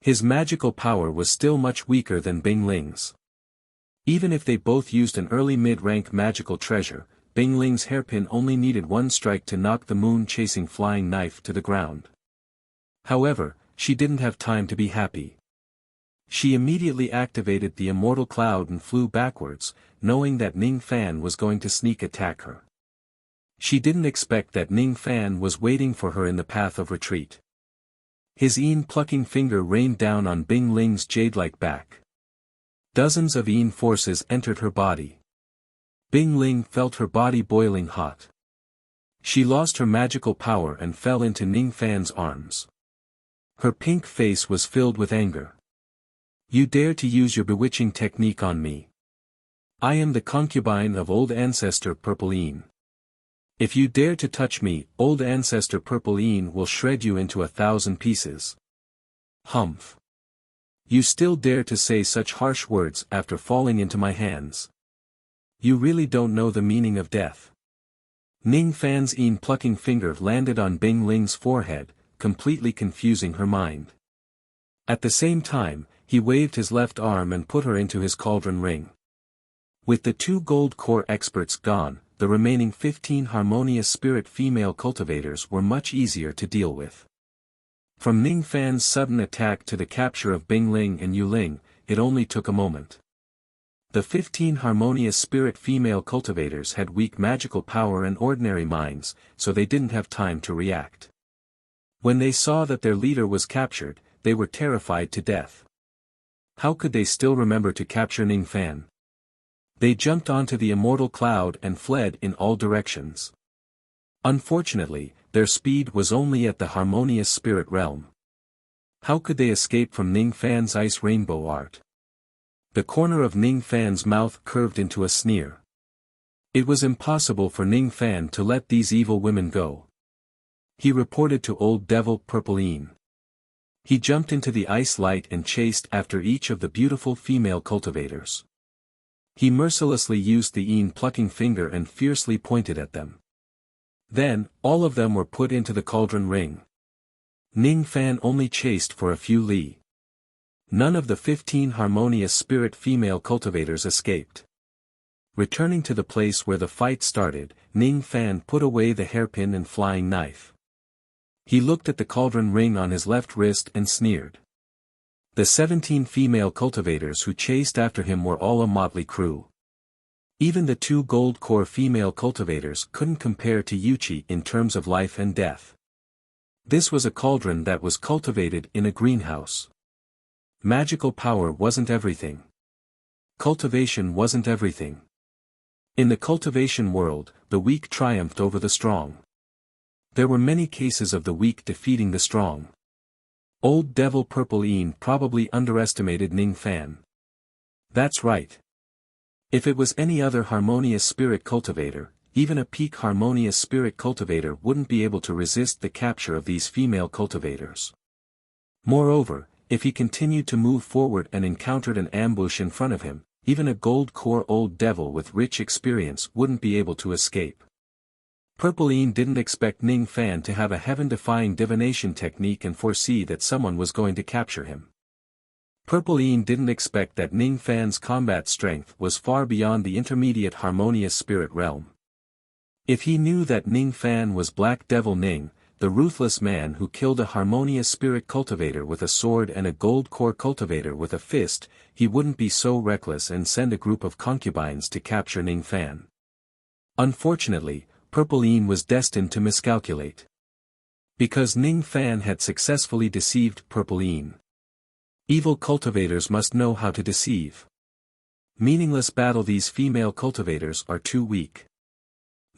His magical power was still much weaker than Bing Ling's. Even if they both used an early mid-rank magical treasure, Bing Ling's hairpin only needed one strike to knock the moon-chasing flying knife to the ground. However, she didn't have time to be happy. She immediately activated the immortal cloud and flew backwards, knowing that Ning Fan was going to sneak attack her. She didn't expect that Ning Fan was waiting for her in the path of retreat. His plucking finger rained down on Bing Ling's jade-like back. Dozens of forces entered her body. Bing Ling felt her body boiling hot. She lost her magical power and fell into Ning Fan's arms. Her pink face was filled with anger. You dare to use your bewitching technique on me. I am the concubine of old ancestor Purple Yin. If you dare to touch me, old ancestor Purple Yin will shred you into 1,000 pieces. Humph. You still dare to say such harsh words after falling into my hands. You really don't know the meaning of death. Ning Fan's plucking finger landed on Bing Ling's forehead, completely confusing her mind. At the same time, he waved his left arm and put her into his cauldron ring. With the 2 gold core experts gone, the remaining 15 harmonious spirit female cultivators were much easier to deal with. From Ning Fan's sudden attack to the capture of Bing Ling and Yu Ling, it only took a moment. The 15 harmonious spirit female cultivators had weak magical power and ordinary minds, so they didn't have time to react. When they saw that their leader was captured, they were terrified to death. How could they still remember to capture Ning Fan? They jumped onto the immortal cloud and fled in all directions. Unfortunately, their speed was only at the harmonious spirit realm. How could they escape from Ning Fan's ice rainbow art? The corner of Ning Fan's mouth curved into a sneer. It was impossible for Ning Fan to let these evil women go. He reported to Old Devil Purple-Een. He jumped into the ice light and chased after each of the beautiful female cultivators. He mercilessly used the Een plucking finger and fiercely pointed at them. Then, all of them were put into the cauldron ring. Ning Fan only chased for a few li. None of the 15 harmonious spirit female cultivators escaped. Returning to the place where the fight started, Ning Fan put away the hairpin and flying knife. He looked at the cauldron ring on his left wrist and sneered. The 17 female cultivators who chased after him were all a motley crew. Even the 2 gold core female cultivators couldn't compare to Yuchi in terms of life and death. This was a cauldron that was cultivated in a greenhouse. Magical power wasn't everything. Cultivation wasn't everything. In the cultivation world, the weak triumphed over the strong. There were many cases of the weak defeating the strong. Old Devil Purple-Een probably underestimated Ning Fan. That's right. If it was any other harmonious spirit cultivator, even a peak harmonious spirit cultivator wouldn't be able to resist the capture of these female cultivators. Moreover, if he continued to move forward and encountered an ambush in front of him, even a gold core old devil with rich experience wouldn't be able to escape. Purple-Een didn't expect Ning Fan to have a heaven-defying divination technique and foresee that someone was going to capture him. Purple-Een didn't expect that Ning Fan's combat strength was far beyond the intermediate harmonious spirit realm. If he knew that Ning Fan was Black Devil Ning, the ruthless man who killed a harmonious spirit cultivator with a sword and a gold core cultivator with a fist, he wouldn't be so reckless and send a group of concubines to capture Ning Fan. Unfortunately, Purple-Een was destined to miscalculate. Because Ning Fan had successfully deceived Purple-Een. Evil cultivators must know how to deceive. Meaningless battle. These female cultivators are too weak.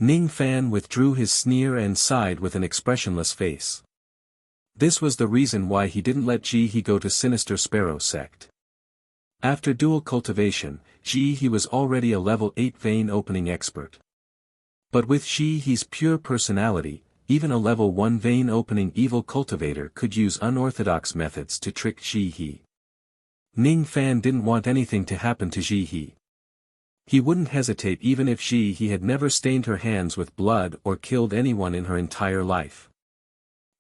Ning Fan withdrew his sneer and sighed with an expressionless face. This was the reason why he didn't let Ji He go to Sinister Sparrow sect. After dual cultivation, Ji He was already a level 8 vein opening expert. But with Ji He's pure personality, even a level 1 vein opening evil cultivator could use unorthodox methods to trick Ji He. Ning Fan didn't want anything to happen to Ji He. He wouldn't hesitate even if Ji He had never stained her hands with blood or killed anyone in her entire life.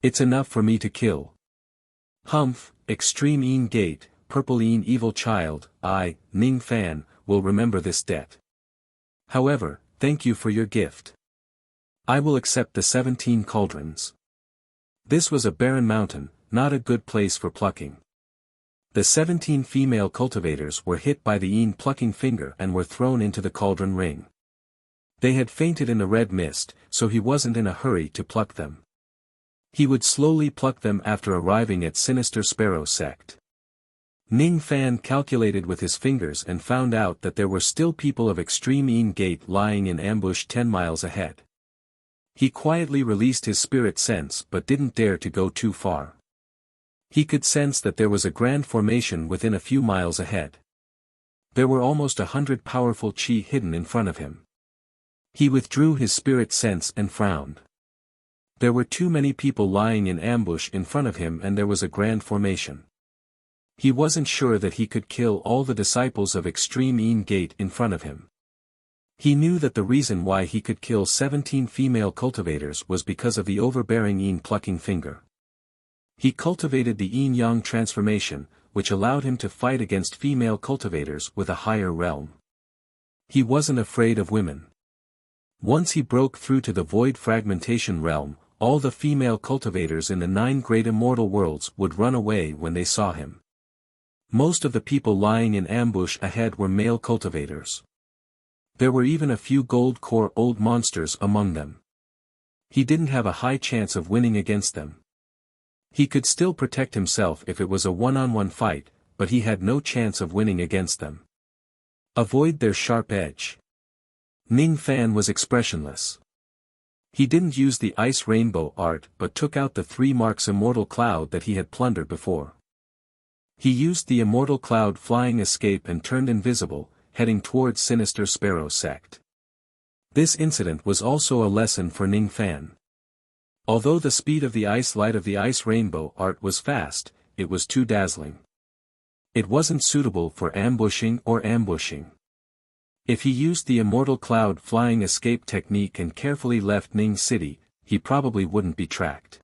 It's enough for me to kill. Humph, Extreme Een Gate, Purple-Een evil child, I, Ning Fan, will remember this debt. However, thank you for your gift. I will accept the 17 cauldrons. This was a barren mountain, not a good place for plucking. The 17 female cultivators were hit by the Een plucking finger and were thrown into the cauldron ring. They had fainted in the red mist, so he wasn't in a hurry to pluck them. He would slowly pluck them after arriving at Sinister Sparrow sect. Ning Fan calculated with his fingers and found out that there were still people of Extreme Een Gate lying in ambush 10 miles ahead. He quietly released his spirit sense but didn't dare to go too far. He could sense that there was a grand formation within a few miles ahead. There were almost 100 powerful chi hidden in front of him. He withdrew his spirit sense and frowned. There were too many people lying in ambush in front of him and there was a grand formation. He wasn't sure that he could kill all the disciples of Extreme Een Gate in front of him. He knew that the reason why he could kill 17 female cultivators was because of the overbearing Een plucking finger. He cultivated the Yin Yang transformation, which allowed him to fight against female cultivators with a higher realm. He wasn't afraid of women. Once he broke through to the void fragmentation realm, all the female cultivators in the 9 great immortal worlds would run away when they saw him. Most of the people lying in ambush ahead were male cultivators. There were even a few gold core old monsters among them. He didn't have a high chance of winning against them. He could still protect himself if it was a one-on-one fight, but he had no chance of winning against them. Avoid their sharp edge. Ning Fan was expressionless. He didn't use the ice rainbow art but took out the 3 marks immortal cloud that he had plundered before. He used the immortal cloud flying escape and turned invisible, heading towards Sinister Sparrow sect. This incident was also a lesson for Ning Fan. Although the speed of the ice light of the ice rainbow art was fast, it was too dazzling. It wasn't suitable for ambushing or ambushing. If he used the immortal cloud flying escape technique and carefully left Ning City, he probably wouldn't be tracked.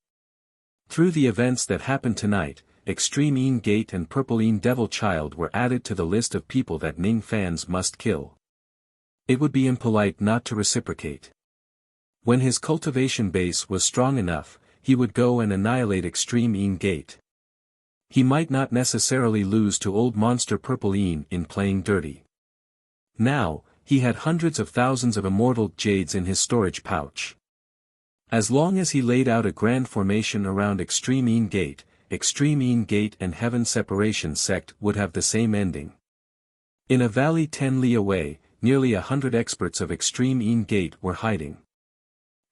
Through the events that happened tonight, Extreme Een Gate and Purple Een Devil Child were added to the list of people that Ning fans must kill. It would be impolite not to reciprocate. When his cultivation base was strong enough, he would go and annihilate Extreme Een Gate. He might not necessarily lose to old monster Purple Een in playing dirty. Now, he had hundreds of thousands of immortal jades in his storage pouch. As long as he laid out a grand formation around Extreme Een Gate and Heaven Separation Sect would have the same ending. In a valley 10 li away, nearly 100 experts of Extreme Een Gate were hiding.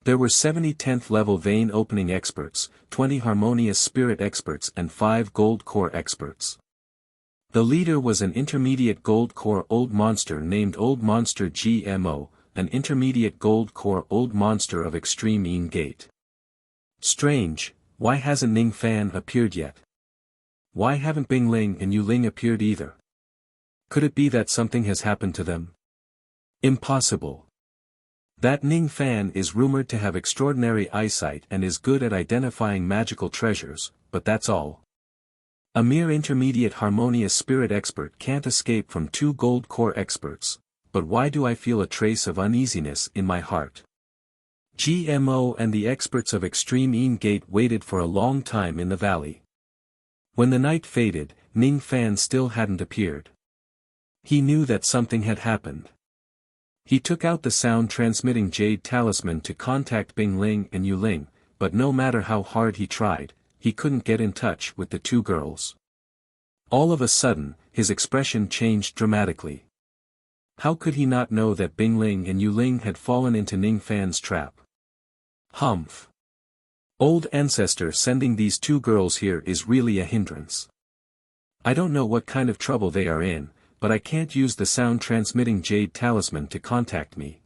There were 70 10th level vein opening experts, 20 harmonious spirit experts and 5 gold core experts. The leader was an intermediate gold core old monster named Old Monster GMO, an intermediate gold core old monster of Extreme Een Gate. Strange, why hasn't Ning Fan appeared yet? Why haven't Bing Ling and Yu Ling appeared either? Could it be that something has happened to them? Impossible. That Ning Fan is rumored to have extraordinary eyesight and is good at identifying magical treasures, but that's all. A mere intermediate harmonious spirit expert can't escape from 2 gold core experts, but why do I feel a trace of uneasiness in my heart? GMO and the experts of Extreme Een Gate waited for a long time in the valley. When the night faded, Ning Fan still hadn't appeared. He knew that something had happened. He took out the sound-transmitting jade talisman to contact Bing Ling and Yu Ling, but no matter how hard he tried, he couldn't get in touch with the 2 girls. All of a sudden, his expression changed dramatically. How could he not know that Bing Ling and Yu Ling had fallen into Ning Fan's trap? Humph. Old Ancestor sending these 2 girls here is really a hindrance. I don't know what kind of trouble they are in, but I can't use the sound-transmitting jade talisman to contact me.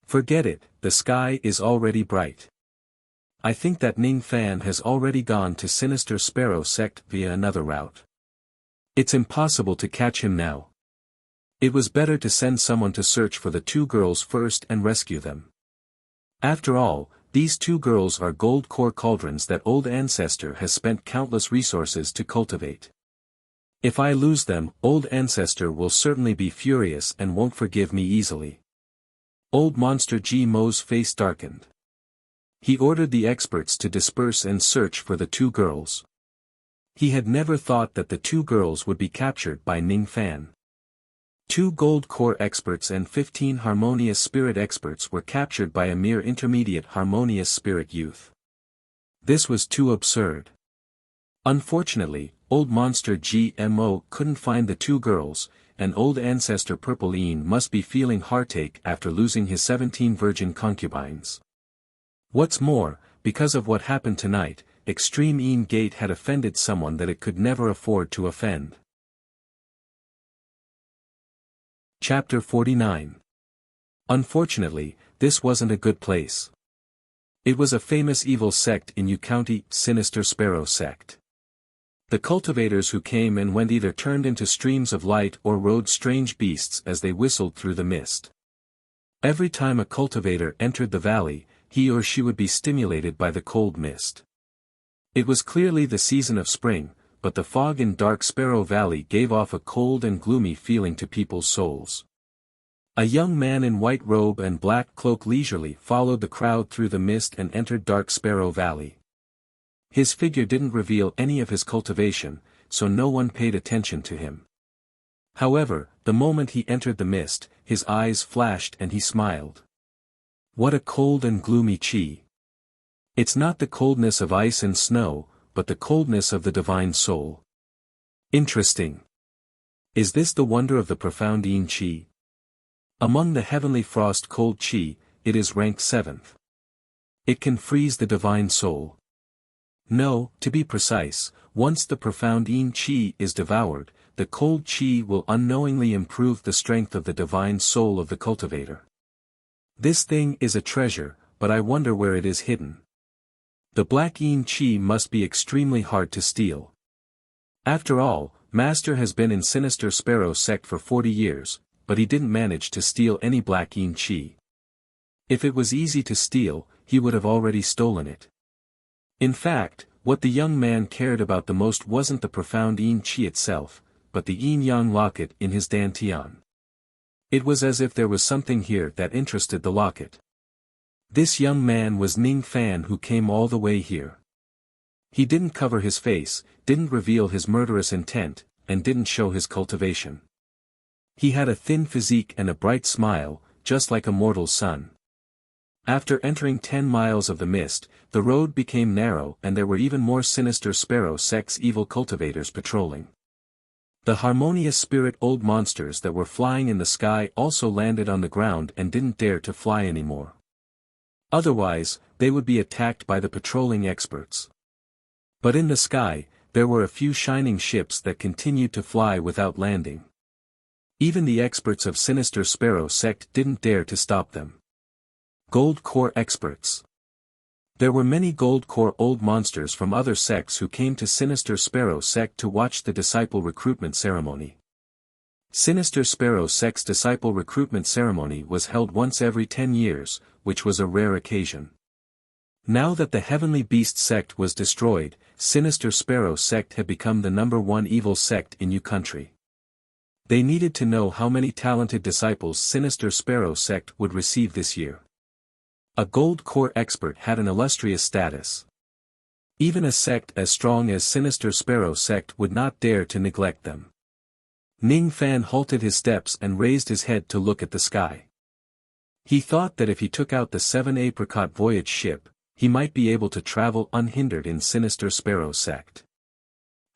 Forget it, the sky is already bright. I think that Ning Fan has already gone to Sinister Sparrow sect via another route. It's impossible to catch him now. It was better to send someone to search for the 2 girls first and rescue them. After all, these 2 girls are gold core cauldrons that Old Ancestor has spent countless resources to cultivate. If I lose them, Old Ancestor will certainly be furious and won't forgive me easily. Old Monster GMO's face darkened. He ordered the experts to disperse and search for the 2 girls. He had never thought that the 2 girls would be captured by Ning Fan. 2 gold core experts and 15 harmonious spirit experts were captured by a mere intermediate harmonious spirit youth. This was too absurd. Unfortunately, Old Monster GMO couldn't find the 2 girls, and Old Ancestor Purple Een must be feeling heartache after losing his 17 virgin concubines. What's more, because of what happened tonight, Extreme Een Gate had offended someone that it could never afford to offend. Chapter 49. Unfortunately, this wasn't a good place. It was a famous evil sect in Yu County, Sinister Sparrow sect. The cultivators who came and went either turned into streams of light or rode strange beasts as they whistled through the mist. Every time a cultivator entered the valley, he or she would be stimulated by the cold mist. It was clearly the season of spring, but the fog in Dark Sparrow Valley gave off a cold and gloomy feeling to people's souls. A young man in white robe and black cloak leisurely followed the crowd through the mist and entered Dark Sparrow Valley. His figure didn't reveal any of his cultivation, so no one paid attention to him. However, the moment he entered the mist, his eyes flashed and he smiled. What a cold and gloomy chi. It's not the coldness of ice and snow, but the coldness of the divine soul. Interesting. Is this the wonder of the profound Yin Qi? Among the heavenly frost cold Qi, it is ranked 7th. It can freeze the divine soul. No, to be precise, once the profound Yin Qi is devoured, the cold Qi will unknowingly improve the strength of the divine soul of the cultivator. This thing is a treasure, but I wonder where it is hidden. The black Yin Qi must be extremely hard to steal. After all, Master has been in Sinister Sparrow sect for 40 years, but he didn't manage to steal any black Yin Qi. If it was easy to steal, he would have already stolen it. In fact, what the young man cared about the most wasn't the profound Yin Qi itself, but the Yin Yang locket in his dantian. It was as if there was something here that interested the locket. This young man was Ning Fan, who came all the way here. He didn't cover his face, didn't reveal his murderous intent, and didn't show his cultivation. He had a thin physique and a bright smile, just like a mortal sun. After entering 10 miles of the mist, the road became narrow and there were even more Sinister Sparrow sect's evil cultivators patrolling. The harmonious spirit old monsters that were flying in the sky also landed on the ground and didn't dare to fly anymore. Otherwise, they would be attacked by the patrolling experts. But in the sky, there were a few shining ships that continued to fly without landing. Even the experts of Sinister Sparrow sect didn't dare to stop them. Gold Core experts. There were many Gold Core old monsters from other sects who came to Sinister Sparrow sect to watch the disciple recruitment ceremony. Sinister Sparrow sect's disciple recruitment ceremony was held once every 10 years, which was a rare occasion. Now that the Heavenly Beast sect was destroyed, Sinister Sparrow sect had become the #1 evil sect in U country. They needed to know how many talented disciples Sinister Sparrow sect would receive this year. A Gold Core expert had an illustrious status. Even a sect as strong as Sinister Sparrow sect would not dare to neglect them. Ning Fan halted his steps and raised his head to look at the sky. He thought that if he took out the 7 Apricot Voyage ship, he might be able to travel unhindered in Sinister Sparrow sect.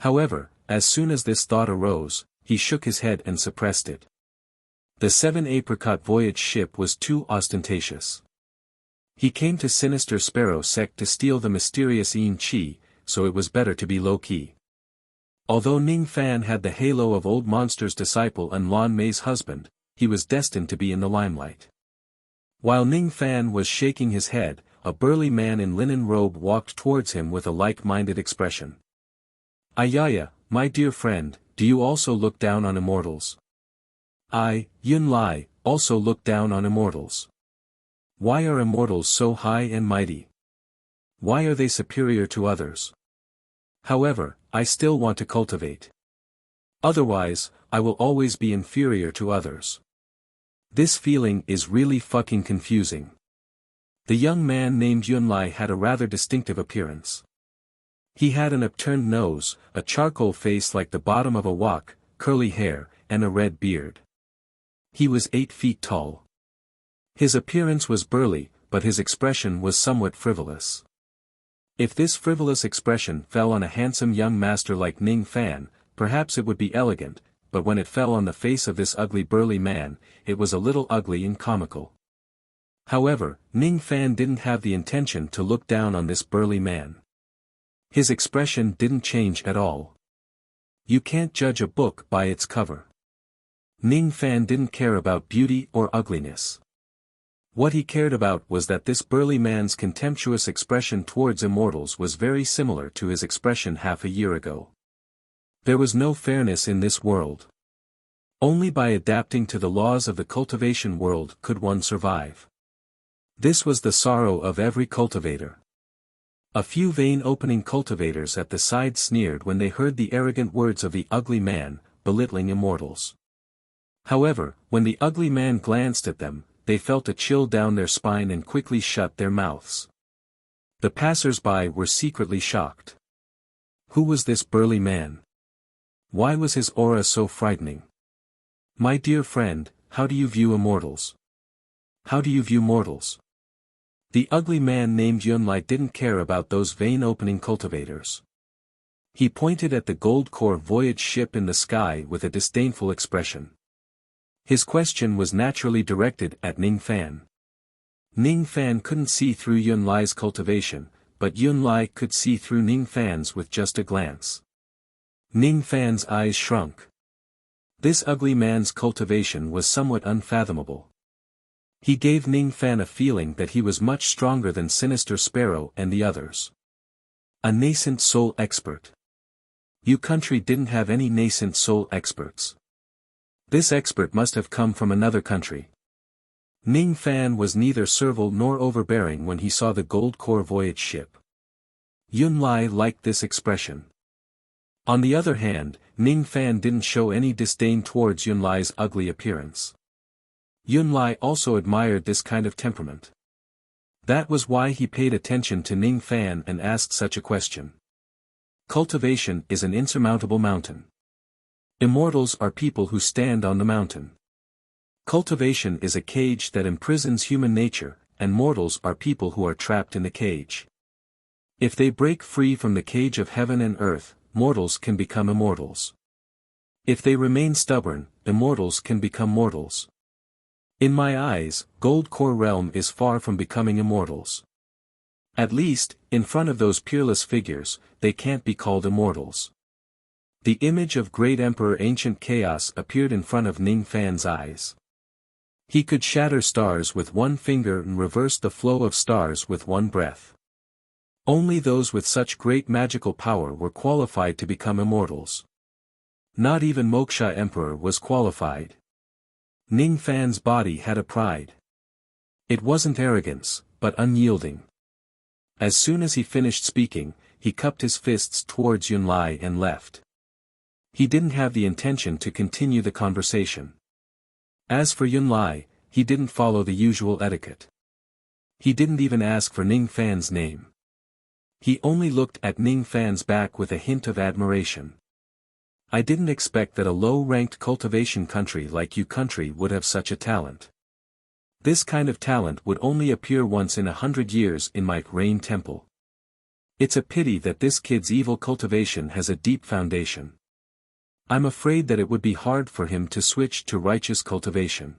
However, as soon as this thought arose, he shook his head and suppressed it. The 7 Apricot Voyage ship was too ostentatious. He came to Sinister Sparrow sect to steal the mysterious Yin Qi, so it was better to be low-key. Although Ning Fan had the halo of Old Monster's disciple and Lan Mei's husband, he was destined to be in the limelight. While Ning Fan was shaking his head, a burly man in linen robe walked towards him with a like-minded expression. Ayaya, my dear friend, do you also look down on immortals? I, Yun Lai, also look down on immortals. Why are immortals so high and mighty? Why are they superior to others? However, I still want to cultivate. Otherwise, I will always be inferior to others. This feeling is really fucking confusing. The young man named Yunlai had a rather distinctive appearance. He had an upturned nose, a charcoal face like the bottom of a wok, curly hair, and a red beard. He was 8 feet tall. His appearance was burly, but his expression was somewhat frivolous. If this frivolous expression fell on a handsome young master like Ning Fan, perhaps it would be elegant, but when it fell on the face of this ugly burly man, it was a little ugly and comical. However, Ning Fan didn't have the intention to look down on this burly man. His expression didn't change at all. You can't judge a book by its cover. Ning Fan didn't care about beauty or ugliness. What he cared about was that this burly man's contemptuous expression towards immortals was very similar to his expression half a year ago. There was no fairness in this world. Only by adapting to the laws of the cultivation world could one survive. This was the sorrow of every cultivator. A few vein-opening cultivators at the side sneered when they heard the arrogant words of the ugly man, belittling immortals. However, when the ugly man glanced at them, they felt a chill down their spine and quickly shut their mouths. The passers-by were secretly shocked. Who was this burly man? Why was his aura so frightening? My dear friend, how do you view immortals? How do you view mortals? The ugly man named Yunlai didn't care about those vein-opening cultivators. He pointed at the gold core voyage ship in the sky with a disdainful expression. His question was naturally directed at Ning Fan. Ning Fan couldn't see through Yun Lai's cultivation, but Yun Lai could see through Ning Fan's with just a glance. Ning Fan's eyes shrunk. This ugly man's cultivation was somewhat unfathomable. He gave Ning Fan a feeling that he was much stronger than Sinister Sparrow and the others. A nascent soul expert. You country didn't have any nascent soul experts. This expert must have come from another country. Ning Fan was neither servile nor overbearing when he saw the gold core voyage ship. Yun Lai liked this expression. On the other hand, Ning Fan didn't show any disdain towards Yun Lai's ugly appearance. Yun Lai also admired this kind of temperament. That was why he paid attention to Ning Fan and asked such a question. Cultivation is an insurmountable mountain. Immortals are people who stand on the mountain. Cultivation is a cage that imprisons human nature, and mortals are people who are trapped in the cage. If they break free from the cage of heaven and earth, mortals can become immortals. If they remain stubborn, immortals can become mortals. In my eyes, Gold Core Realm is far from becoming immortals. At least, in front of those peerless figures, they can't be called immortals. The image of Great Emperor Ancient Chaos appeared in front of Ning Fan's eyes. He could shatter stars with one finger and reverse the flow of stars with one breath. Only those with such great magical power were qualified to become immortals. Not even Moksha Emperor was qualified. Ning Fan's body had a pride. It wasn't arrogance, but unyielding. As soon as he finished speaking, he cupped his fists towards Yun Lai and left. He didn't have the intention to continue the conversation. As for Yun Lai, he didn't follow the usual etiquette. He didn't even ask for Ning Fan's name. He only looked at Ning Fan's back with a hint of admiration. I didn't expect that a low-ranked cultivation country like you country would have such a talent. This kind of talent would only appear once in 100 years in my Rain Temple. It's a pity that this kid's evil cultivation has a deep foundation. I'm afraid that it would be hard for him to switch to righteous cultivation.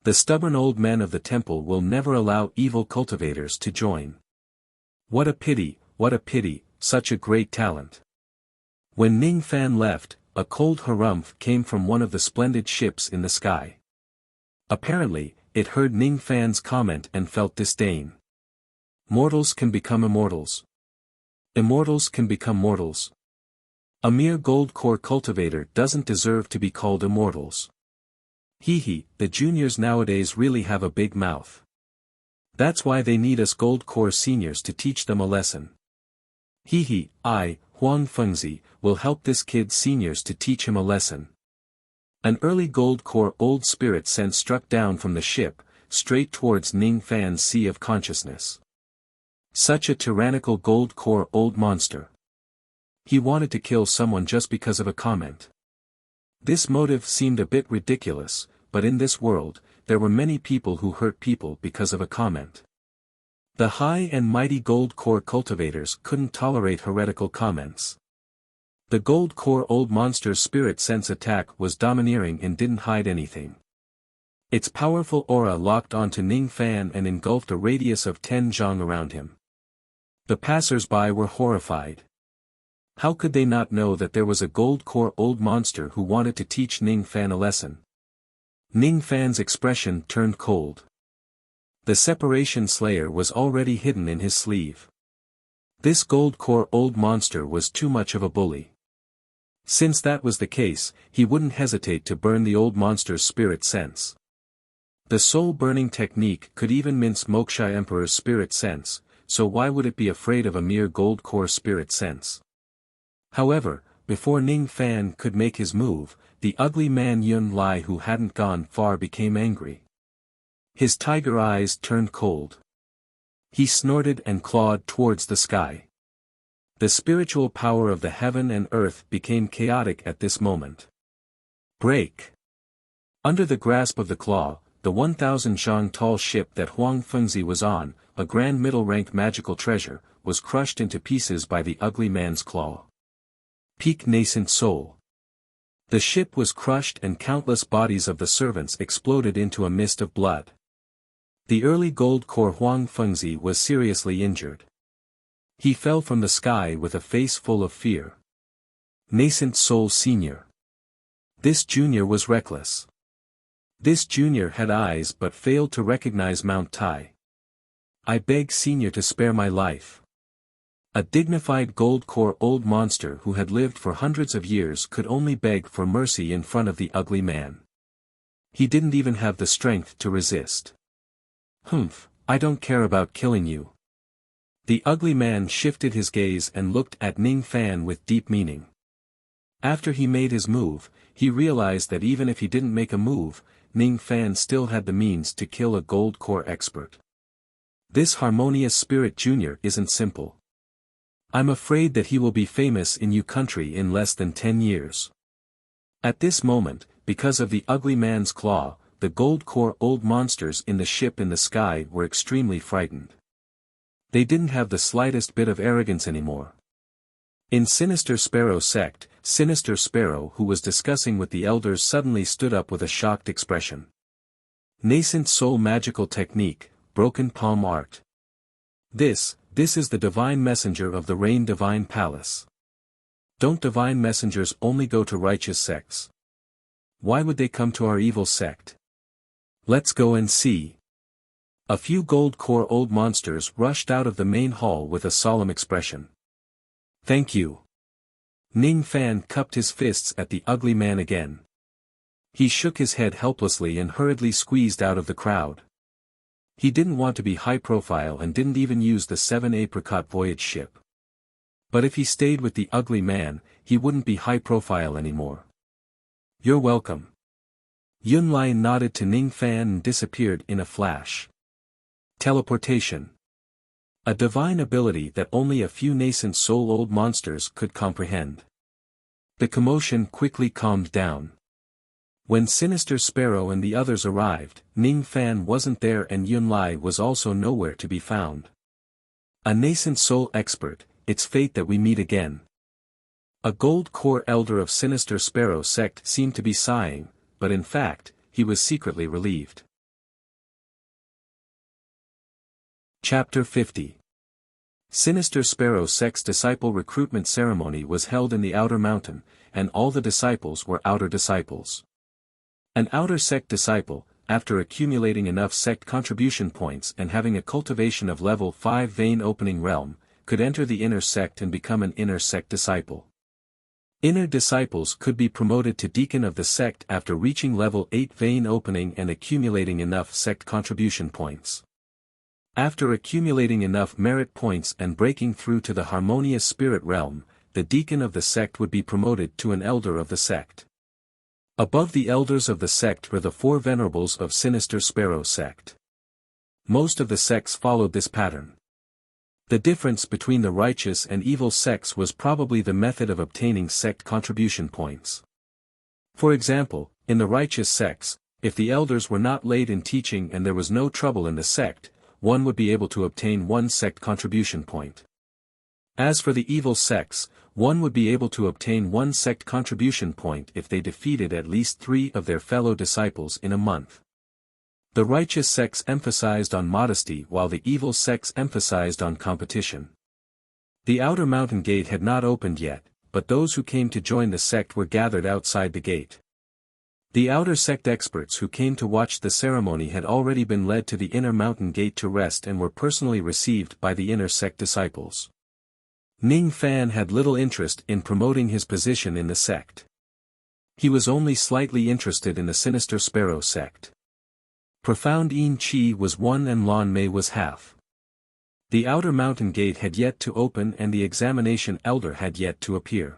The stubborn old men of the temple will never allow evil cultivators to join. What a pity, such a great talent. When Ning Fan left, a cold harumph came from one of the splendid ships in the sky. Apparently, it heard Ning Fan's comment and felt disdain. Mortals can become immortals. Immortals can become mortals. A mere gold core cultivator doesn't deserve to be called immortals. Hee, the juniors nowadays really have a big mouth. That's why they need us gold core seniors to teach them a lesson. I, Huang Fengzi, will help this kid seniors to teach him a lesson. An early gold core old spirit sense struck down from the ship, straight towards Ning Fan's sea of consciousness. Such a tyrannical gold core old monster. He wanted to kill someone just because of a comment. This motive seemed a bit ridiculous, but in this world, there were many people who hurt people because of a comment. The high and mighty gold core cultivators couldn't tolerate heretical comments. The gold core old monster's spirit sense attack was domineering and didn't hide anything. Its powerful aura locked onto Ning Fan and engulfed a radius of 10 zhang around him. The passers-by were horrified. How could they not know that there was a gold core old monster who wanted to teach Ning Fan a lesson? Ning Fan's expression turned cold. The separation slayer was already hidden in his sleeve. This gold core old monster was too much of a bully. Since that was the case, he wouldn't hesitate to burn the old monster's spirit sense. The soul-burning technique could even mince Moksha Emperor's spirit sense, so why would it be afraid of a mere gold core spirit sense? However, before Ning Fan could make his move, the ugly man Yun Lai who hadn't gone far became angry. His tiger eyes turned cold. He snorted and clawed towards the sky. The spiritual power of the heaven and earth became chaotic at this moment. Break! Under the grasp of the claw, the 1,000 zhang tall ship that Huang Fengzi was on, a grand middle-ranked magical treasure, was crushed into pieces by the ugly man's claw. Peak nascent soul. The ship was crushed and countless bodies of the servants exploded into a mist of blood. The early gold core Huang Fengzi was seriously injured. He fell from the sky with a face full of fear. Nascent soul senior. This junior was reckless. This junior had eyes but failed to recognize Mount Tai. I beg senior to spare my life. A dignified gold core old monster who had lived for hundreds of years could only beg for mercy in front of the ugly man. He didn't even have the strength to resist. Humph, I don't care about killing you. The ugly man shifted his gaze and looked at Ning Fan with deep meaning. After he made his move, he realized that even if he didn't make a move, Ning Fan still had the means to kill a gold core expert. This harmonious spirit junior isn't simple. I'm afraid that he will be famous in your country in less than 10 years. At this moment, because of the ugly man's claw, the gold core old monsters in the ship in the sky were extremely frightened. They didn't have the slightest bit of arrogance anymore. In Sinister Sparrow sect, Sinister Sparrow who was discussing with the elders suddenly stood up with a shocked expression. Nascent soul magical technique, broken palm art. This is the divine messenger of the Rain Divine Palace. Don't divine messengers only go to righteous sects? Why would they come to our evil sect? Let's go and see. A few gold core old monsters rushed out of the main hall with a solemn expression. Thank you. Ning Fan cupped his fists at the ugly man again. He shook his head helplessly and hurriedly squeezed out of the crowd. He didn't want to be high profile and didn't even use the 7 Apricot Voyage ship. But if he stayed with the ugly man, he wouldn't be high profile anymore. You're welcome. Yun Lai nodded to Ning Fan and disappeared in a flash. Teleportation. A divine ability that only a few nascent soul old monsters could comprehend. The commotion quickly calmed down. When Sinister Sparrow and the others arrived, Ning Fan wasn't there and Yun Lai was also nowhere to be found. A nascent soul expert, it's fate that we meet again. A gold core elder of Sinister Sparrow sect seemed to be sighing, but in fact, he was secretly relieved. Chapter 50. Sinister Sparrow sect's disciple recruitment ceremony was held in the Outer Mountain, and all the disciples were outer disciples. An outer sect disciple, after accumulating enough sect contribution points and having a cultivation of level 5 vein opening realm, could enter the inner sect and become an inner sect disciple. Inner disciples could be promoted to deacon of the sect after reaching level 8 vein opening and accumulating enough sect contribution points. After accumulating enough merit points and breaking through to the harmonious spirit realm, the deacon of the sect would be promoted to an elder of the sect. Above the elders of the sect were the 4 venerables of Sinister Sparrow sect. Most of the sects followed this pattern. The difference between the righteous and evil sects was probably the method of obtaining sect contribution points. For example, in the righteous sects, if the elders were not late in teaching and there was no trouble in the sect, one would be able to obtain 1 sect contribution point. As for the evil sects, one would be able to obtain 1 sect contribution point if they defeated at least 3 of their fellow disciples in a month. The righteous sects emphasized on modesty while the evil sects emphasized on competition. The outer mountain gate had not opened yet, but those who came to join the sect were gathered outside the gate. The outer sect experts who came to watch the ceremony had already been led to the inner mountain gate to rest and were personally received by the inner sect disciples. Ning Fan had little interest in promoting his position in the sect. He was only slightly interested in the Sinister Sparrow sect. Profound Yin Chi was 1 and Lan Mei was half. The outer mountain gate had yet to open and the examination elder had yet to appear.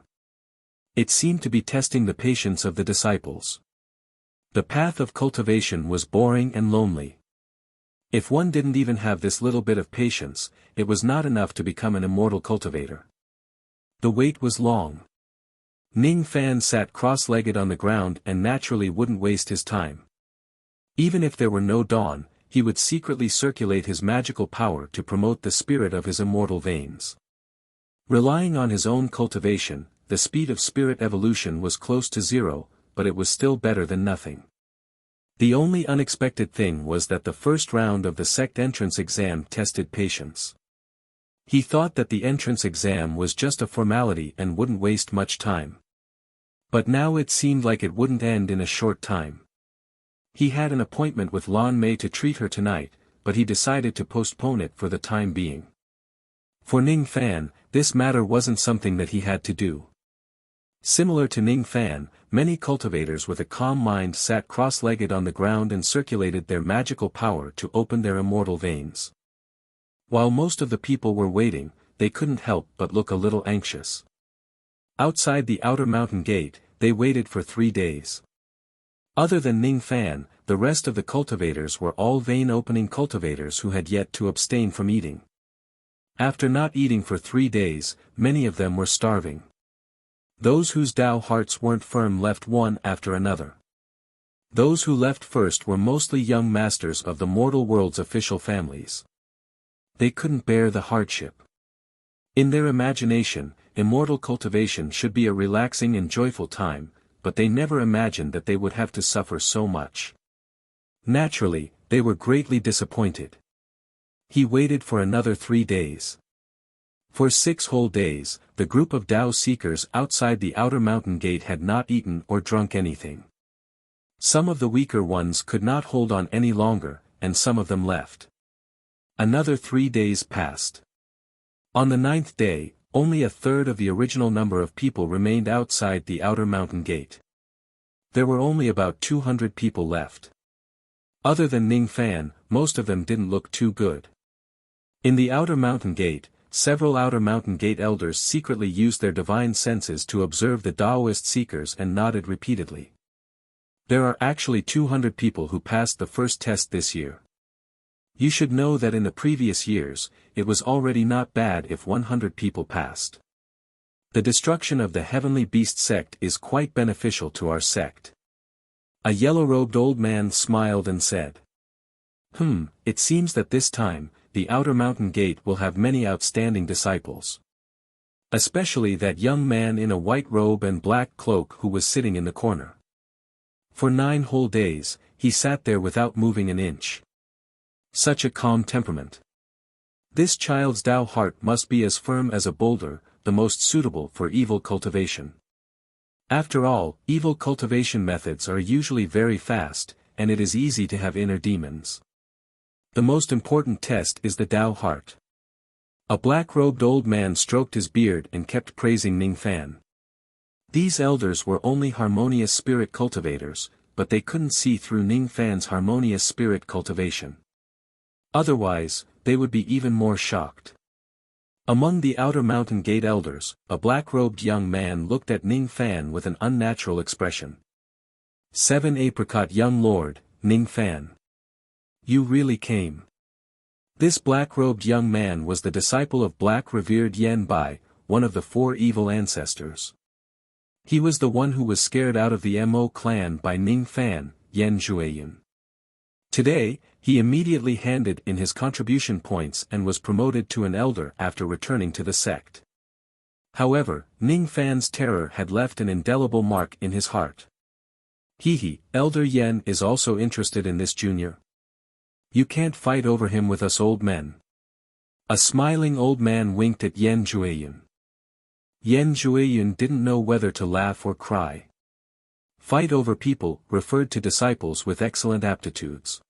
It seemed to be testing the patience of the disciples. The path of cultivation was boring and lonely. If one didn't even have this little bit of patience, it was not enough to become an immortal cultivator. The wait was long. Ning Fan sat cross-legged on the ground and naturally wouldn't waste his time. Even if there were no dawn, he would secretly circulate his magical power to promote the spirit of his immortal veins. Relying on his own cultivation, the speed of spirit evolution was close to zero, but it was still better than nothing. The only unexpected thing was that the first round of the sect entrance exam tested patience. He thought that the entrance exam was just a formality and wouldn't waste much time. But now it seemed like it wouldn't end in a short time. He had an appointment with Lan Mei to treat her tonight, but he decided to postpone it for the time being. For Ning Fan, this matter wasn't something that he had to do. Similar to Ning Fan, many cultivators with a calm mind sat cross-legged on the ground and circulated their magical power to open their immortal veins. While most of the people were waiting, they couldn't help but look a little anxious. Outside the outer mountain gate, they waited for 3 days. Other than Ning Fan, the rest of the cultivators were all vein-opening cultivators who had yet to abstain from eating. After not eating for 3 days, many of them were starving. Those whose Tao hearts weren't firm left one after another. Those who left first were mostly young masters of the mortal world's official families. They couldn't bear the hardship. In their imagination, immortal cultivation should be a relaxing and joyful time, but they never imagined that they would have to suffer so much. Naturally, they were greatly disappointed. He waited for another 3 days. For 6 whole days, the group of Tao seekers outside the outer mountain gate had not eaten or drunk anything. Some of the weaker ones could not hold on any longer, and some of them left. Another 3 days passed. On the 9th day, only a third of the original number of people remained outside the outer mountain gate. There were only about 200 people left. Other than Ning Fan, most of them didn't look too good. In the outer mountain gate, several outer mountain gate elders secretly used their divine senses to observe the Taoist seekers and nodded repeatedly. There are actually 200 people who passed the first test this year. You should know that in the previous years, it was already not bad if 100 people passed. The destruction of the Heavenly Beast sect is quite beneficial to our sect. A yellow-robed old man smiled and said, It seems that this time, the outer mountain gate will have many outstanding disciples. Especially that young man in a white robe and black cloak who was sitting in the corner. For 9 whole days, he sat there without moving an inch. Such a calm temperament. This child's Tao heart must be as firm as a boulder, the most suitable for evil cultivation. After all, evil cultivation methods are usually very fast, and it is easy to have inner demons. The most important test is the Tao heart. A black-robed old man stroked his beard and kept praising Ning Fan. These elders were only harmonious spirit cultivators, but they couldn't see through Ning Fan's harmonious spirit cultivation. Otherwise, they would be even more shocked. Among the outer mountain gate elders, a black-robed young man looked at Ning Fan with an unnatural expression. 7 Apricot young lord, Ning Fan. You really came. This black-robed young man was the disciple of Black Revered Yen Bai, one of the 4 evil ancestors. He was the one who was scared out of the Mo clan by Ning Fan, Yen Zhueyun. Today, he immediately handed in his contribution points and was promoted to an elder after returning to the sect. However, Ning Fan's terror had left an indelible mark in his heart. Elder Yen is also interested in this junior. You can't fight over him with us old men. A smiling old man winked at Yen Zhueyun. Yen Zhueyun didn't know whether to laugh or cry. Fight over people referred to disciples with excellent aptitudes.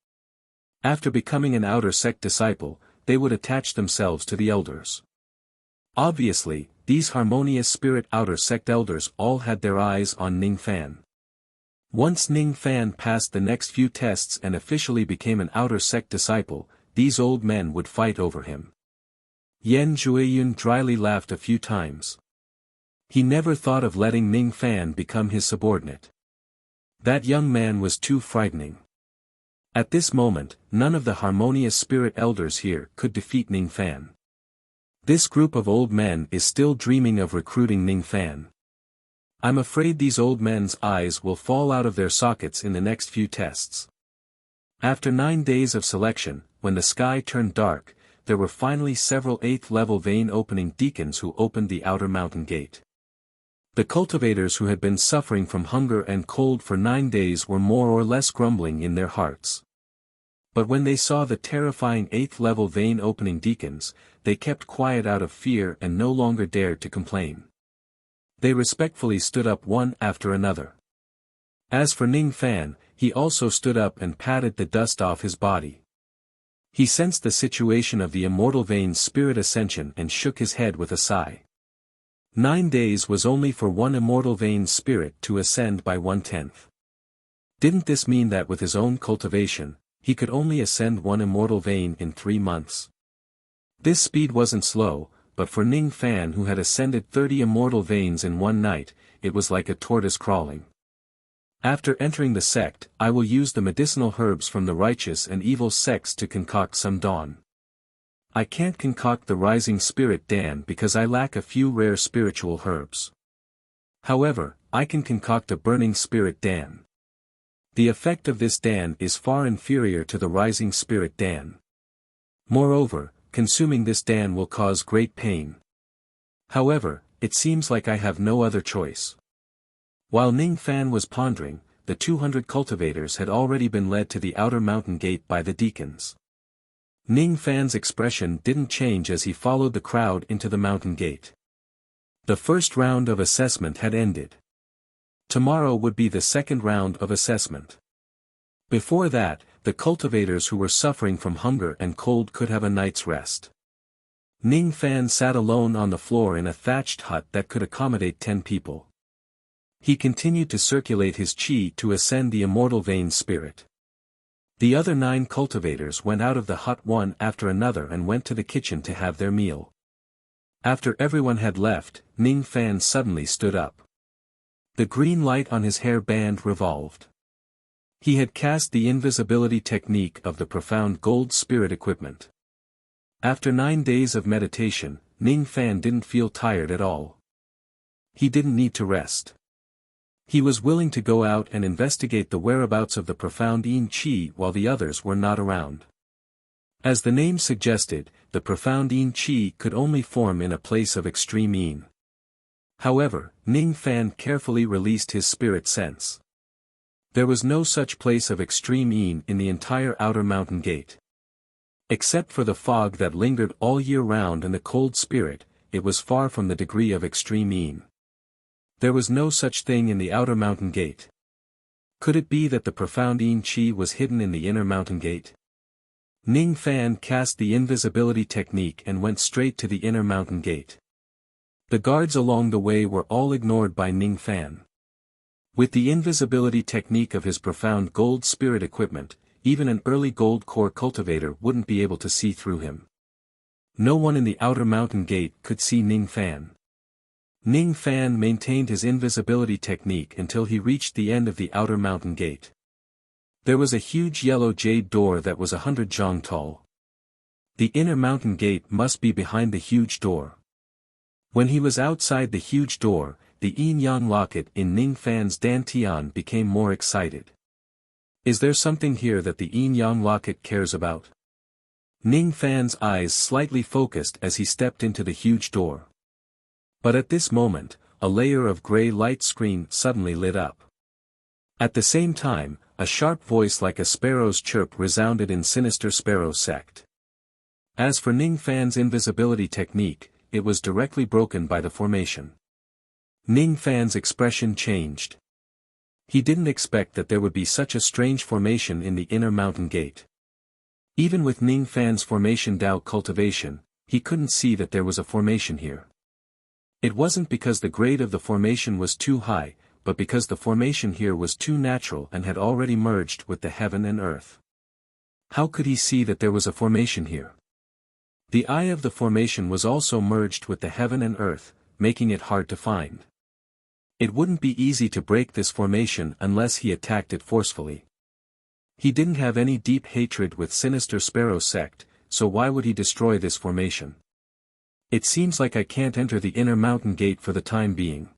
After becoming an outer sect disciple, they would attach themselves to the elders. Obviously, these harmonious spirit outer sect elders all had their eyes on Ning Fan. Once Ning Fan passed the next few tests and officially became an outer sect disciple, these old men would fight over him. Yen Zhueyun dryly laughed a few times. He never thought of letting Ning Fan become his subordinate. That young man was too frightening. At this moment, none of the harmonious spirit elders here could defeat Ning Fan. This group of old men is still dreaming of recruiting Ning Fan. I'm afraid these old men's eyes will fall out of their sockets in the next few tests. After 9 days of selection, when the sky turned dark, there were finally several 8th-level vein-opening deacons who opened the outer mountain gate. The cultivators who had been suffering from hunger and cold for 9 days were more or less grumbling in their hearts. But when they saw the terrifying 8th-level vein-opening deacons, they kept quiet out of fear and no longer dared to complain. They respectfully stood up one after another. As for Ning Fan, he also stood up and patted the dust off his body. He sensed the situation of the immortal vein's spirit ascension and shook his head with a sigh. 9 days was only for one immortal vein's spirit to ascend by 1/10. Didn't this mean that with his own cultivation, he could only ascend one immortal vein in 3 months? This speed wasn't slow, but for Ning Fan who had ascended 30 immortal veins in one night, it was like a tortoise crawling. After entering the sect, I will use the medicinal herbs from the righteous and evil sects to concoct some dawn. I can't concoct the rising spirit Dan because I lack a few rare spiritual herbs. However, I can concoct a burning spirit Dan. The effect of this Dan is far inferior to the rising spirit Dan. Moreover, consuming this Dan will cause great pain. However, it seems like I have no other choice. While Ning Fan was pondering, the 200 cultivators had already been led to the outer mountain gate by the deacons. Ning Fan's expression didn't change as he followed the crowd into the mountain gate. The first round of assessment had ended. Tomorrow would be the second round of assessment. Before that, the cultivators who were suffering from hunger and cold could have a night's rest. Ning Fan sat alone on the floor in a thatched hut that could accommodate 10 people. He continued to circulate his qi to ascend the immortal vein spirit. The other 9 cultivators went out of the hut one after another and went to the kitchen to have their meal. After everyone had left, Ning Fan suddenly stood up. The green light on his hair band revolved. He had cast the invisibility technique of the profound gold spirit equipment. After 9 days of meditation, Ning Fan didn't feel tired at all. He didn't need to rest. He was willing to go out and investigate the whereabouts of the profound Yin Qi while the others were not around. As the name suggested, the profound Yin Qi could only form in a place of extreme Yin. However, Ning Fan carefully released his spirit sense. There was no such place of extreme Yin in the entire outer mountain gate. Except for the fog that lingered all year round and the cold spirit, it was far from the degree of extreme Yin. There was no such thing in the outer mountain gate. Could it be that the profound Yin Qi was hidden in the inner mountain gate? Ning Fan cast the invisibility technique and went straight to the inner mountain gate. The guards along the way were all ignored by Ning Fan. With the invisibility technique of his profound gold spirit equipment, even an early gold core cultivator wouldn't be able to see through him. No one in the outer mountain gate could see Ning Fan. Ning Fan maintained his invisibility technique until he reached the end of the outer mountain gate. There was a huge yellow jade door that was 100 zhang tall. The inner mountain gate must be behind the huge door. When he was outside the huge door, the yin-yang locket in Ning Fan's dantian became more excited. Is there something here that the yin-yang locket cares about? Ning Fan's eyes slightly focused as he stepped into the huge door. But at this moment, a layer of gray light screen suddenly lit up. At the same time, a sharp voice like a sparrow's chirp resounded in Sinister Sparrow Sect. As for Ning Fan's invisibility technique, it was directly broken by the formation. Ning Fan's expression changed. He didn't expect that there would be such a strange formation in the inner mountain gate. Even with Ning Fan's formation Dao cultivation, he couldn't see that there was a formation here. It wasn't because the grade of the formation was too high, but because the formation here was too natural and had already merged with the heaven and earth. How could he see that there was a formation here? The eye of the formation was also merged with the heaven and earth, making it hard to find. It wouldn't be easy to break this formation unless he attacked it forcefully. He didn't have any deep hatred with Sinister Sparrow Sect, so why would he destroy this formation? It seems like I can't enter the inner mountain gate for the time being.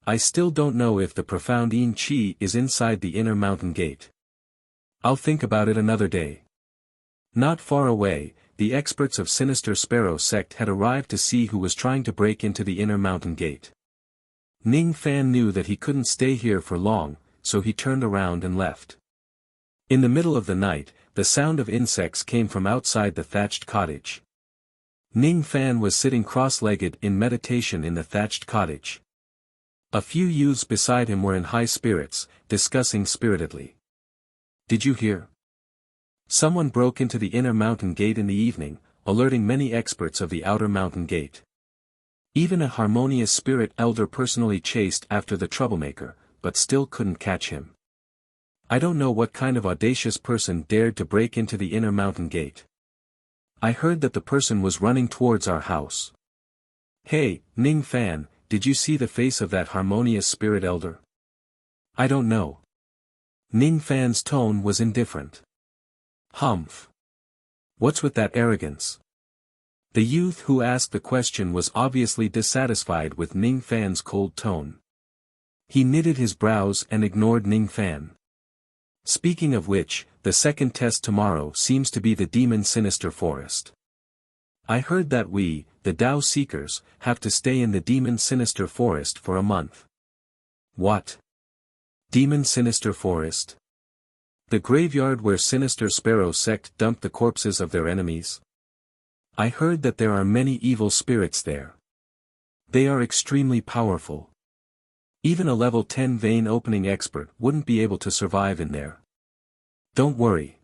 I still don't know if the profound Yin Qi is inside the inner mountain gate. I'll think about it another day. Not far away, the experts of Sinister Sparrow Sect had arrived to see who was trying to break into the inner mountain gate. Ning Fan knew that he couldn't stay here for long, so he turned around and left. In the middle of the night, the sound of insects came from outside the thatched cottage. Ning Fan was sitting cross-legged in meditation in the thatched cottage. A few youths beside him were in high spirits, discussing spiritedly. "Did you hear? Someone broke into the inner mountain gate in the evening, alerting many experts of the outer mountain gate. Even a harmonious spirit elder personally chased after the troublemaker, but still couldn't catch him. I don't know what kind of audacious person dared to break into the inner mountain gate. I heard that the person was running towards our house. Hey, Ning Fan, did you see the face of that harmonious spirit elder?" "I don't know." Ning Fan's tone was indifferent. "Humph. What's with that arrogance?" The youth who asked the question was obviously dissatisfied with Ning Fan's cold tone. He knitted his brows and ignored Ning Fan. "Speaking of which, the second test tomorrow seems to be the Demon Sinister Forest. I heard that we, the Tao Seekers, have to stay in the Demon Sinister Forest for a month." "What? Demon Sinister Forest? The graveyard where Sinister Sparrow sect dumped the corpses of their enemies? I heard that there are many evil spirits there. They are extremely powerful. Even a level 10 vein opening expert wouldn't be able to survive in there. Don't worry.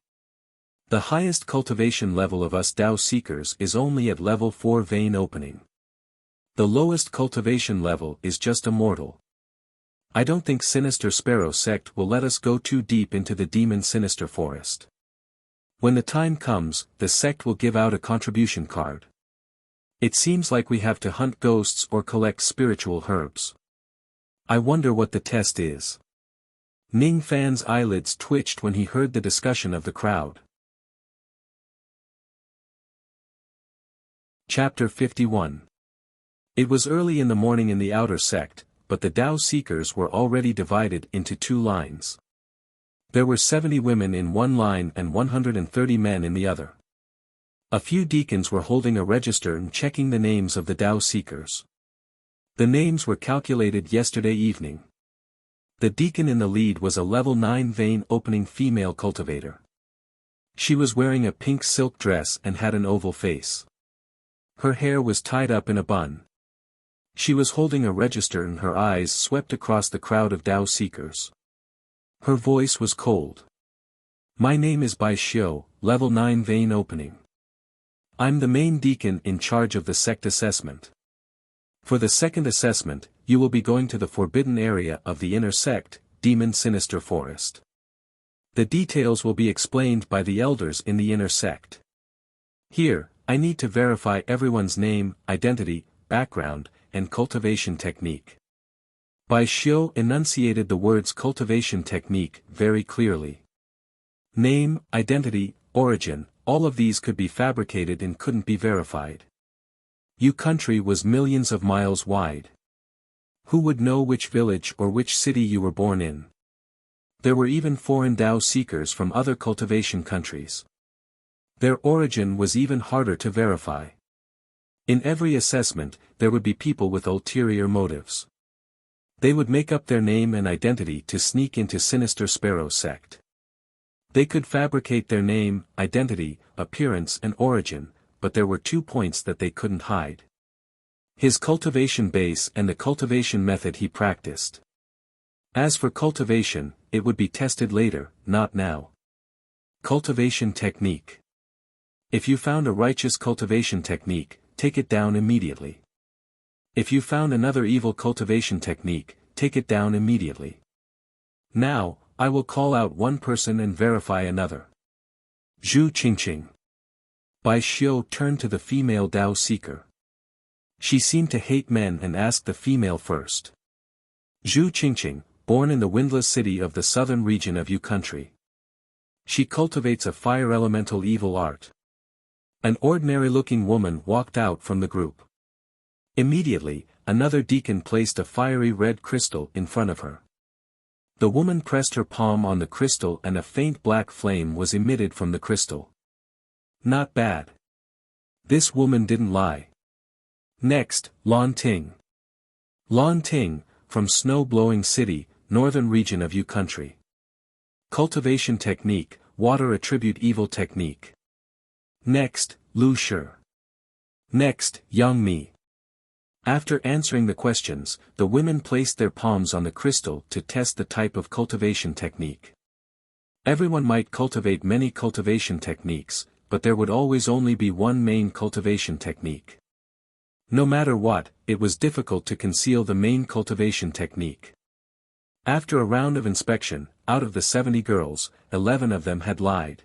The highest cultivation level of us Tao Seekers is only at level 4 vein opening. The lowest cultivation level is just a mortal. I don't think Sinister Sparrow sect will let us go too deep into the Demon Sinister Forest. When the time comes, the sect will give out a contribution card. It seems like we have to hunt ghosts or collect spiritual herbs. I wonder what the test is." Ning Fan's eyelids twitched when he heard the discussion of the crowd. Chapter 51. It was early in the morning in the outer sect, but the Tao Seekers were already divided into two lines. There were 70 women in one line and 130 men in the other. A few deacons were holding a register and checking the names of the Tao Seekers. The names were calculated yesterday evening. The deacon in the lead was a level 9 vein opening female cultivator. She was wearing a pink silk dress and had an oval face. Her hair was tied up in a bun. She was holding a register and her eyes swept across the crowd of Tao Seekers. Her voice was cold. "My name is Bai Xiu, level 9 vein opening. I'm the main deacon in charge of the sect assessment. For the second assessment, you will be going to the forbidden area of the inner sect, Demon Sinister Forest. The details will be explained by the elders in the inner sect. Here, I need to verify everyone's name, identity, background, and cultivation technique." Bai Xiu enunciated the words cultivation technique very clearly. Name, identity, origin, all of these could be fabricated and couldn't be verified. Yu country was millions of miles wide. Who would know which village or which city you were born in? There were even foreign Tao Seekers from other cultivation countries. Their origin was even harder to verify. In every assessment, there would be people with ulterior motives. They would make up their name and identity to sneak into Sinister Sparrow sect. They could fabricate their name, identity, appearance and origin, but there were 2 points that they couldn't hide. His cultivation base and the cultivation method he practiced. As for cultivation, it would be tested later, not now. Cultivation technique. If you found a righteous cultivation technique, take it down immediately. If you found another evil cultivation technique, take it down immediately. Now, I will call out one person and verify another. Zhu Qingqing. Bai Xiu turned to the female Tao Seeker. She seemed to hate men and asked the female first. Zhu Qingqing, born in the windless city of the southern region of Yu country. She cultivates a fire elemental evil art. An ordinary-looking woman walked out from the group. Immediately, another deacon placed a fiery red crystal in front of her. The woman pressed her palm on the crystal and a faint black flame was emitted from the crystal. Not bad. This woman didn't lie. Next, Lan Ting. Lan Ting, from snow-blowing city, northern region of Yu country. Cultivation technique, water attribute evil technique. Next, Lu Shi. Next, Yang Mi. After answering the questions, the women placed their palms on the crystal to test the type of cultivation technique. Everyone might cultivate many cultivation techniques, but there would always only be one main cultivation technique. No matter what, it was difficult to conceal the main cultivation technique. After a round of inspection, out of the 70 girls, 11 of them had lied.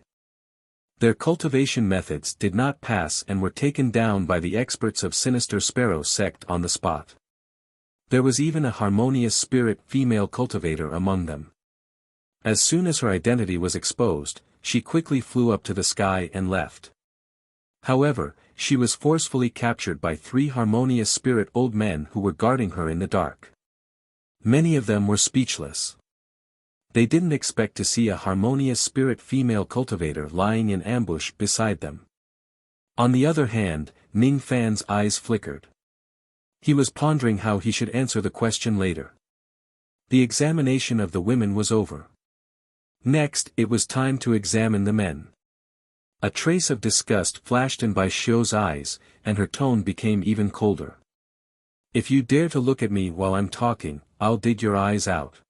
Their cultivation methods did not pass and were taken down by the experts of Sinister Sparrow sect on the spot. There was even a harmonious spirit female cultivator among them. As soon as her identity was exposed, she quickly flew up to the sky and left. However, she was forcefully captured by 3 harmonious spirit old men who were guarding her in the dark. Many of them were speechless. They didn't expect to see a harmonious spirit female cultivator lying in ambush beside them. On the other hand, Ning Fan's eyes flickered. He was pondering how he should answer the question later. The examination of the women was over. Next, it was time to examine the men. A trace of disgust flashed in Bai Xiu's eyes, and her tone became even colder. If you dare to look at me while I'm talking, I'll dig your eyes out.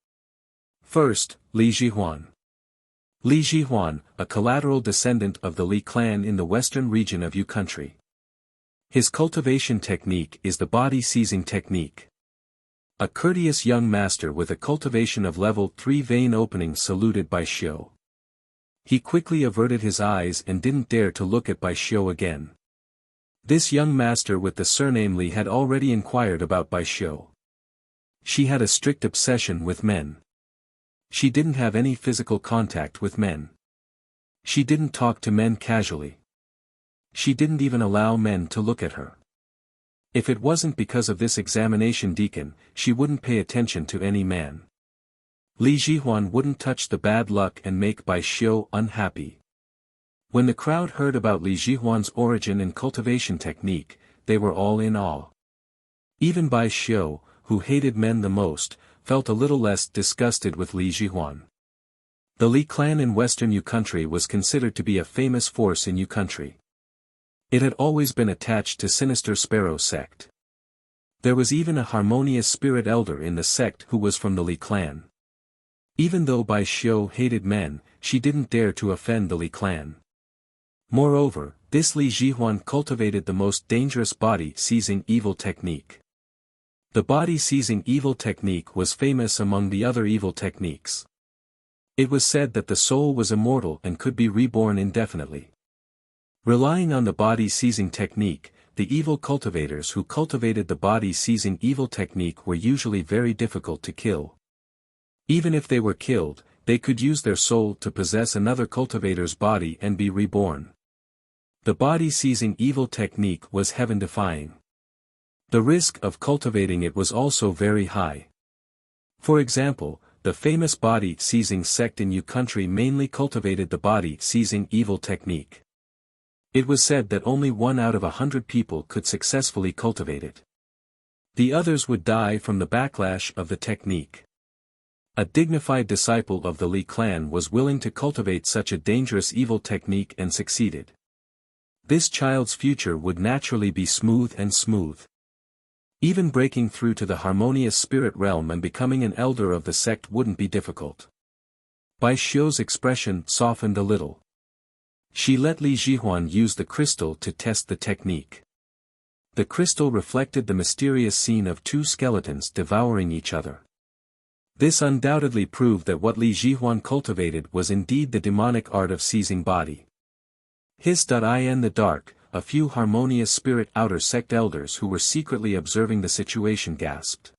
First, Li Jihuan. Li Jihuan, a collateral descendant of the Li clan in the western region of Yu country. His cultivation technique is the body seizing technique. A courteous young master with a cultivation of level 3 vein opening saluted Bai Xiu. He quickly averted his eyes and didn't dare to look at Bai Xiu again. This young master with the surname Li had already inquired about Bai Xiu. She had a strict obsession with men. She didn't have any physical contact with men. She didn't talk to men casually. She didn't even allow men to look at her. If it wasn't because of this examination deacon, she wouldn't pay attention to any man. Li Jihuan wouldn't touch the bad luck and make Bai Xiu unhappy. When the crowd heard about Li Jihuan's origin and cultivation technique, they were all in awe. Even Bai Xiu, who hated men the most, felt a little less disgusted with Li Jihuan. The Li clan in western Yu country was considered to be a famous force in Yu country. It had always been attached to Sinister Sparrow sect. There was even a harmonious spirit elder in the sect who was from the Li clan. Even though Bai Xiu hated men, she didn't dare to offend the Li clan. Moreover, this Li Jihuan cultivated the most dangerous body-seizing evil technique. The body-seizing evil technique was famous among the other evil techniques. It was said that the soul was immortal and could be reborn indefinitely. Relying on the body-seizing technique, the evil cultivators who cultivated the body-seizing evil technique were usually very difficult to kill. Even if they were killed, they could use their soul to possess another cultivator's body and be reborn. The body-seizing evil technique was heaven-defying. The risk of cultivating it was also very high. For example, the famous body-seizing sect in Yu country mainly cultivated the body-seizing evil technique. It was said that only 1 out of 100 people could successfully cultivate it. The others would die from the backlash of the technique. A dignified disciple of the Li clan was willing to cultivate such a dangerous evil technique and succeeded. This child's future would naturally be smooth and smooth. Even breaking through to the harmonious spirit realm and becoming an elder of the sect wouldn't be difficult. Bai Xiu's expression softened a little. She let Li Jihuan use the crystal to test the technique. The crystal reflected the mysterious scene of 2 skeletons devouring each other. This undoubtedly proved that what Li Jihuan cultivated was indeed the demonic art of seizing body. In the dark, a few harmonious spirit outer sect elders who were secretly observing the situation gasped.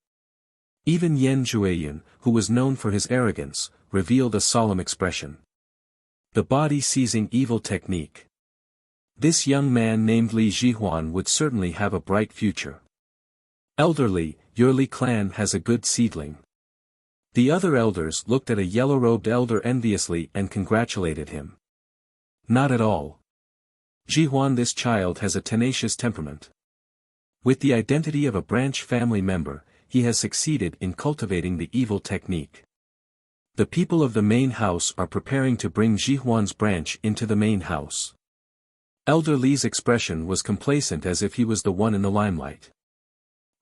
Even Yan Jueyun, who was known for his arrogance, revealed a solemn expression. The body-seizing evil technique. This young man named Li Jihuan would certainly have a bright future. Elderly, your Li clan has a good seedling. The other elders looked at a yellow-robed elder enviously and congratulated him. Not at all. Jihuan, this child has a tenacious temperament. With the identity of a branch family member, he has succeeded in cultivating the evil technique. The people of the main house are preparing to bring Jihuan's branch into the main house. Elder Li's expression was complacent as if he was the one in the limelight.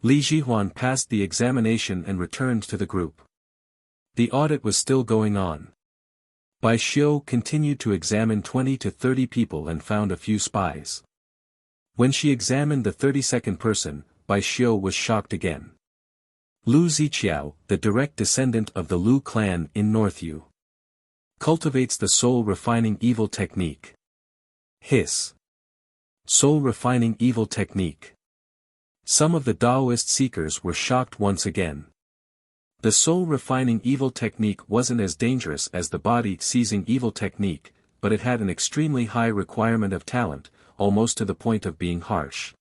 Li Jihuan passed the examination and returned to the group. The audit was still going on. Bai Xiu continued to examine 20 to 30 people and found a few spies. When she examined the 32nd person, Bai Xiu was shocked again. Lu Ziqiao, the direct descendant of the Lu clan in North Yu, cultivates the soul-refining evil technique. Hiss. Soul-refining evil technique. Some of the Taoist seekers were shocked once again. The soul-refining evil technique wasn't as dangerous as the body-seizing evil technique, but it had an extremely high requirement of talent, almost to the point of being harsh.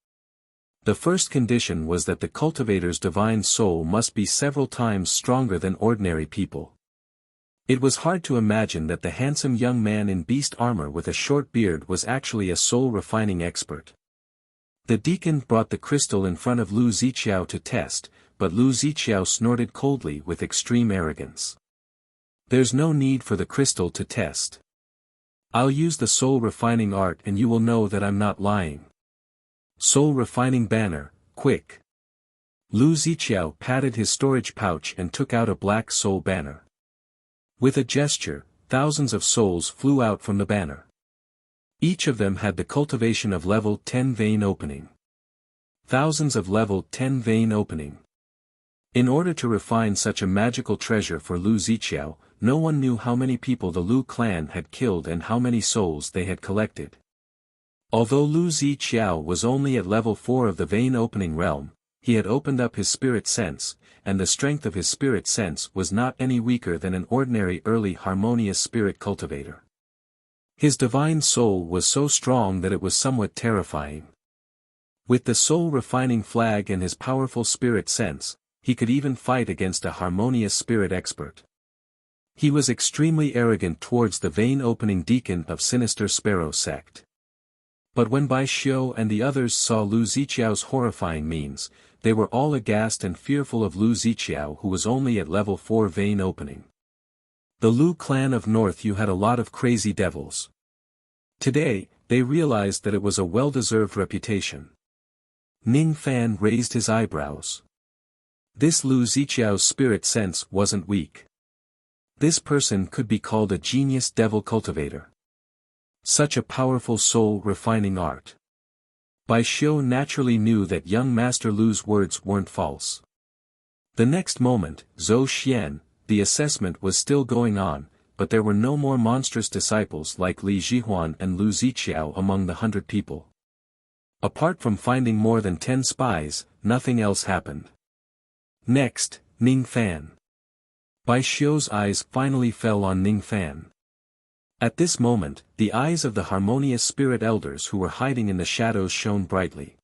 The first condition was that the cultivator's divine soul must be several times stronger than ordinary people. It was hard to imagine that the handsome young man in beast armor with a short beard was actually a soul-refining expert. The deacon brought the crystal in front of Lu Ziqiao to test, but Lu Ziqiao snorted coldly with extreme arrogance. There's no need for the crystal to test. I'll use the soul-refining art and you will know that I'm not lying. Soul-refining banner, quick. Lu Ziqiao patted his storage pouch and took out a black soul banner. With a gesture, thousands of souls flew out from the banner. Each of them had the cultivation of level 10 vein opening. Thousands of level 10 vein opening. In order to refine such a magical treasure for Lu Ziqiao, no one knew how many people the Lu clan had killed and how many souls they had collected. Although Lu Ziqiao was only at level 4 of the vein opening realm, he had opened up his spirit sense, and the strength of his spirit sense was not any weaker than an ordinary early harmonious spirit cultivator. His divine soul was so strong that it was somewhat terrifying. With the soul-refining flag and his powerful spirit sense, he could even fight against a harmonious spirit expert. He was extremely arrogant towards the vein-opening deacon of Sinister Sparrow sect. But when Bai Xiu and the others saw Lu Ziqiao's horrifying means, they were all aghast and fearful of Lu Ziqiao, who was only at level 4 vein opening. The Lu clan of North Yu had a lot of crazy devils. Today, they realized that it was a well-deserved reputation. Ning Fan raised his eyebrows. This Lu Ziqiao's spirit sense wasn't weak. This person could be called a genius devil cultivator. Such a powerful soul-refining art. Bai Xiu naturally knew that young Master Lu's words weren't false. The next moment, Zhou Xian, the assessment was still going on, but there were no more monstrous disciples like Li Jihuan and Lu Ziqiao among the 100 people. Apart from finding more than 10 spies, nothing else happened. Next, Ning Fan. Bai Xiu's eyes finally fell on Ning Fan. At this moment, the eyes of the harmonious spirit elders who were hiding in the shadows shone brightly.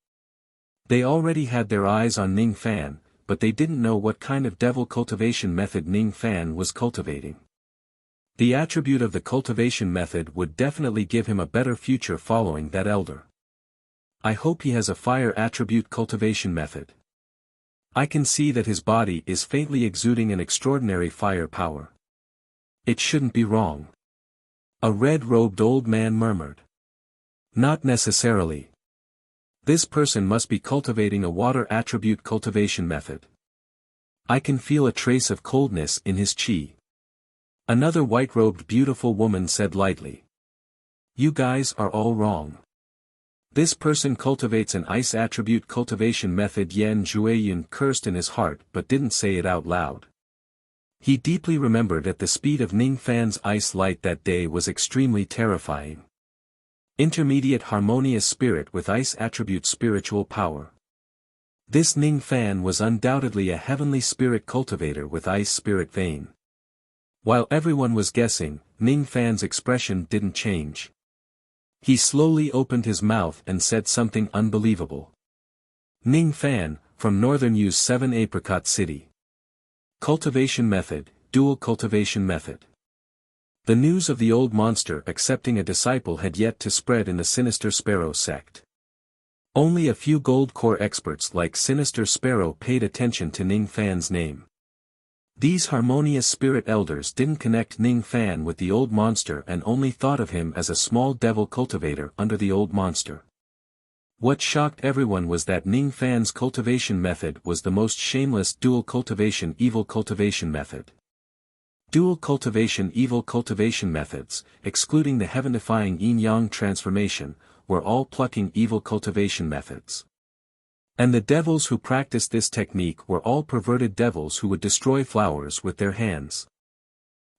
They already had their eyes on Ning Fan, but they didn't know what kind of devil cultivation method Ning Fan was cultivating. The attribute of the cultivation method would definitely give him a better future following that elder. I hope he has a fire attribute cultivation method. I can see that his body is faintly exuding an extraordinary fire power. It shouldn't be wrong. A red-robed old man murmured. Not necessarily. This person must be cultivating a water attribute cultivation method. I can feel a trace of coldness in his chi. Another white-robed beautiful woman said lightly. You guys are all wrong. This person cultivates an ice attribute cultivation method. Yan Zhuiyun cursed in his heart but didn't say it out loud. He deeply remembered that the speed of Ning Fan's ice light that day was extremely terrifying. Intermediate harmonious spirit with ice attribute spiritual power. This Ning Fan was undoubtedly a heavenly spirit cultivator with ice spirit vein. While everyone was guessing, Ning Fan's expression didn't change. He slowly opened his mouth and said something unbelievable. Ning Fan, from Northern Yu's 7 Apricot City. Cultivation method, dual cultivation method. The news of the old monster accepting a disciple had yet to spread in the Sinister Sparrow sect. Only a few gold core experts like Sinister Sparrow paid attention to Ning Fan's name. These harmonious spirit elders didn't connect Ning Fan with the old monster and only thought of him as a small devil cultivator under the old monster. What shocked everyone was that Ning Fan's cultivation method was the most shameless dual cultivation evil cultivation method. Dual cultivation evil cultivation methods, excluding the heaven-defying yin-yang transformation, were all plucking evil cultivation methods. And the devils who practiced this technique were all perverted devils who would destroy flowers with their hands.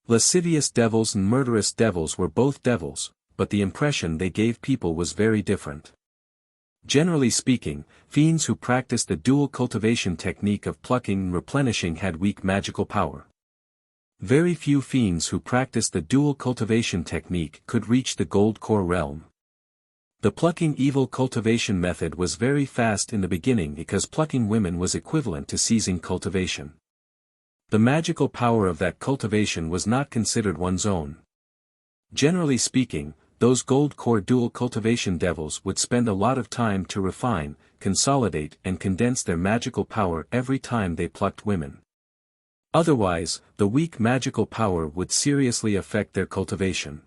Lascivious devils and murderous devils were both devils, but the impression they gave people was very different. Generally speaking, fiends who practiced the dual cultivation technique of plucking and replenishing had weak magical power. Very few fiends who practiced the dual cultivation technique could reach the gold core realm. The plucking evil cultivation method was very fast in the beginning because plucking women was equivalent to seizing cultivation. The magical power of that cultivation was not considered one's own. Generally speaking, those gold core dual cultivation devils would spend a lot of time to refine, consolidate and condense their magical power every time they plucked women. Otherwise, the weak magical power would seriously affect their cultivation.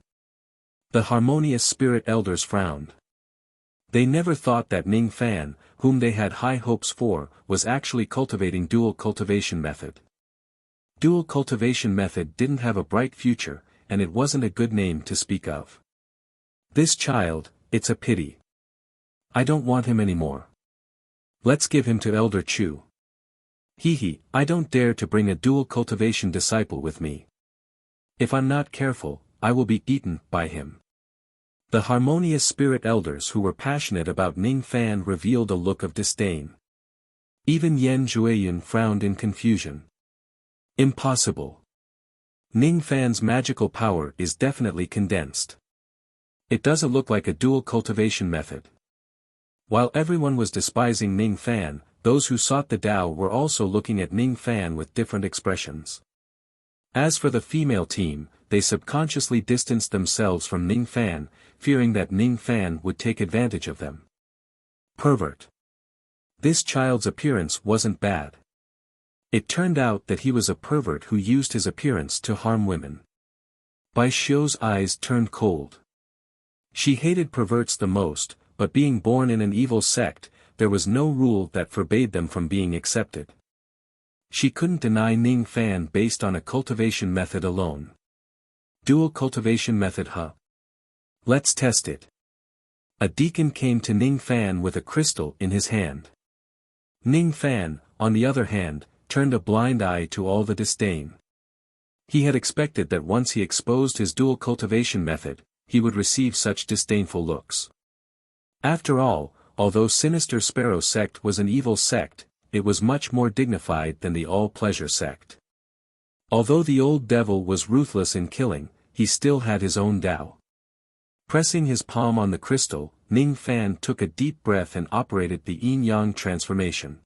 The harmonious spirit elders frowned. They never thought that Ning Fan, whom they had high hopes for, was actually cultivating dual cultivation method. Dual cultivation method didn't have a bright future, and it wasn't a good name to speak of. This child, it's a pity. I don't want him anymore. Let's give him to Elder Chu. Hee, I don't dare to bring a dual cultivation disciple with me. If I'm not careful, I will be eaten by him. The harmonious spirit elders who were passionate about Ning Fan revealed a look of disdain. Even Yan Zhuiyun frowned in confusion. Impossible. Ning Fan's magical power is definitely condensed. It doesn't look like a dual cultivation method. While everyone was despising Ning Fan, those who sought the Tao were also looking at Ning Fan with different expressions. As for the female team, they subconsciously distanced themselves from Ning Fan, fearing that Ning Fan would take advantage of them. Pervert. This child's appearance wasn't bad. It turned out that he was a pervert who used his appearance to harm women. Bai Xiu's eyes turned cold. She hated perverts the most, but being born in an evil sect, there was no rule that forbade them from being accepted. She couldn't deny Ning Fan based on a cultivation method alone. Dual cultivation method, huh? Let's test it. A deacon came to Ning Fan with a crystal in his hand. Ning Fan, on the other hand, turned a blind eye to all the disdain. He had expected that once he exposed his dual cultivation method, he would receive such disdainful looks. After all, although Sinister Sparrow sect was an evil sect, it was much more dignified than the all-pleasure sect. Although the old devil was ruthless in killing, he still had his own Tao. Pressing his palm on the crystal, Ning Fan took a deep breath and operated the yin-yang transformation.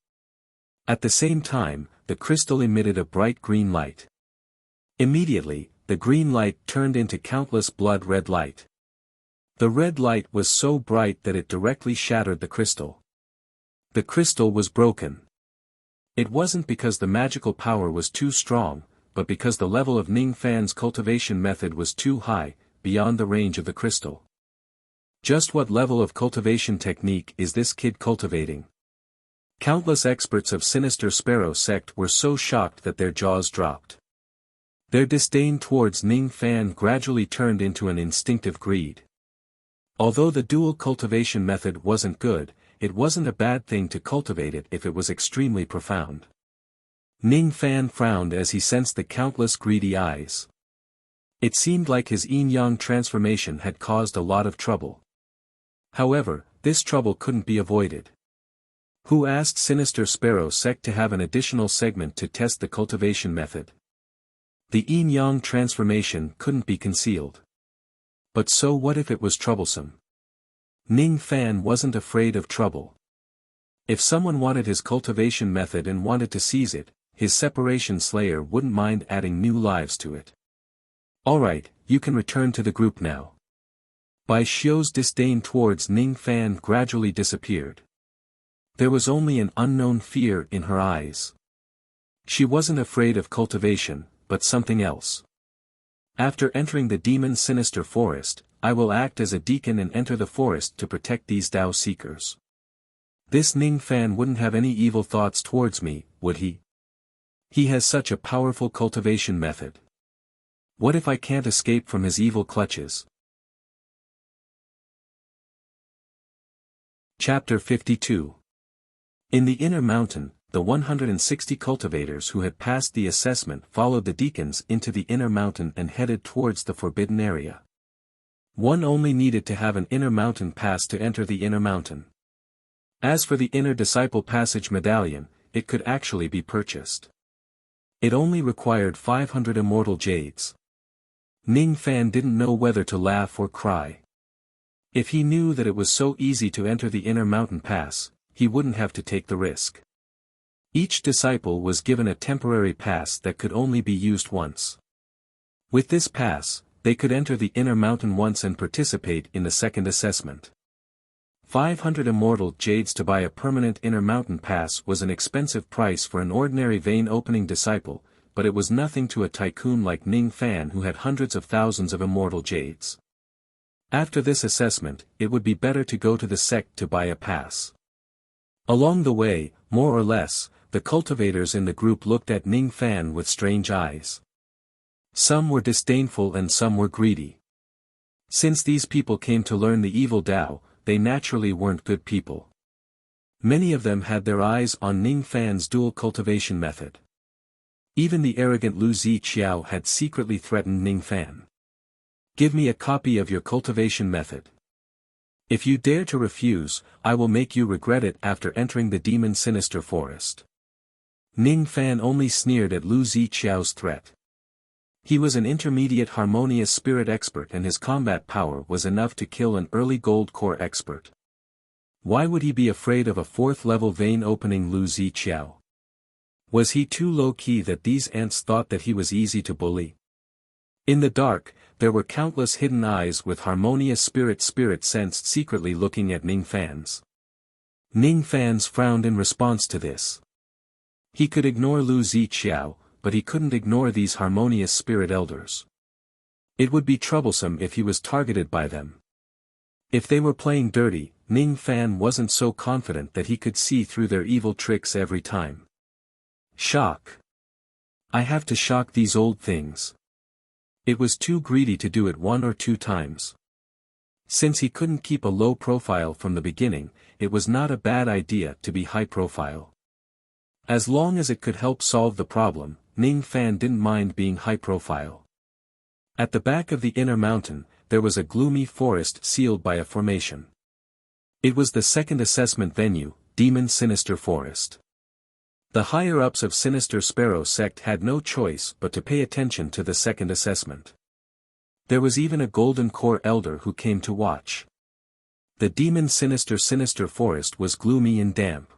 At the same time, the crystal emitted a bright green light. Immediately, the green light turned into countless blood-red light. The red light was so bright that it directly shattered the crystal. The crystal was broken. It wasn't because the magical power was too strong, but because the level of Ning Fan's cultivation method was too high, beyond the range of the crystal. Just what level of cultivation technique is this kid cultivating? Countless experts of Sinister Sparrow sect were so shocked that their jaws dropped. Their disdain towards Ning Fan gradually turned into an instinctive greed. Although the dual cultivation method wasn't good, it wasn't a bad thing to cultivate it if it was extremely profound. Ning Fan frowned as he sensed the countless greedy eyes. It seemed like his yin-yang transformation had caused a lot of trouble. However, this trouble couldn't be avoided. Who asked Sinister Sparrow sect to have an additional segment to test the cultivation method? The yin-yang transformation couldn't be concealed. But so what if it was troublesome? Ning Fan wasn't afraid of trouble. If someone wanted his cultivation method and wanted to seize it, his separation slayer wouldn't mind adding new lives to it. Alright, you can return to the group now. Bai Xiu's disdain towards Ning Fan gradually disappeared. There was only an unknown fear in her eyes. She wasn't afraid of cultivation, but something else. After entering the demon sinister forest, I will act as a deacon and enter the forest to protect these Tao seekers. This Ning Fan wouldn't have any evil thoughts towards me, would he? He has such a powerful cultivation method. What if I can't escape from his evil clutches? Chapter 52. In the inner mountain, the 160 cultivators who had passed the assessment followed the deacons into the inner mountain and headed towards the forbidden area. One only needed to have an inner mountain pass to enter the inner mountain. As for the inner disciple passage medallion, it could actually be purchased. It only required 500 immortal jades. Ning Fan didn't know whether to laugh or cry. If he knew that it was so easy to enter the inner mountain pass, he wouldn't have to take the risk. Each disciple was given a temporary pass that could only be used once. With this pass, they could enter the inner mountain once and participate in the second assessment. 500 immortal jades to buy a permanent inner mountain pass was an expensive price for an ordinary vein-opening disciple, but it was nothing to a tycoon like Ning Fan who had hundreds of thousands of immortal jades. After this assessment, it would be better to go to the sect to buy a pass. Along the way, more or less, the cultivators in the group looked at Ning Fan with strange eyes. Some were disdainful and some were greedy. Since these people came to learn the evil Tao, they naturally weren't good people. Many of them had their eyes on Ning Fan's dual cultivation method. Even the arrogant Lu Ziqiao had secretly threatened Ning Fan. Give me a copy of your cultivation method. If you dare to refuse, I will make you regret it after entering the demon sinister forest. Ning Fan only sneered at Lu Ziqiao's threat. He was an intermediate harmonious spirit expert and his combat power was enough to kill an early gold core expert. Why would he be afraid of a 4th level vein opening Lu Ziqiao? Was he too low-key that these ants thought that he was easy to bully? In the dark, there were countless hidden eyes with harmonious spirit sensed secretly looking at Ning Fan's. Ning Fan's frowned in response to this. He could ignore Lu Ziqiao, but he couldn't ignore these harmonious spirit elders. It would be troublesome if he was targeted by them. If they were playing dirty, Ning Fan wasn't so confident that he could see through their evil tricks every time. Shock. I have to shock these old things. It was too greedy to do it 1 or 2 times. Since he couldn't keep a low profile from the beginning, it was not a bad idea to be high profile. As long as it could help solve the problem, Ning Fan didn't mind being high profile. At the back of the inner mountain, there was a gloomy forest sealed by a formation. It was the second assessment venue, Demon Sinister Forest. The higher-ups of Sinister Sparrow sect had no choice but to pay attention to the second assessment. There was even a Golden Core elder who came to watch. The Demon Sinister Forest was gloomy and damp.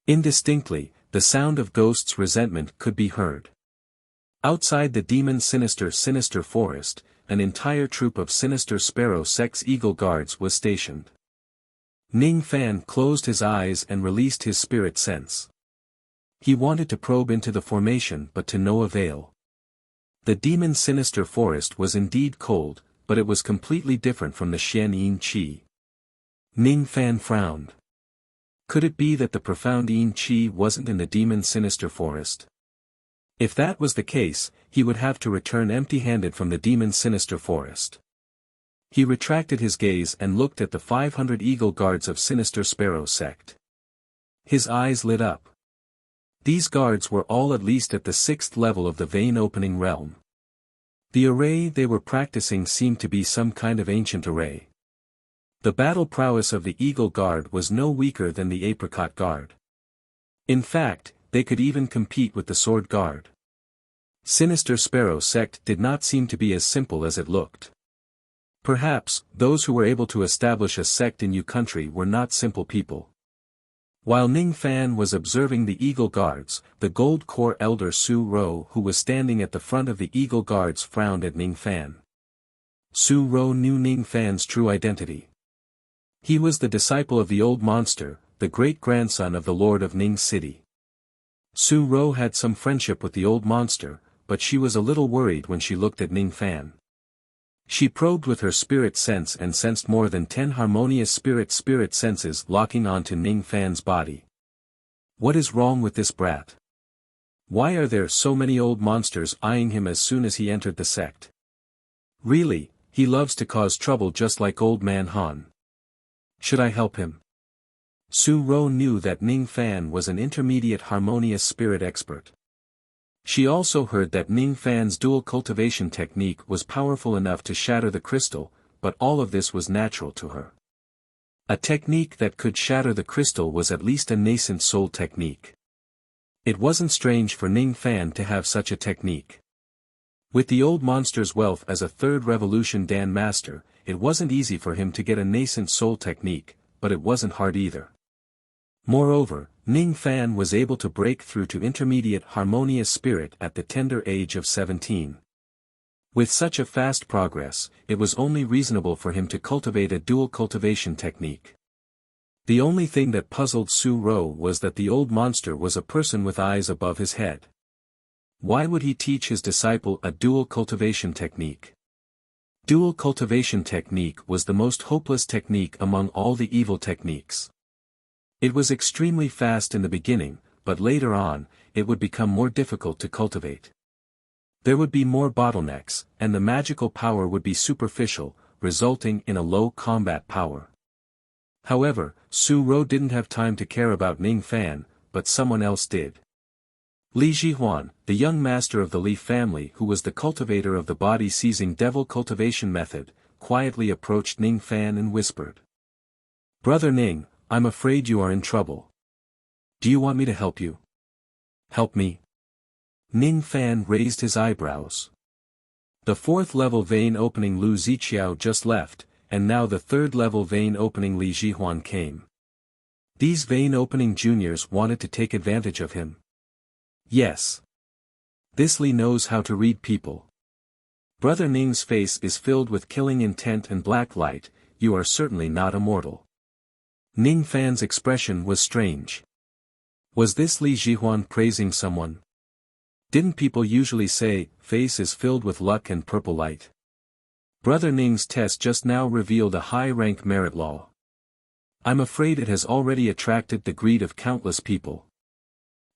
Indistinctly, the sound of ghosts' resentment could be heard. Outside the Demon Sinister Forest, an entire troop of Sinister Sparrow sect's Eagle Guards was stationed. Ning Fan closed his eyes and released his spirit sense. He wanted to probe into the formation but to no avail. The Demon Sinister Forest was indeed cold, but it was completely different from the Xian Yin Qi. Ning Fan frowned. Could it be that the profound Yin Qi wasn't in the Demon Sinister Forest? If that was the case, he would have to return empty-handed from the Demon Sinister Forest. He retracted his gaze and looked at the 500 Eagle Guards of Sinister Sparrow sect. His eyes lit up. These guards were all at least at the 6th level of the vein-opening realm. The array they were practicing seemed to be some kind of ancient array. The battle prowess of the Eagle Guard was no weaker than the Apricot Guard. In fact, they could even compete with the Sword Guard. Sinister Sparrow sect did not seem to be as simple as it looked. Perhaps, those who were able to establish a sect in Yu country were not simple people. While Ning Fan was observing the Eagle Guards, the Gold Core elder Su Ro who was standing at the front of the Eagle Guards frowned at Ning Fan. Su Ro knew Ning Fan's true identity. He was the disciple of the old monster, the great-grandson of the lord of Ning City. Su Ro had some friendship with the old monster, but she was a little worried when she looked at Ning Fan. She probed with her spirit sense and sensed more than 10 harmonious spirit senses locking onto Ning Fan's body. What is wrong with this brat? Why are there so many old monsters eyeing him as soon as he entered the sect? Really, he loves to cause trouble just like old man Han. Should I help him? Su Ro knew that Ning Fan was an intermediate harmonious spirit expert. She also heard that Ning Fan's dual cultivation technique was powerful enough to shatter the crystal, but all of this was natural to her. A technique that could shatter the crystal was at least a nascent soul technique. It wasn't strange for Ning Fan to have such a technique. With the old monster's wealth as a third revolution Dan master, it wasn't easy for him to get a nascent soul technique, but it wasn't hard either. Moreover, Ning Fan was able to break through to intermediate harmonious spirit at the tender age of 17. With such a fast progress, it was only reasonable for him to cultivate a dual cultivation technique. The only thing that puzzled Su Ro was that the old monster was a person with eyes above his head. Why would he teach his disciple a dual cultivation technique? Dual cultivation technique was the most hopeless technique among all the evil techniques. It was extremely fast in the beginning, but later on, it would become more difficult to cultivate. There would be more bottlenecks, and the magical power would be superficial, resulting in a low combat power. However, Su Ro didn't have time to care about Ning Fan, but someone else did. Li Jihuan, the young master of the Li family who was the cultivator of the body-seizing devil cultivation method, quietly approached Ning Fan and whispered. "Brother Ning, I'm afraid you are in trouble. Do you want me to help you?" "Help me?" Ning Fan raised his eyebrows. The 4th level vein opening Lu Ziqiao just left, and now the 3rd level vein opening Li Jihuan came. These vein opening juniors wanted to take advantage of him. Yes. This Li knows how to read people. Brother Ning's face is filled with killing intent and black light, you are certainly not immortal. Ning Fan's expression was strange. Was this Li Jihuan praising someone? Didn't people usually say, face is filled with luck and purple light? Brother Ning's test just now revealed a high-rank merit law. I'm afraid it has already attracted the greed of countless people.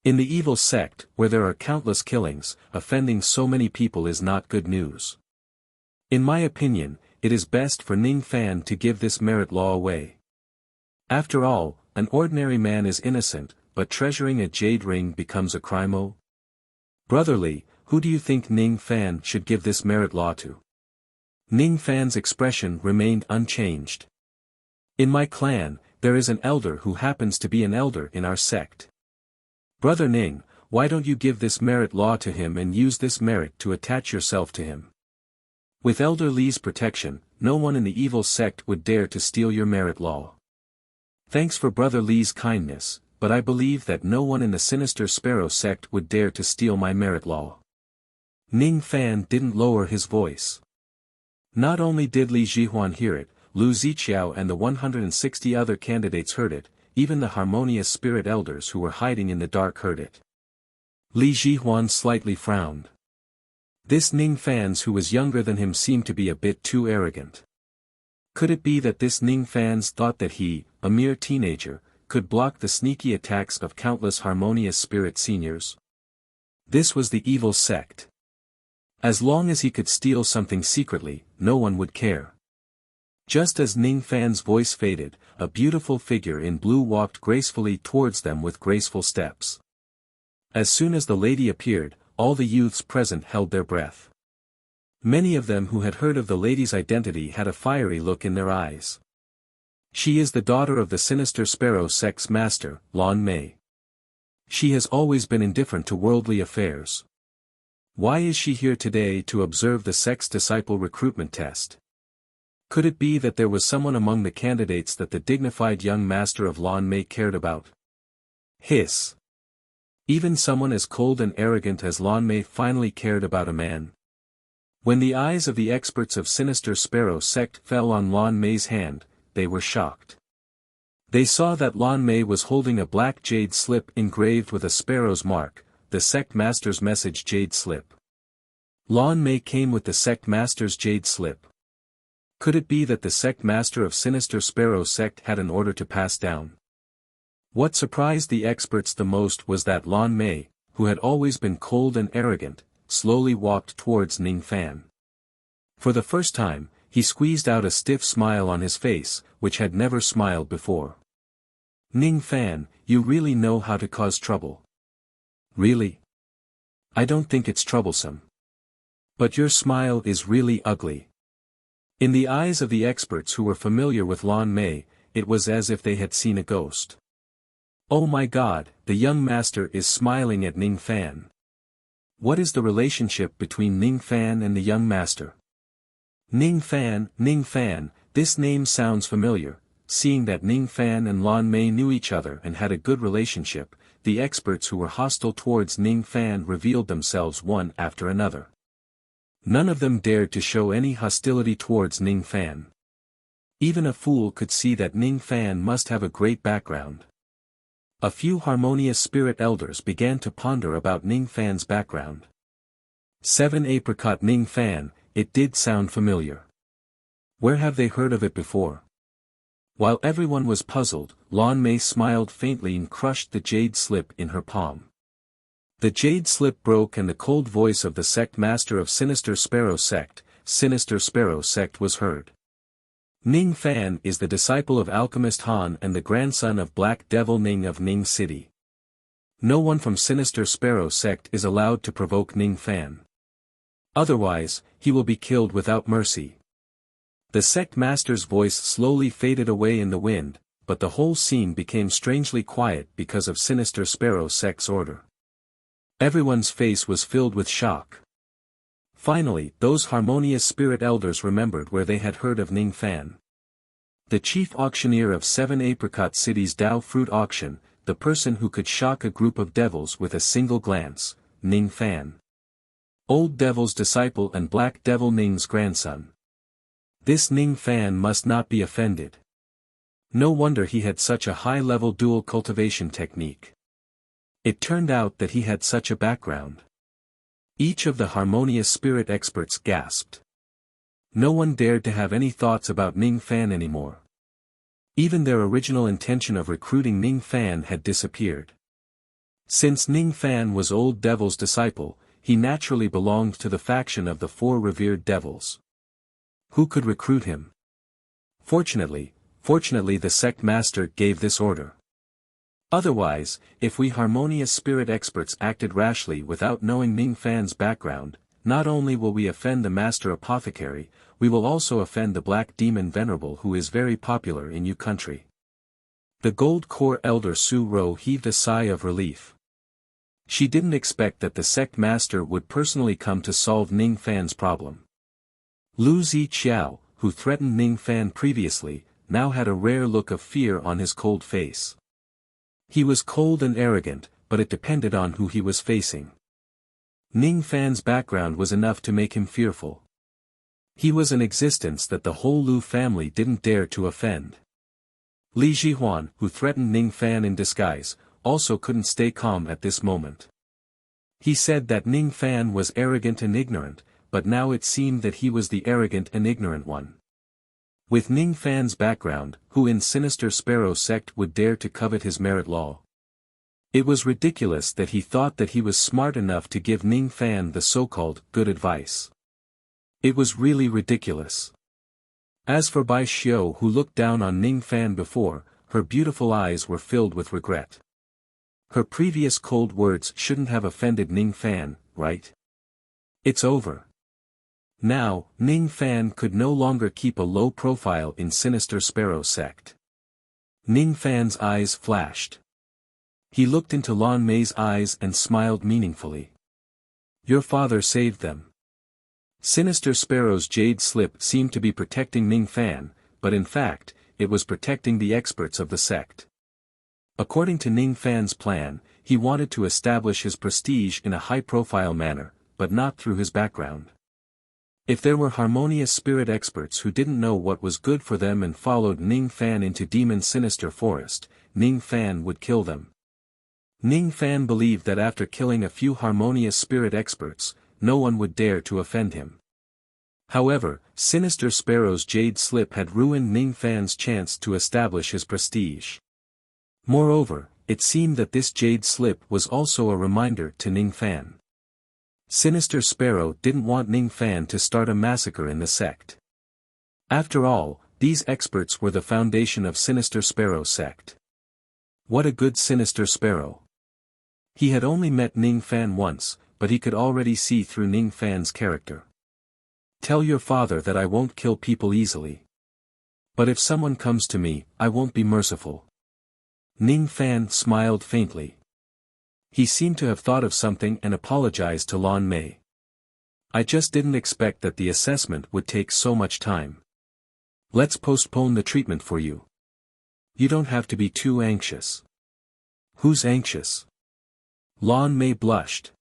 In the evil sect, where there are countless killings, offending so many people is not good news. In my opinion, it is best for Ning Fan to give this merit law away. After all, an ordinary man is innocent, but treasuring a jade ring becomes a crime. Brotherly, who do you think Ning Fan should give this merit law to? Ning Fan's expression remained unchanged. In my clan, there is an elder who happens to be an elder in our sect. Brother Ning, why don't you give this merit law to him and use this merit to attach yourself to him? With Elder Li's protection, no one in the evil sect would dare to steal your merit law. Thanks for Brother Li's kindness, but I believe that no one in the Sinister Sparrow sect would dare to steal my merit law. Ning Fan didn't lower his voice. Not only did Li Jihuan hear it, Lu Ziqiao and the 160 other candidates heard it, even the harmonious spirit elders who were hiding in the dark heard it. Li Jihuan slightly frowned. This Ning Fan's who was younger than him seemed to be a bit too arrogant. Could it be that this Ning Fan's thought that he, a mere teenager, could block the sneaky attacks of countless harmonious spirit seniors? This was the evil sect. As long as he could steal something secretly, no one would care. Just as Ning Fan's voice faded, a beautiful figure in blue walked gracefully towards them with graceful steps. As soon as the lady appeared, all the youths present held their breath. Many of them who had heard of the lady's identity had a fiery look in their eyes. She is the daughter of the Sinister Sparrow sect's master, Lan Mei. She has always been indifferent to worldly affairs. Why is she here today to observe the sect's disciple recruitment test? Could it be that there was someone among the candidates that the dignified young master of Lan Mei cared about? Hiss. Even someone as cold and arrogant as Lan Mei finally cared about a man. When the eyes of the experts of Sinister Sparrow sect fell on Lan Mei's hand, they were shocked. They saw that Lan Mei was holding a black jade slip engraved with a sparrow's mark, the sect master's message jade slip. Lan Mei came with the sect master's jade slip. Could it be that the sect master of Sinister Sparrow sect had an order to pass down? What surprised the experts the most was that Lan Mei, who had always been cold and arrogant, slowly walked towards Ning Fan. For the first time, he squeezed out a stiff smile on his face, which had never smiled before. Ning Fan, you really know how to cause trouble. Really? I don't think it's troublesome. But your smile is really ugly. In the eyes of the experts who were familiar with Lan Mei, it was as if they had seen a ghost. Oh my God, the young master is smiling at Ning Fan. What is the relationship between Ning Fan and the young master? Ning Fan, this name sounds familiar. Seeing that Ning Fan and Lan Mei knew each other and had a good relationship, the experts who were hostile towards Ning Fan revealed themselves one after another. None of them dared to show any hostility towards Ning Fan. Even a fool could see that Ning Fan must have a great background. A few harmonious spirit elders began to ponder about Ning Fan's background. 7 Apricot Ning Fan, it did sound familiar. Where have they heard of it before? While everyone was puzzled, Lan Mei smiled faintly and crushed the jade slip in her palm. The jade slip broke and the cold voice of the sect master of Sinister Sparrow sect was heard. Ning Fan is the disciple of alchemist Han and the grandson of Black Devil Ning of Ning City. No one from Sinister Sparrow sect is allowed to provoke Ning Fan. Otherwise, he will be killed without mercy. The sect master's voice slowly faded away in the wind, but the whole scene became strangely quiet because of Sinister Sparrow sect's order. Everyone's face was filled with shock. Finally, those harmonious spirit elders remembered where they had heard of Ning Fan. The chief auctioneer of 7 Apricot City's Dao Fruit Auction, the person who could shock a group of devils with a single glance, Ning Fan. Old Devil's disciple and Black Devil Ning's grandson. This Ning Fan must not be offended. No wonder he had such a high-level dual cultivation technique. It turned out that he had such a background. Each of the harmonious spirit experts gasped. No one dared to have any thoughts about Ning Fan anymore. Even their original intention of recruiting Ning Fan had disappeared. Since Ning Fan was Old Devil's disciple, he naturally belonged to the faction of the 4 revered devils. Who could recruit him? Fortunately the sect master gave this order. Otherwise, if we harmonious spirit experts acted rashly without knowing Ning Fan's background, not only will we offend the master apothecary, we will also offend the black demon venerable who is very popular in Yu country. The gold core elder Su Ro heaved a sigh of relief. She didn't expect that the sect master would personally come to solve Ning Fan's problem. Lu Ziqiao, who threatened Ning Fan previously, now had a rare look of fear on his cold face. He was cold and arrogant, but it depended on who he was facing. Ning Fan's background was enough to make him fearful. He was an existence that the whole Lu family didn't dare to offend. Li Jihuan, who threatened Ning Fan in disguise, also couldn't stay calm at this moment. He said that Ning Fan was arrogant and ignorant, but now it seemed that he was the arrogant and ignorant one. With Ning Fan's background, who in Sinister Sparrow sect would dare to covet his merit law? It was ridiculous that he thought that he was smart enough to give Ning Fan the so-called good advice. It was really ridiculous. As for Bai Xiao, who looked down on Ning Fan before, her beautiful eyes were filled with regret. Her previous cold words shouldn't have offended Ning Fan, right? It's over. Now, Ning Fan could no longer keep a low profile in Sinister Sparrow sect. Ning Fan's eyes flashed. He looked into Lan Mei's eyes and smiled meaningfully. Your father saved them. Sinister Sparrow's jade slip seemed to be protecting Ning Fan, but in fact, it was protecting the experts of the sect. According to Ning Fan's plan, he wanted to establish his prestige in a high-profile manner, but not through his background. If there were harmonious spirit experts who didn't know what was good for them and followed Ning Fan into Demon Sinister Forest, Ning Fan would kill them. Ning Fan believed that after killing a few harmonious spirit experts, no one would dare to offend him. However, Sinister Sparrow's jade slip had ruined Ning Fan's chance to establish his prestige. Moreover, it seemed that this jade slip was also a reminder to Ning Fan. Sinister Sparrow didn't want Ning Fan to start a massacre in the sect. After all, these experts were the foundation of Sinister Sparrow's sect. What a good Sinister Sparrow. He had only met Ning Fan once, but he could already see through Ning Fan's character. Tell your father that I won't kill people easily. But if someone comes to me, I won't be merciful. Ning Fan smiled faintly. He seemed to have thought of something and apologized to Lan Mei. I just didn't expect that the assessment would take so much time. Let's postpone the treatment for you. You don't have to be too anxious. Who's anxious? Lan Mei blushed.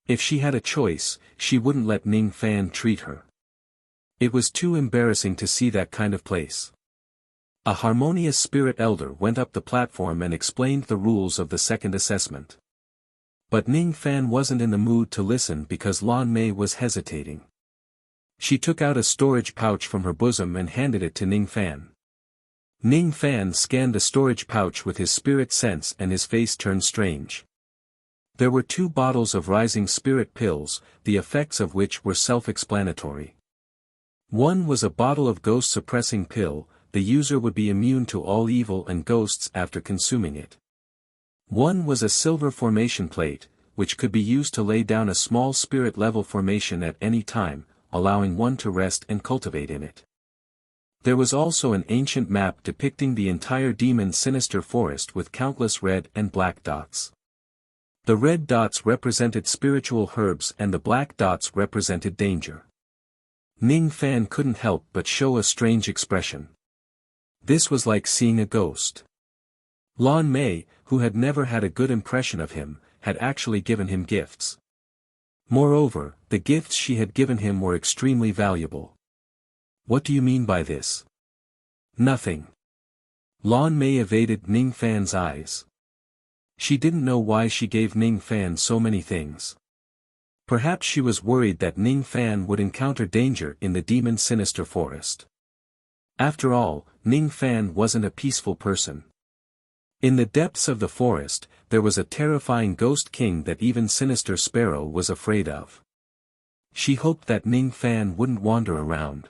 If she had a choice, she wouldn't let Ning Fan treat her. It was too embarrassing to see that kind of place. A harmonious spirit elder went up the platform and explained the rules of the second assessment. But Ning Fan wasn't in the mood to listen because Lan Mei was hesitating. She took out a storage pouch from her bosom and handed it to Ning Fan. Ning Fan scanned the storage pouch with his spirit sense and his face turned strange. There were 2 bottles of rising spirit pills, the effects of which were self-explanatory. One was a bottle of ghost-suppressing pill. The user would be immune to all evil and ghosts after consuming it. One was a silver formation plate, which could be used to lay down a small spirit-level formation at any time, allowing one to rest and cultivate in it. There was also an ancient map depicting the entire Demon Sinister Forest with countless red and black dots. The red dots represented spiritual herbs and the black dots represented danger. Ning Fan couldn't help but show a strange expression. This was like seeing a ghost. Lan Mei, who had never had a good impression of him, had actually given him gifts. Moreover, the gifts she had given him were extremely valuable. What do you mean by this? Nothing. Lan Mei evaded Ning Fan's eyes. She didn't know why she gave Ning Fan so many things. Perhaps she was worried that Ning Fan would encounter danger in the Demon Sinister Forest. After all, Ning Fan wasn't a peaceful person. In the depths of the forest, there was a terrifying ghost king that even Sinister Sparrow was afraid of. She hoped that Ning Fan wouldn't wander around.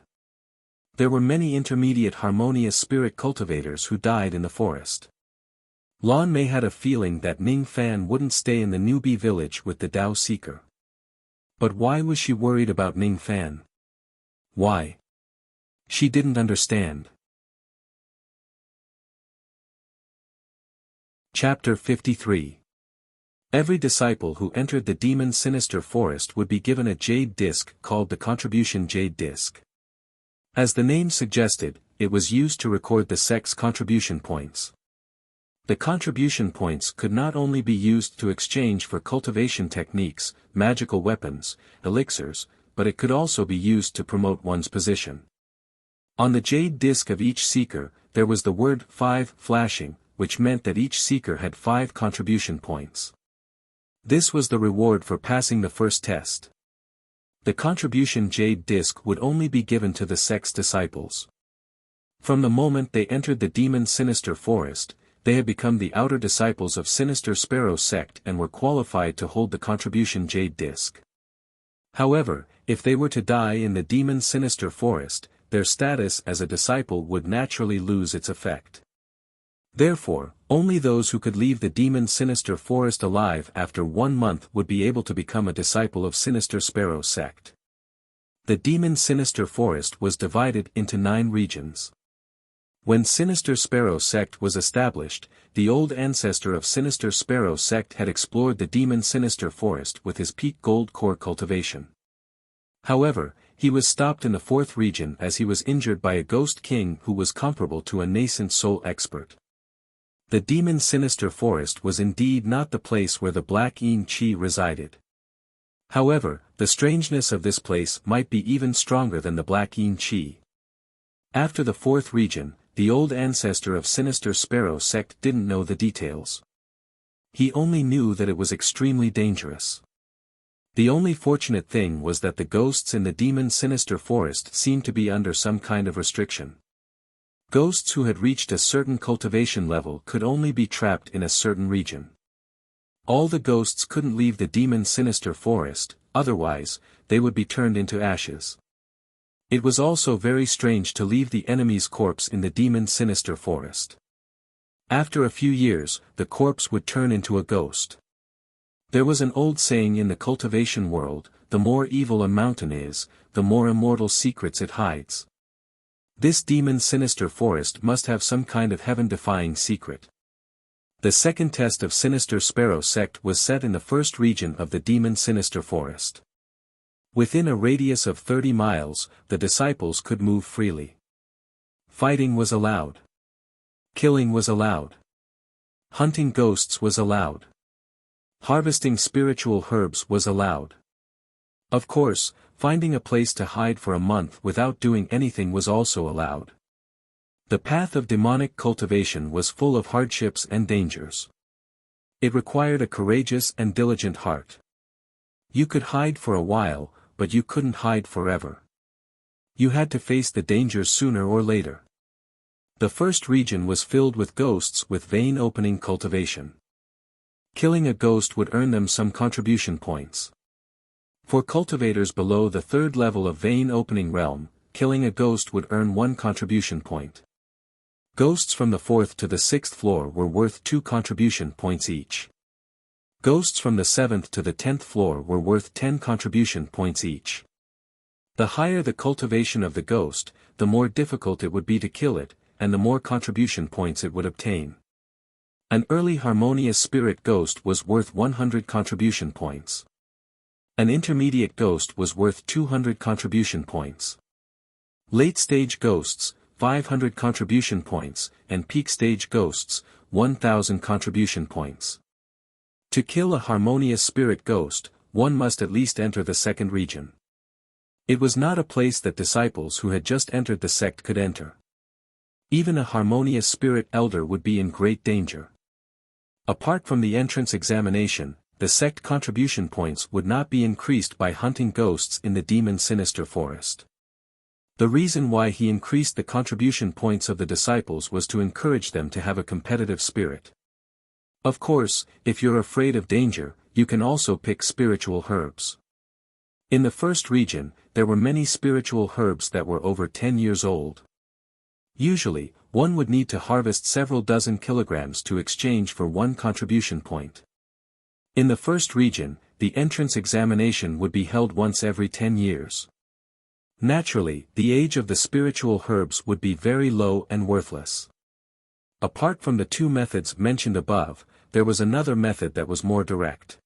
There were many intermediate harmonious spirit cultivators who died in the forest. Lan Mei had a feeling that Ning Fan wouldn't stay in the newbie village with the Tao Seeker. But why was she worried about Ning Fan? Why? She didn't understand. Chapter 53. Every disciple who entered the Demon Sinister Forest would be given a jade disc called the Contribution Jade Disc. As the name suggested, it was used to record the sect's contribution points. The contribution points could not only be used to exchange for cultivation techniques, magical weapons, elixirs, but it could also be used to promote one's position. On the jade disc of each seeker, there was the word 5 flashing, which meant that each seeker had 5 contribution points. This was the reward for passing the first test. The contribution jade disc would only be given to the sect's disciples. From the moment they entered the Demon Sinister Forest, they had become the outer disciples of Sinister Sparrow sect and were qualified to hold the contribution jade disc. However, if they were to die in the Demon Sinister Forest, their status as a disciple would naturally lose its effect. Therefore, only those who could leave the Demon Sinister Forest alive after 1 month would be able to become a disciple of Sinister Sparrow sect. The Demon Sinister Forest was divided into 9 regions. When Sinister Sparrow sect was established, the old ancestor of Sinister Sparrow sect had explored the Demon Sinister Forest with his peak gold core cultivation. However, he was stopped in the 4th region as he was injured by a ghost king who was comparable to a nascent soul expert. The Demon Sinister Forest was indeed not the place where the Black Yin Chi resided. However, the strangeness of this place might be even stronger than the Black Yin Chi. After the fourth region, the old ancestor of Sinister Sparrow sect didn't know the details. He only knew that it was extremely dangerous. The only fortunate thing was that the ghosts in the demon Sinister Forest seemed to be under some kind of restriction. Ghosts who had reached a certain cultivation level could only be trapped in a certain region. All the ghosts couldn't leave the demon Sinister Forest, otherwise, they would be turned into ashes. It was also very strange to leave the enemy's corpse in the demon Sinister Forest. After a few years, the corpse would turn into a ghost. There was an old saying in the cultivation world, the more evil a mountain is, the more immortal secrets it hides. This demon Sinister Forest must have some kind of heaven-defying secret. The second test of Sinister Sparrow sect was set in the first region of the demon Sinister Forest. Within a radius of 30 miles, the disciples could move freely. Fighting was allowed. Killing was allowed. Hunting ghosts was allowed. Harvesting spiritual herbs was allowed. Of course, finding a place to hide for a month without doing anything was also allowed. The path of demonic cultivation was full of hardships and dangers. It required a courageous and diligent heart. You could hide for a while, but you couldn't hide forever. You had to face the dangers sooner or later. The first region was filled with ghosts with vein-opening cultivation. Killing a ghost would earn them some contribution points. For cultivators below the third level of vein-opening realm, killing a ghost would earn 1 contribution point. Ghosts from the 4th to the 6th floor were worth 2 contribution points each. Ghosts from the 7th to the 10th floor were worth 10 contribution points each. The higher the cultivation of the ghost, the more difficult it would be to kill it, and the more contribution points it would obtain. An early harmonious spirit ghost was worth 100 contribution points. An intermediate ghost was worth 200 contribution points. Late-stage ghosts, 500 contribution points, and peak-stage ghosts, 1,000 contribution points. To kill a harmonious spirit ghost, one must at least enter the second region. It was not a place that disciples who had just entered the sect could enter. Even a harmonious spirit elder would be in great danger. Apart from the entrance examination, the sect contribution points would not be increased by hunting ghosts in the demon Sinister Forest. The reason why he increased the contribution points of the disciples was to encourage them to have a competitive spirit. Of course, if you're afraid of danger, you can also pick spiritual herbs. In the first region, there were many spiritual herbs that were over 10 years old. Usually, one would need to harvest several dozen kilograms to exchange for 1 contribution point. In the first region, the entrance examination would be held once every 10 years. Naturally, the age of the spiritual herbs would be very low and worthless. Apart from the 2 methods mentioned above, there was another method that was more direct.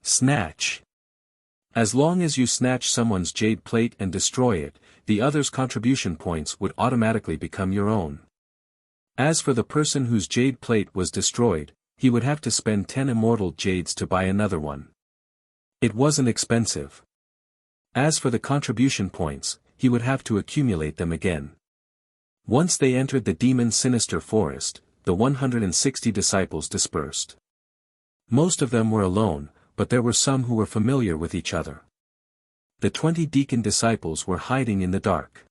Snatch. As long as you snatch someone's jade plate and destroy it, the other's contribution points would automatically become your own. As for the person whose jade plate was destroyed, he would have to spend 10 immortal jades to buy another one. It wasn't expensive. As for the contribution points, he would have to accumulate them again. Once they entered the demon Sinister Forest, the 160 disciples dispersed. Most of them were alone, but there were some who were familiar with each other. The 20 deacon disciples were hiding in the dark.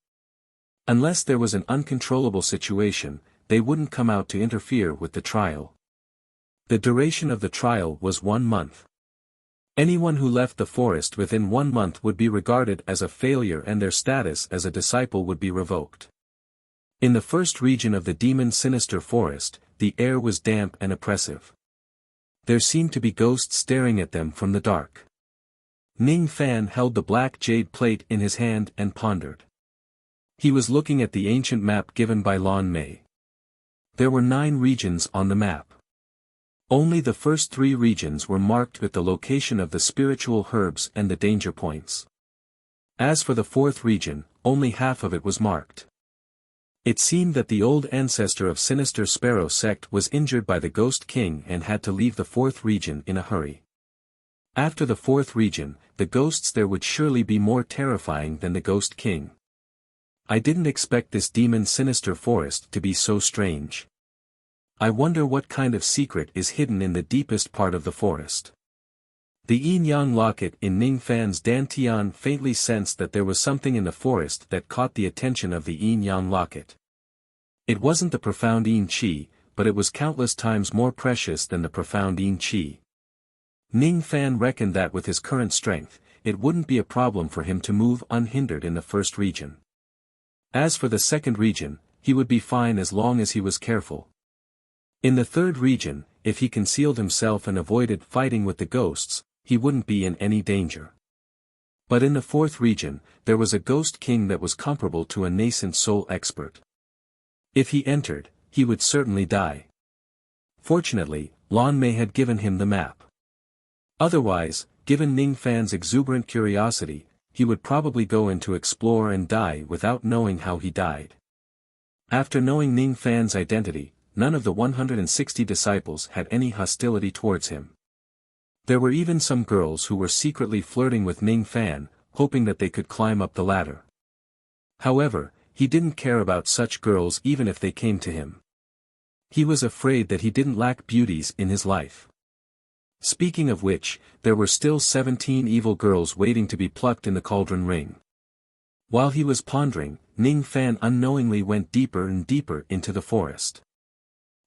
Unless there was an uncontrollable situation, they wouldn't come out to interfere with the trial. The duration of the trial was 1 month. Anyone who left the forest within 1 month would be regarded as a failure and their status as a disciple would be revoked. In the first region of the demon Sinister Forest, the air was damp and oppressive. There seemed to be ghosts staring at them from the dark. Ning Fan held the black jade plate in his hand and pondered. He was looking at the ancient map given by Lan Mei. There were 9 regions on the map. Only the first 3 regions were marked with the location of the spiritual herbs and the danger points. As for the 4th region, only half of it was marked. It seemed that the old ancestor of Sinister Sparrow sect was injured by the Ghost King and had to leave the 4th region in a hurry. After the 4th region, the ghosts there would surely be more terrifying than the Ghost King. I didn't expect this demon sinister forest to be so strange. I wonder what kind of secret is hidden in the deepest part of the forest. The yin-yang locket in Ning Fan's dantian faintly sensed that there was something in the forest that caught the attention of the yin-yang locket. It wasn't the profound yin qi, but it was countless times more precious than the profound yin qi. Ning Fan reckoned that with his current strength, it wouldn't be a problem for him to move unhindered in the first region. As for the second region, he would be fine as long as he was careful. In the third region, if he concealed himself and avoided fighting with the ghosts, he wouldn't be in any danger. But in the fourth region, there was a Ghost King that was comparable to a nascent soul expert. If he entered, he would certainly die. Fortunately, Lan Mei had given him the map. Otherwise, given Ning Fan's exuberant curiosity, he would probably go in to explore and die without knowing how he died. After knowing Ning Fan's identity, none of the 160 disciples had any hostility towards him. There were even some girls who were secretly flirting with Ning Fan, hoping that they could climb up the ladder. However, he didn't care about such girls even if they came to him. He was afraid that he didn't lack beauties in his life. Speaking of which, there were still 17 evil girls waiting to be plucked in the cauldron ring. While he was pondering, Ning Fan unknowingly went deeper and deeper into the forest.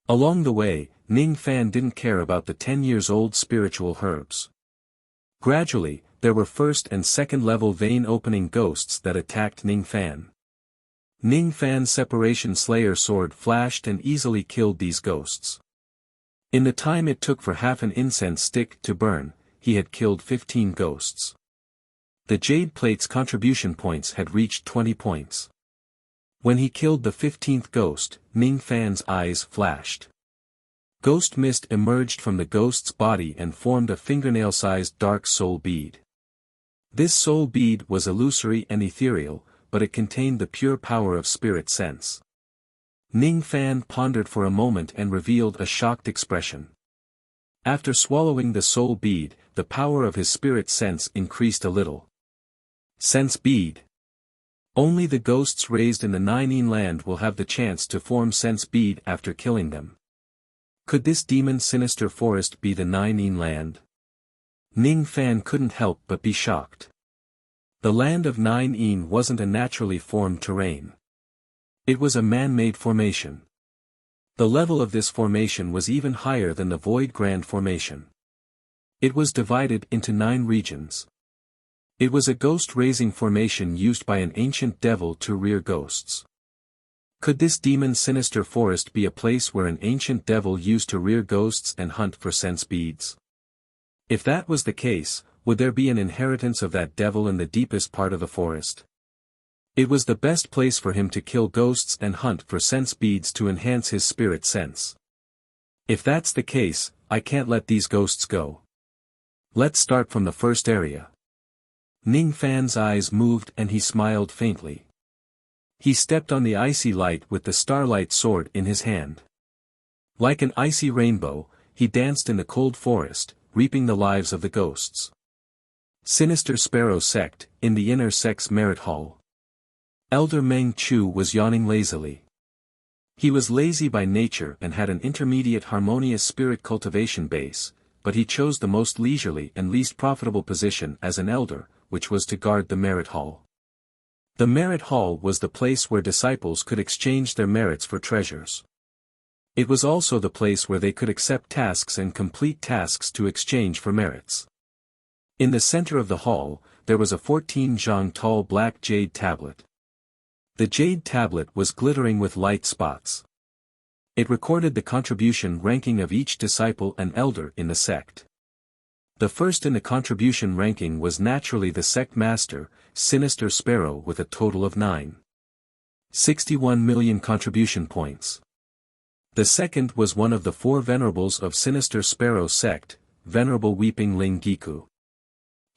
Along the way, Ning Fan didn't care about the 10-years-old spiritual herbs. Gradually, there were first and second level vein-opening ghosts that attacked Ning Fan. Ning Fan's separation slayer sword flashed and easily killed these ghosts. In the time it took for half an incense stick to burn, he had killed 15 ghosts. The jade plate's contribution points had reached 20 points. When he killed the 15th ghost, Ning Fan's eyes flashed. Ghost mist emerged from the ghost's body and formed a fingernail-sized dark soul bead. This soul bead was illusory and ethereal, but it contained the pure power of spirit sense. Ning Fan pondered for a moment and revealed a shocked expression. After swallowing the soul bead, the power of his spirit sense increased a little. Sense bead. Only the ghosts raised in the Nine land will have the chance to form sense bead after killing them. Could this demon sinister forest be the Nine land? Ning Fan couldn't help but be shocked. The land of Nine wasn't a naturally formed terrain. It was a man-made formation. The level of this formation was even higher than the Void Grand Formation. It was divided into 9 regions. It was a ghost-raising formation used by an ancient devil to rear ghosts. Could this demon sinister forest be a place where an ancient devil used to rear ghosts and hunt for sense beads? If that was the case, would there be an inheritance of that devil in the deepest part of the forest? It was the best place for him to kill ghosts and hunt for sense beads to enhance his spirit sense. If that's the case, I can't let these ghosts go. Let's start from the first area. Ning Fan's eyes moved and he smiled faintly. He stepped on the icy light with the starlight sword in his hand. Like an icy rainbow, he danced in the cold forest, reaping the lives of the ghosts. Sinister Sparrow Sect, in the inner sect's merit hall. Elder Meng Chu was yawning lazily. He was lazy by nature and had an intermediate harmonious spirit cultivation base, but he chose the most leisurely and least profitable position as an elder, which was to guard the merit hall. The merit hall was the place where disciples could exchange their merits for treasures. It was also the place where they could accept tasks and complete tasks to exchange for merits. In the center of the hall, there was a 14-zhang tall black jade tablet. The jade tablet was glittering with light spots. It recorded the contribution ranking of each disciple and elder in the sect. The first in the contribution ranking was naturally the sect master, Sinister Sparrow, with a total of 61 million contribution points. The second was one of the 4 venerables of Sinister Sparrow sect, Venerable Weeping Ling Giku.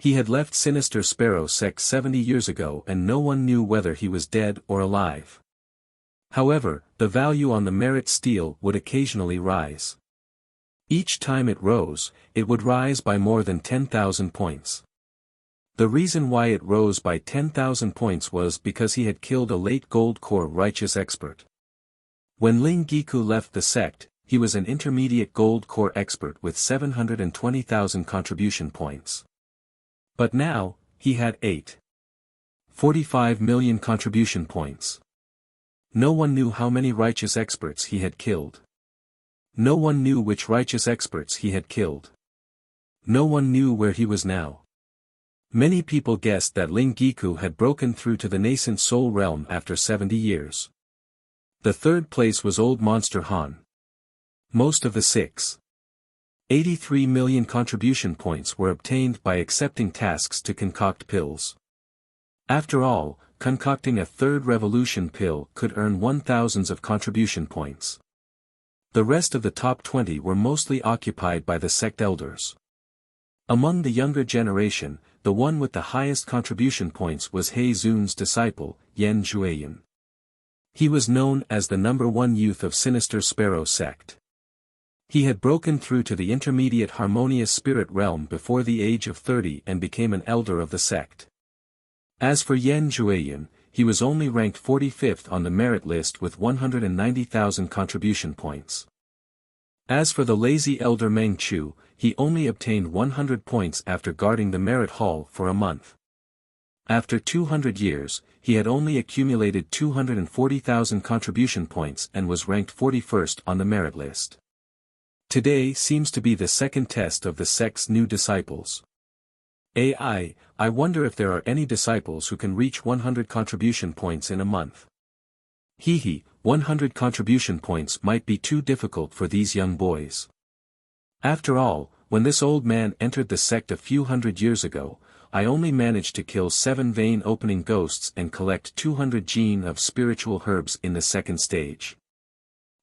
He had left Sinister Sparrow sect 70 years ago and no one knew whether he was dead or alive. However, the value on the merit stele would occasionally rise. Each time it rose, it would rise by more than 10,000 points. The reason why it rose by 10,000 points was because he had killed a late gold core righteous expert. When Ling Giku left the sect, he was an intermediate gold core expert with 720,000 contribution points. But now, he had 8.45 million contribution points. No one knew how many righteous experts he had killed. No one knew which righteous experts he had killed. No one knew where he was now. Many people guessed that Ling Giku had broken through to the nascent soul realm after 70 years. The third place was Old Monster Han. Most of the 6.83 million contribution points were obtained by accepting tasks to concoct pills. After all, concocting a third revolution pill could earn 1,000 of contribution points. The rest of the top 20 were mostly occupied by the sect elders. Among the younger generation, the one with the highest contribution points was He Zun's disciple, Yan Zhuoyan. He was known as the #1 youth of Sinister Sparrow sect. He had broken through to the intermediate harmonious spirit realm before the age of 30 and became an elder of the sect. As for Yan Zhuoyan, he was only ranked 45th on the merit list with 190,000 contribution points. As for the lazy elder Meng Chu, he only obtained 100 points after guarding the merit hall for a month. After 200 years, he had only accumulated 240,000 contribution points and was ranked 41st on the merit list. Today seems to be the second test of the sect's new disciples. I wonder if there are any disciples who can reach 100 contribution points in a month. 100 contribution points might be too difficult for these young boys. After all, when this old man entered the sect a few hundred years ago, I only managed to kill 7 vein opening ghosts and collect 200 gene of spiritual herbs in the second stage.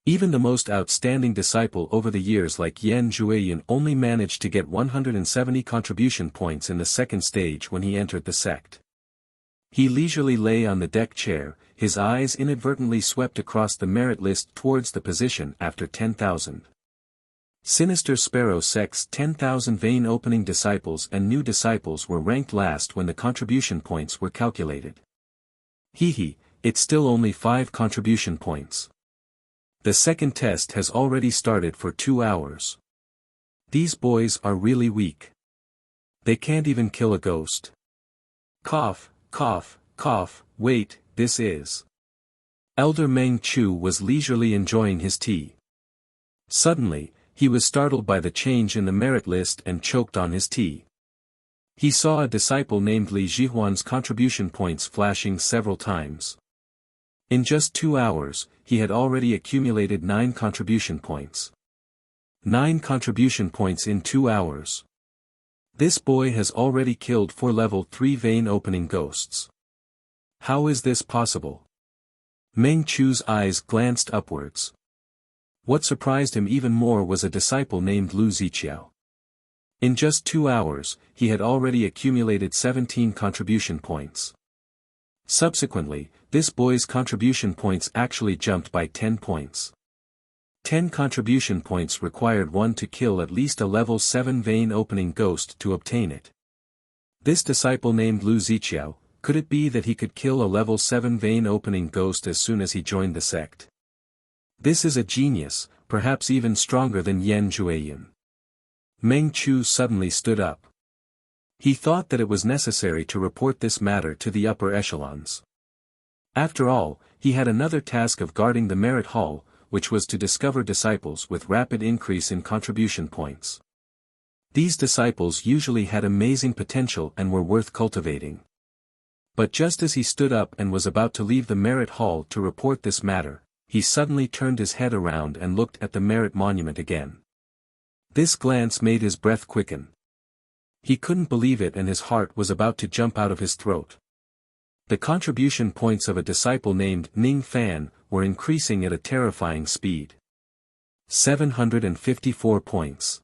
Even the most outstanding disciple over the years like Yan Zhuoyan only managed to get 170 contribution points in the second stage when he entered the sect. He leisurely lay on the deck chair, his eyes inadvertently swept across the merit list towards the position after 10,000. Sinister Sparrow sect's 10,000 vein opening disciples and new disciples were ranked last when the contribution points were calculated. It's still only 5 contribution points. The second test has already started for 2 hours. These boys are really weak. They can't even kill a ghost. Cough, cough, cough, wait, this is. Elder Meng Chu was leisurely enjoying his tea. Suddenly, he was startled by the change in the merit list and choked on his tea. He saw a disciple named Li Jihuan's contribution points flashing several times. In just 2 hours, he had already accumulated 9 contribution points. 9 contribution points in 2 hours. This boy has already killed 4 level 3 vein opening ghosts. How is this possible? Meng Chu's eyes glanced upwards. What surprised him even more was a disciple named Lu Ziqiao. In just 2 hours, he had already accumulated 17 contribution points. Subsequently, this boy's contribution points actually jumped by 10 points. 10 contribution points required one to kill at least a level 7 vein opening ghost to obtain it. This disciple named Lu Ziqiao, could it be that he could kill a level 7 vein opening ghost as soon as he joined the sect? This is a genius, perhaps even stronger than Yan Zhuoyan. Meng Chu suddenly stood up. He thought that it was necessary to report this matter to the upper echelons. After all, he had another task of guarding the merit hall, which was to discover disciples with rapid increase in contribution points. These disciples usually had amazing potential and were worth cultivating. But just as he stood up and was about to leave the merit hall to report this matter, he suddenly turned his head around and looked at the merit monument again. This glance made his breath quicken. He couldn't believe it and his heart was about to jump out of his throat. The contribution points of a disciple named Ning Fan were increasing at a terrifying speed. 754 points.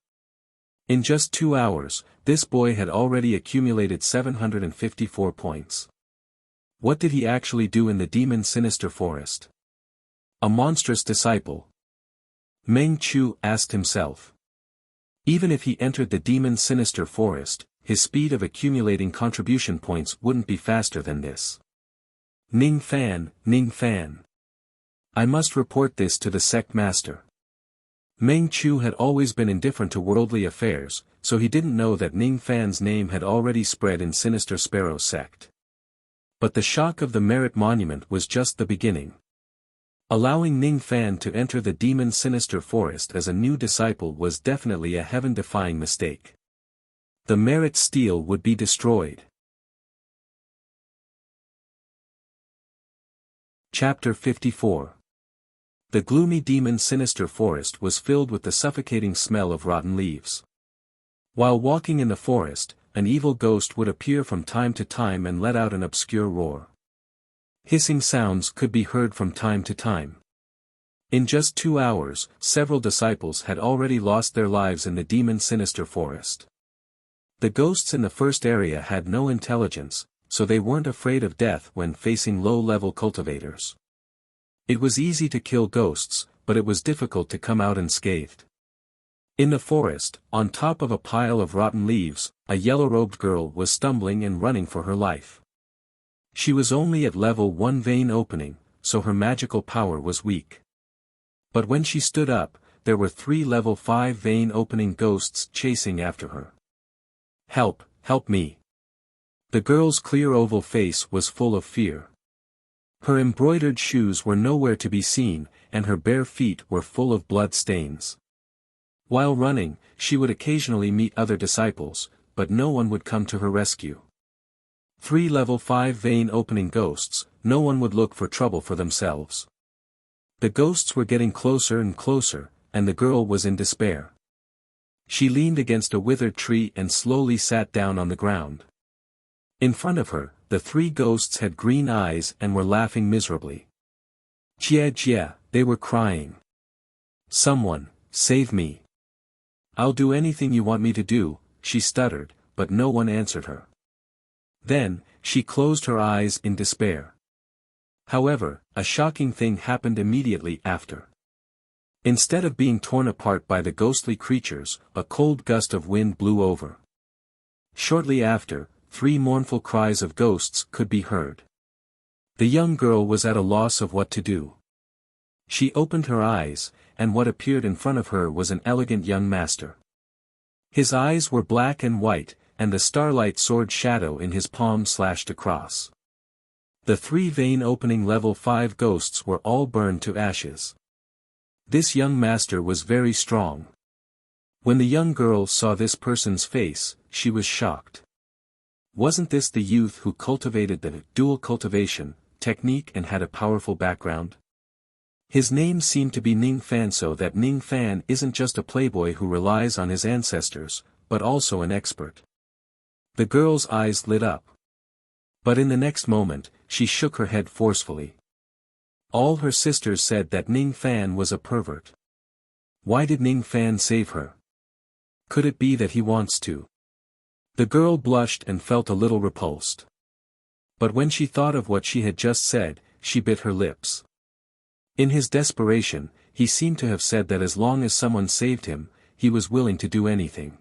In just 2 hours, this boy had already accumulated 754 points. What did he actually do in the demon sinister forest? A monstrous disciple? Meng Chu asked himself. Even if he entered the demon sinister forest, his speed of accumulating contribution points wouldn't be faster than this. Ning Fan, Ning Fan. I must report this to the sect master. Meng Chu had always been indifferent to worldly affairs, so he didn't know that Ning Fan's name had already spread in Sinister Sparrow sect. But the shock of the Merit Monument was just the beginning. Allowing Ning Fan to enter the demon Sinister Forest as a new disciple was definitely a heaven-defying mistake. The Merit Steel would be destroyed. Chapter 54. The gloomy demon Sinister Forest was filled with the suffocating smell of rotten leaves. While walking in the forest, an evil ghost would appear from time to time and let out an obscure roar. Hissing sounds could be heard from time to time. In just 2 hours, several disciples had already lost their lives in the demon Sinister Forest. The ghosts in the first area had no intelligence, so they weren't afraid of death when facing low-level cultivators. It was easy to kill ghosts, but it was difficult to come out unscathed. In the forest, on top of a pile of rotten leaves, a yellow-robed girl was stumbling and running for her life. She was only at level 1 vein opening, so her magical power was weak. But when she stood up, there were 3 level 5 vein opening ghosts chasing after her. Help, help me. The girl's clear oval face was full of fear. Her embroidered shoes were nowhere to be seen, and her bare feet were full of blood stains. While running, she would occasionally meet other disciples, but no one would come to her rescue. 3 level 5 vein opening ghosts, no one would look for trouble for themselves. The ghosts were getting closer and closer, and the girl was in despair. She leaned against a withered tree and slowly sat down on the ground. In front of her, the 3 ghosts had green eyes and were laughing miserably. Jia Jia, they were crying. Someone, save me. I'll do anything you want me to do, she stuttered, but no one answered her. Then, she closed her eyes in despair. However, a shocking thing happened immediately after. Instead of being torn apart by the ghostly creatures, a cold gust of wind blew over. Shortly after, 3 mournful cries of ghosts could be heard. The young girl was at a loss of what to do. She opened her eyes, and what appeared in front of her was an elegant young master. His eyes were black and white, and the starlight sword shadow in his palm slashed across. The 3 vein opening level 5 ghosts were all burned to ashes. This young master was very strong. When the young girl saw this person's face, she was shocked. Wasn't this the youth who cultivated the dual cultivation technique and had a powerful background? His name seemed to be Ning Fan, so that Ning Fan isn't just a playboy who relies on his ancestors, but also an expert. The girl's eyes lit up. But in the next moment, she shook her head forcefully. All her sisters said that Ning Fan was a pervert. Why did Ning Fan save her? Could it be that he wants to? The girl blushed and felt a little repulsed. But when she thought of what she had just said, she bit her lips. In his desperation, he seemed to have said that as long as someone saved him, he was willing to do anything.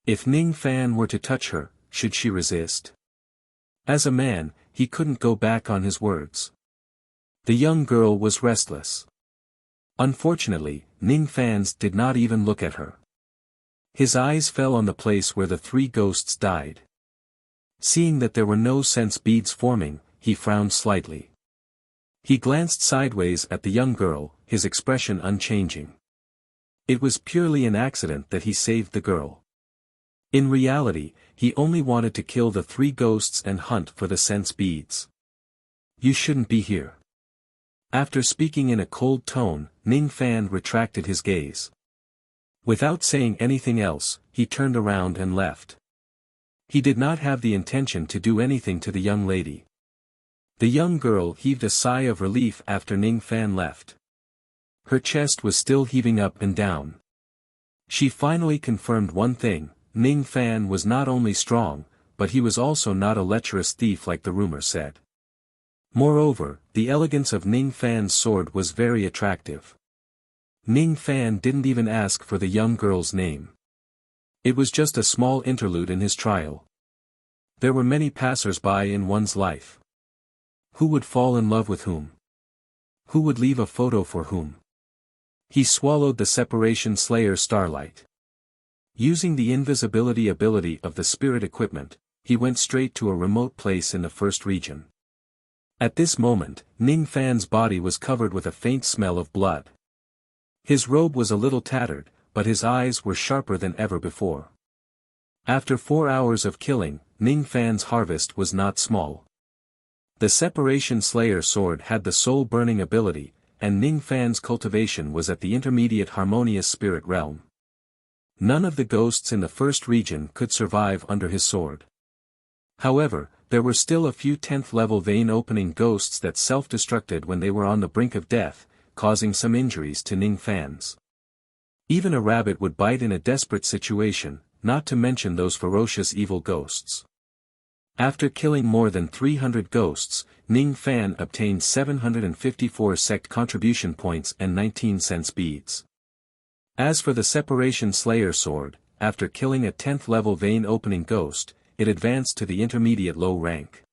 If Ning Fan were to touch her, should she resist? As a man, he couldn't go back on his words. The young girl was restless. Unfortunately, Ning Fan did not even look at her. His eyes fell on the place where the 3 ghosts died. Seeing that there were no sense beads forming, he frowned slightly. He glanced sideways at the young girl, his expression unchanging. It was purely an accident that he saved the girl. In reality, he only wanted to kill the 3 ghosts and hunt for the sense beads. You shouldn't be here. After speaking in a cold tone, Ning Fan retracted his gaze. Without saying anything else, he turned around and left. He did not have the intention to do anything to the young lady. The young girl heaved a sigh of relief after Ning Fan left. Her chest was still heaving up and down. She finally confirmed one thing: Ning Fan was not only strong, but he was also not a lecherous thief like the rumor said. Moreover, the elegance of Ning Fan's sword was very attractive. Ning Fan didn't even ask for the young girl's name. It was just a small interlude in his trial. There were many passers-by in one's life. Who would fall in love with whom? Who would leave a photo for whom? He swallowed the separation slayer starlight. Using the invisibility ability of the spirit equipment, he went straight to a remote place in the first region. At this moment, Ning Fan's body was covered with a faint smell of blood. His robe was a little tattered, but his eyes were sharper than ever before. After 4 hours of killing, Ning Fan's harvest was not small. The Separation Slayer sword had the soul-burning ability, and Ning Fan's cultivation was at the intermediate harmonious spirit realm. None of the ghosts in the first region could survive under his sword. However, there were still a few 10th level vein-opening ghosts that self-destructed when they were on the brink of death, causing some injuries to Ning Fan's. Even a rabbit would bite in a desperate situation, not to mention those ferocious evil ghosts. After killing more than 300 ghosts, Ning Fan obtained 754 sect contribution points and 19 sense beads. As for the Separation Slayer sword, after killing a 10th level vein-opening ghost, it advanced to the intermediate low rank.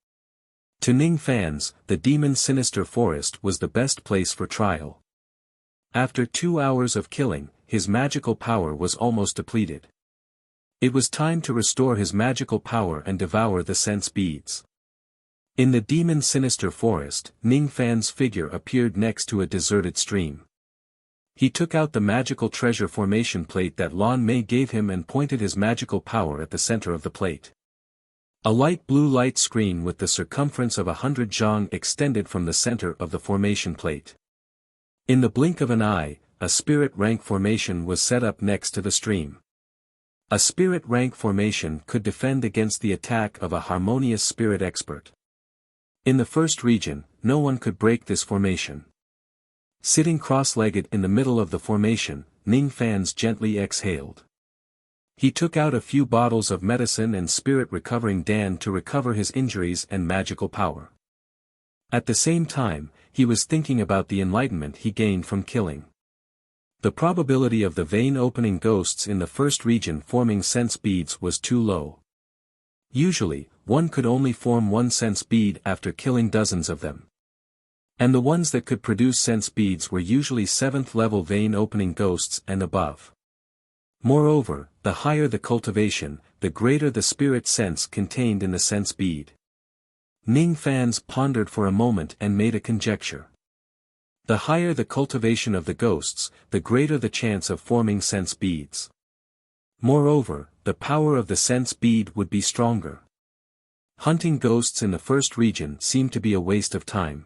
To Ning Fan's, the Demon Sinister Forest was the best place for trial. After 2 hours of killing, his magical power was almost depleted. It was time to restore his magical power and devour the sense beads. In the Demon Sinister Forest, Ning Fan's figure appeared next to a deserted stream. He took out the magical treasure formation plate that Lan Mei gave him and pointed his magical power at the center of the plate. A light blue light screen with the circumference of 100 zhang extended from the center of the formation plate. In the blink of an eye, a spirit rank formation was set up next to the stream. A spirit rank formation could defend against the attack of a harmonious spirit expert. In the first region, no one could break this formation. Sitting cross-legged in the middle of the formation, Ning Fan's gently exhaled. He took out a few bottles of medicine and spirit recovering Dan to recover his injuries and magical power. At the same time, he was thinking about the enlightenment he gained from killing. The probability of the vein-opening ghosts in the first region forming sense beads was too low. Usually, one could only form one sense bead after killing dozens of them. And the ones that could produce sense beads were usually 7th level vein-opening ghosts and above. Moreover, the higher the cultivation, the greater the spirit sense contained in the sense bead. Ning Fan's pondered for a moment and made a conjecture. The higher the cultivation of the ghosts, the greater the chance of forming sense beads. Moreover, the power of the sense bead would be stronger. Hunting ghosts in the first region seemed to be a waste of time.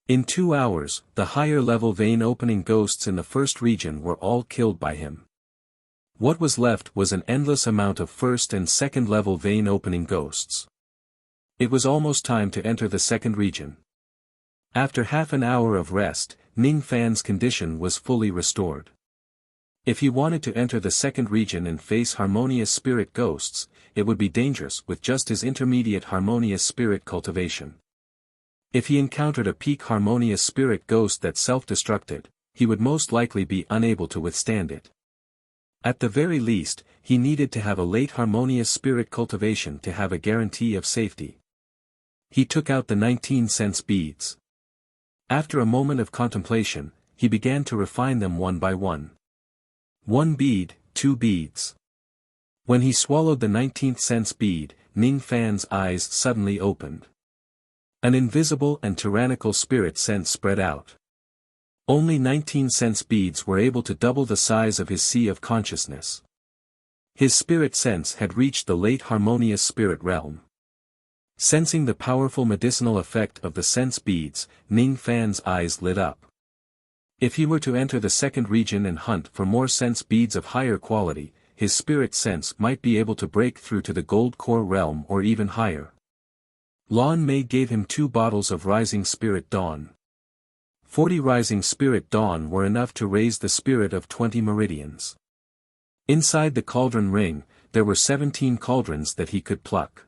In 2 hours, the higher level vein-opening ghosts in the first region were all killed by him. What was left was an endless amount of first and second level vein-opening ghosts. It was almost time to enter the second region. After half an hour of rest, Ning Fan's condition was fully restored. If he wanted to enter the second region and face harmonious spirit ghosts, it would be dangerous with just his intermediate harmonious spirit cultivation. If he encountered a peak harmonious spirit ghost that self-destructed, he would most likely be unable to withstand it. At the very least, he needed to have a late harmonious spirit cultivation to have a guarantee of safety. He took out the 19 sense beads. After a moment of contemplation, he began to refine them one by one. 1 bead, 2 beads. When he swallowed the 19th sense bead, Ning Fan's eyes suddenly opened. An invisible and tyrannical spirit sense spread out. Only 19 sense beads were able to double the size of his sea of consciousness. His spirit sense had reached the late harmonious spirit realm. Sensing the powerful medicinal effect of the sense beads, Ning Fan's eyes lit up. If he were to enter the second region and hunt for more sense beads of higher quality, his spirit sense might be able to break through to the gold core realm or even higher. Lan Mei gave him 2 bottles of Rising Spirit Dawn. 40 Rising Spirit Dawn were enough to raise the spirit of 20 meridians. Inside the cauldron ring, there were 17 cauldrons that he could pluck.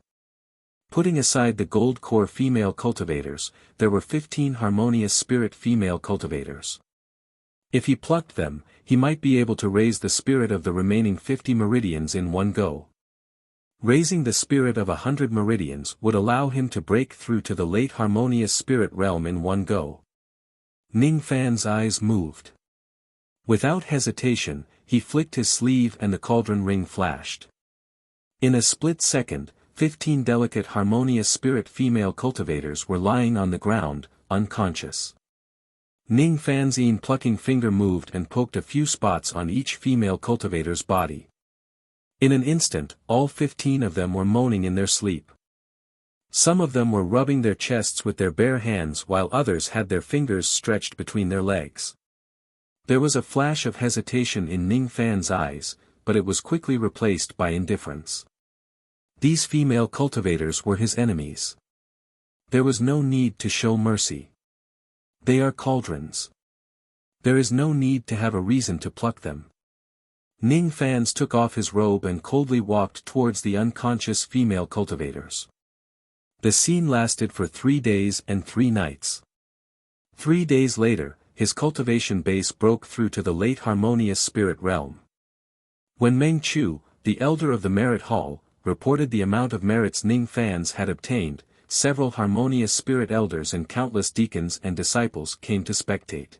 Putting aside the gold core female cultivators, there were 15 harmonious spirit female cultivators. If he plucked them, he might be able to raise the spirit of the remaining 50 meridians in one go. Raising the spirit of 100 meridians would allow him to break through to the late harmonious spirit realm in one go. Ning Fan's eyes moved. Without hesitation, he flicked his sleeve and the cauldron ring flashed. In a split second, 15 delicate harmonious spirit female cultivators were lying on the ground, unconscious. Ning Fan's plucking finger moved and poked a few spots on each female cultivator's body. In an instant, all 15 of them were moaning in their sleep. Some of them were rubbing their chests with their bare hands while others had their fingers stretched between their legs. There was a flash of hesitation in Ning Fan's eyes, but it was quickly replaced by indifference. These female cultivators were his enemies. There was no need to show mercy. They are cauldrons. There is no need to have a reason to pluck them. Ning Fan took off his robe and coldly walked towards the unconscious female cultivators. The scene lasted for 3 days and 3 nights. 3 days later, his cultivation base broke through to the late harmonious spirit realm. When Meng Chu, the elder of the merit hall, reported the amount of merits Ning Fan had obtained, several harmonious spirit elders and countless deacons and disciples came to spectate.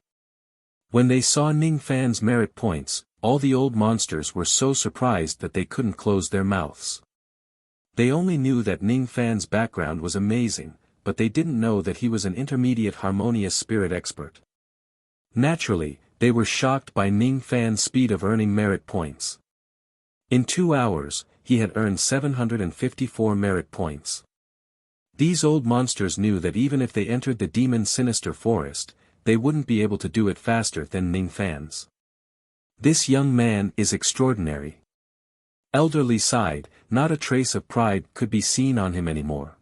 When they saw Ning Fan's merit points, all the old monsters were so surprised that they couldn't close their mouths. They only knew that Ning Fan's background was amazing, but they didn't know that he was an intermediate harmonious spirit expert. Naturally, they were shocked by Ning Fan's speed of earning merit points. In 2 hours, he had earned 754 merit points. These old monsters knew that even if they entered the demon sinister forest, they wouldn't be able to do it faster than Ning Fan's. This young man is extraordinary. Elder Li sighed, not a trace of pride could be seen on him anymore.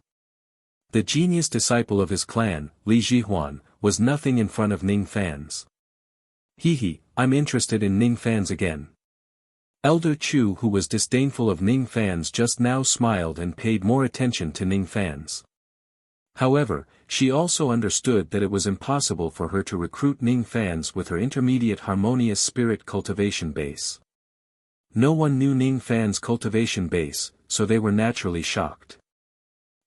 The genius disciple of his clan, Li Jihuan, was nothing in front of Ning Fan's. I'm interested in Ning Fan's again. Elder Chu, who was disdainful of Ning Fan's, just now smiled and paid more attention to Ning Fan's. However, she also understood that it was impossible for her to recruit Ning Fan's with her intermediate harmonious spirit cultivation base. No one knew Ning Fan's cultivation base, so they were naturally shocked.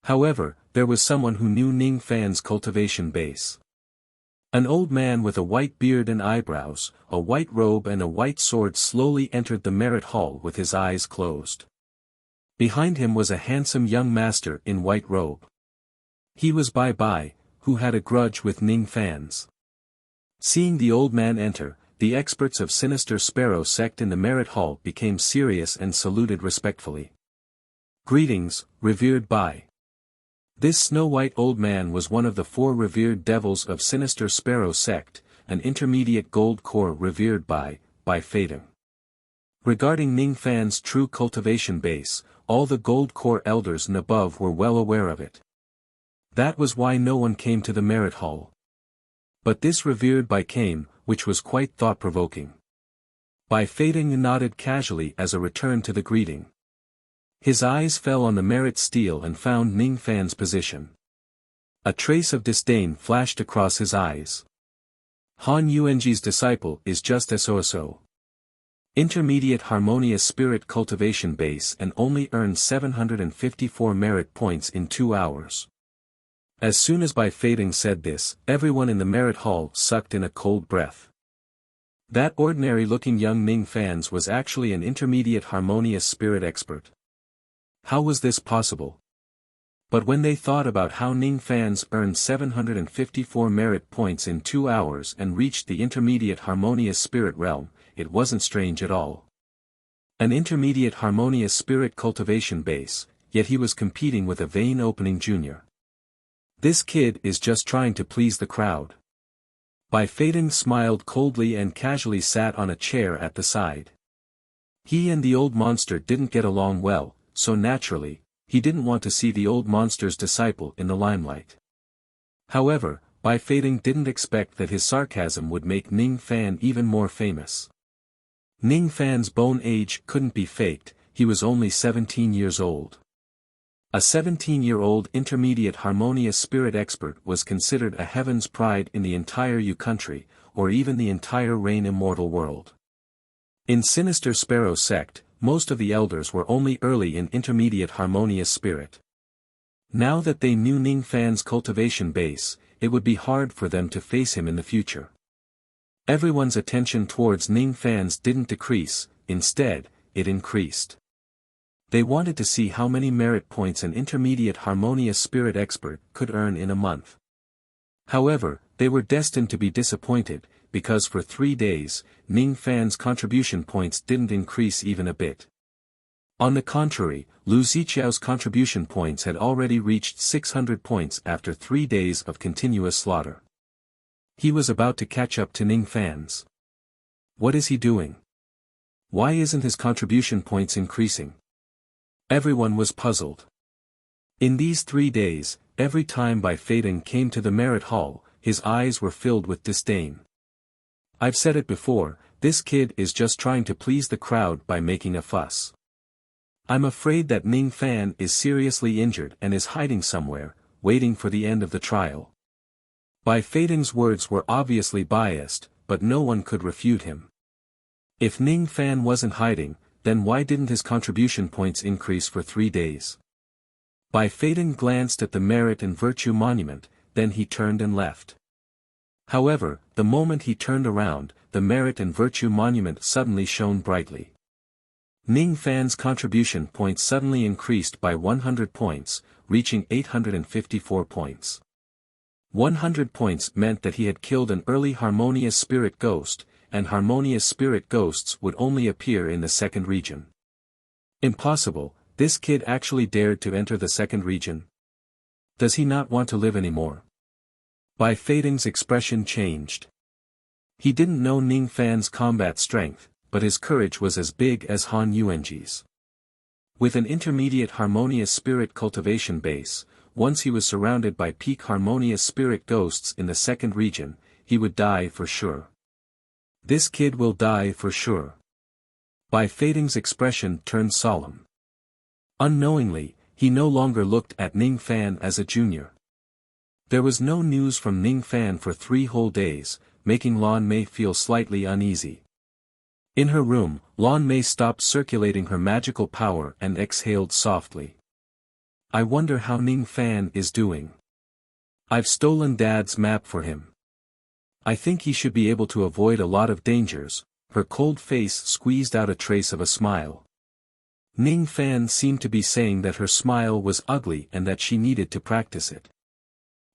However, there was someone who knew Ning Fan's cultivation base. An old man with a white beard and eyebrows, a white robe and a white sword slowly entered the merit hall with his eyes closed. Behind him was a handsome young master in white robe. He was Bai Bai, who had a grudge with Ning Fan's. Seeing the old man enter, the experts of Sinister Sparrow sect in the merit hall became serious and saluted respectfully. Greetings, revered Bai. This snow-white old man was one of the 4 revered devils of Sinister Sparrow sect, an intermediate gold core revered by Fading. Regarding Ning Fan's true cultivation base, all the gold core elders and above were well aware of it. That was why no one came to the merit hall. But this revered Bai came, which was quite thought-provoking. Bai Fading nodded casually as a return to the greeting. His eyes fell on the merit stele and found Ning Fan's position. A trace of disdain flashed across his eyes. Han Yuanji's disciple is just so. Intermediate harmonious spirit cultivation base and only earned 754 merit points in 2 hours. As soon as Bai Fading said this, everyone in the merit hall sucked in a cold breath. That ordinary-looking young Ning Fan's was actually an intermediate harmonious spirit expert. How was this possible? But when they thought about how Ning Fan's earned 754 merit points in 2 hours and reached the intermediate harmonious spirit realm, it wasn't strange at all. An intermediate harmonious spirit cultivation base, yet he was competing with a vein opening junior. This kid is just trying to please the crowd. Bai Fading smiled coldly and casually sat on a chair at the side. He and the old monster didn't get along well, so naturally, he didn't want to see the old monster's disciple in the limelight. However, Bai Fading didn't expect that his sarcasm would make Ning Fan even more famous. Ning Fan's bone age couldn't be faked, he was only 17 years old. A 17-year-old intermediate harmonious spirit expert was considered a heaven's pride in the entire Yu country, or even the entire Rain immortal world. In Sinister Sparrow sect, most of the elders were only early in intermediate harmonious spirit. Now that they knew Ning Fan's cultivation base, it would be hard for them to face him in the future. Everyone's attention towards Ning Fan's didn't decrease, instead, it increased. They wanted to see how many merit points an intermediate harmonious spirit expert could earn in a month. However, they were destined to be disappointed, because for 3 days, Ning Fan's contribution points didn't increase even a bit. On the contrary, Lu Ziqiao's contribution points had already reached 600 points after 3 days of continuous slaughter. He was about to catch up to Ning Fan's. What is he doing? Why isn't his contribution points increasing? Everyone was puzzled. In these 3 days, every time Bai Feidong came to the merit hall, his eyes were filled with disdain. I've said it before, this kid is just trying to please the crowd by making a fuss. I'm afraid that Ning Fan is seriously injured and is hiding somewhere, waiting for the end of the trial. Bai Feidong's words were obviously biased, but no one could refute him. If Ning Fan wasn't hiding, then why didn't his contribution points increase for 3 days? Bai Feidong glanced at the Merit and Virtue Monument, then he turned and left. However, the moment he turned around, the Merit and Virtue Monument suddenly shone brightly. Ning Fan's contribution points suddenly increased by 100 points, reaching 854 points. 100 points meant that he had killed an early harmonious spirit ghost, and harmonious spirit ghosts would only appear in the second region. Impossible, this kid actually dared to enter the second region. Does he not want to live anymore? Bai Feidong's expression changed. He didn't know Ning Fan's combat strength, but his courage was as big as Han Yuanji's. With an intermediate harmonious spirit cultivation base, once he was surrounded by peak harmonious spirit ghosts in the second region, he would die for sure. This kid will die for sure. Bai Feidong's expression turned solemn. Unknowingly, he no longer looked at Ning Fan as a junior. There was no news from Ning Fan for 3 whole days, making Lan Mei feel slightly uneasy. In her room, Lan Mei stopped circulating her magical power and exhaled softly. I wonder how Ning Fan is doing. I've stolen Dad's map for him. I think he should be able to avoid a lot of dangers. Her cold face squeezed out a trace of a smile. Ning Fan seemed to be saying that her smile was ugly and that she needed to practice it.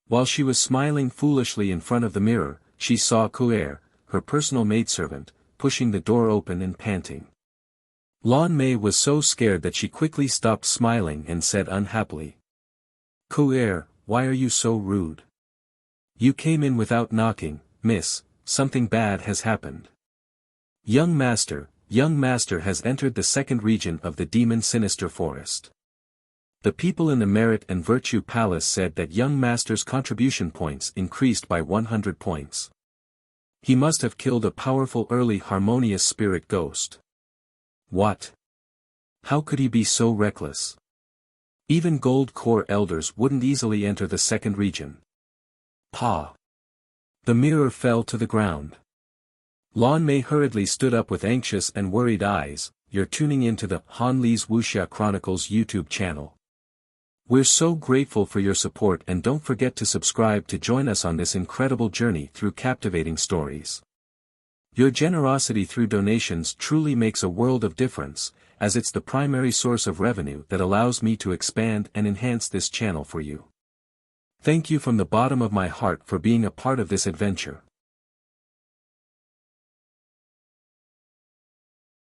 While she was smiling foolishly in front of the mirror, she saw Kuer, her personal maidservant, pushing the door open and panting. Lan Mei was so scared that she quickly stopped smiling and said unhappily. Kuer, why are you so rude? You came in without knocking, miss, something bad has happened. Young master has entered the second region of the demon sinister forest. The people in the Merit and Virtue Palace said that young master's contribution points increased by 100 points. He must have killed a powerful early harmonious spirit ghost. What? How could he be so reckless? Even gold core elders wouldn't easily enter the second region. Pa! The mirror fell to the ground. Lan Mei hurriedly stood up with anxious and worried eyes. You're tuning into the Han Li's Wuxia Chronicles YouTube channel. We're so grateful for your support, and don't forget to subscribe to join us on this incredible journey through captivating stories. Your generosity through donations truly makes a world of difference, as it's the primary source of revenue that allows me to expand and enhance this channel for you. Thank you from the bottom of my heart for being a part of this adventure.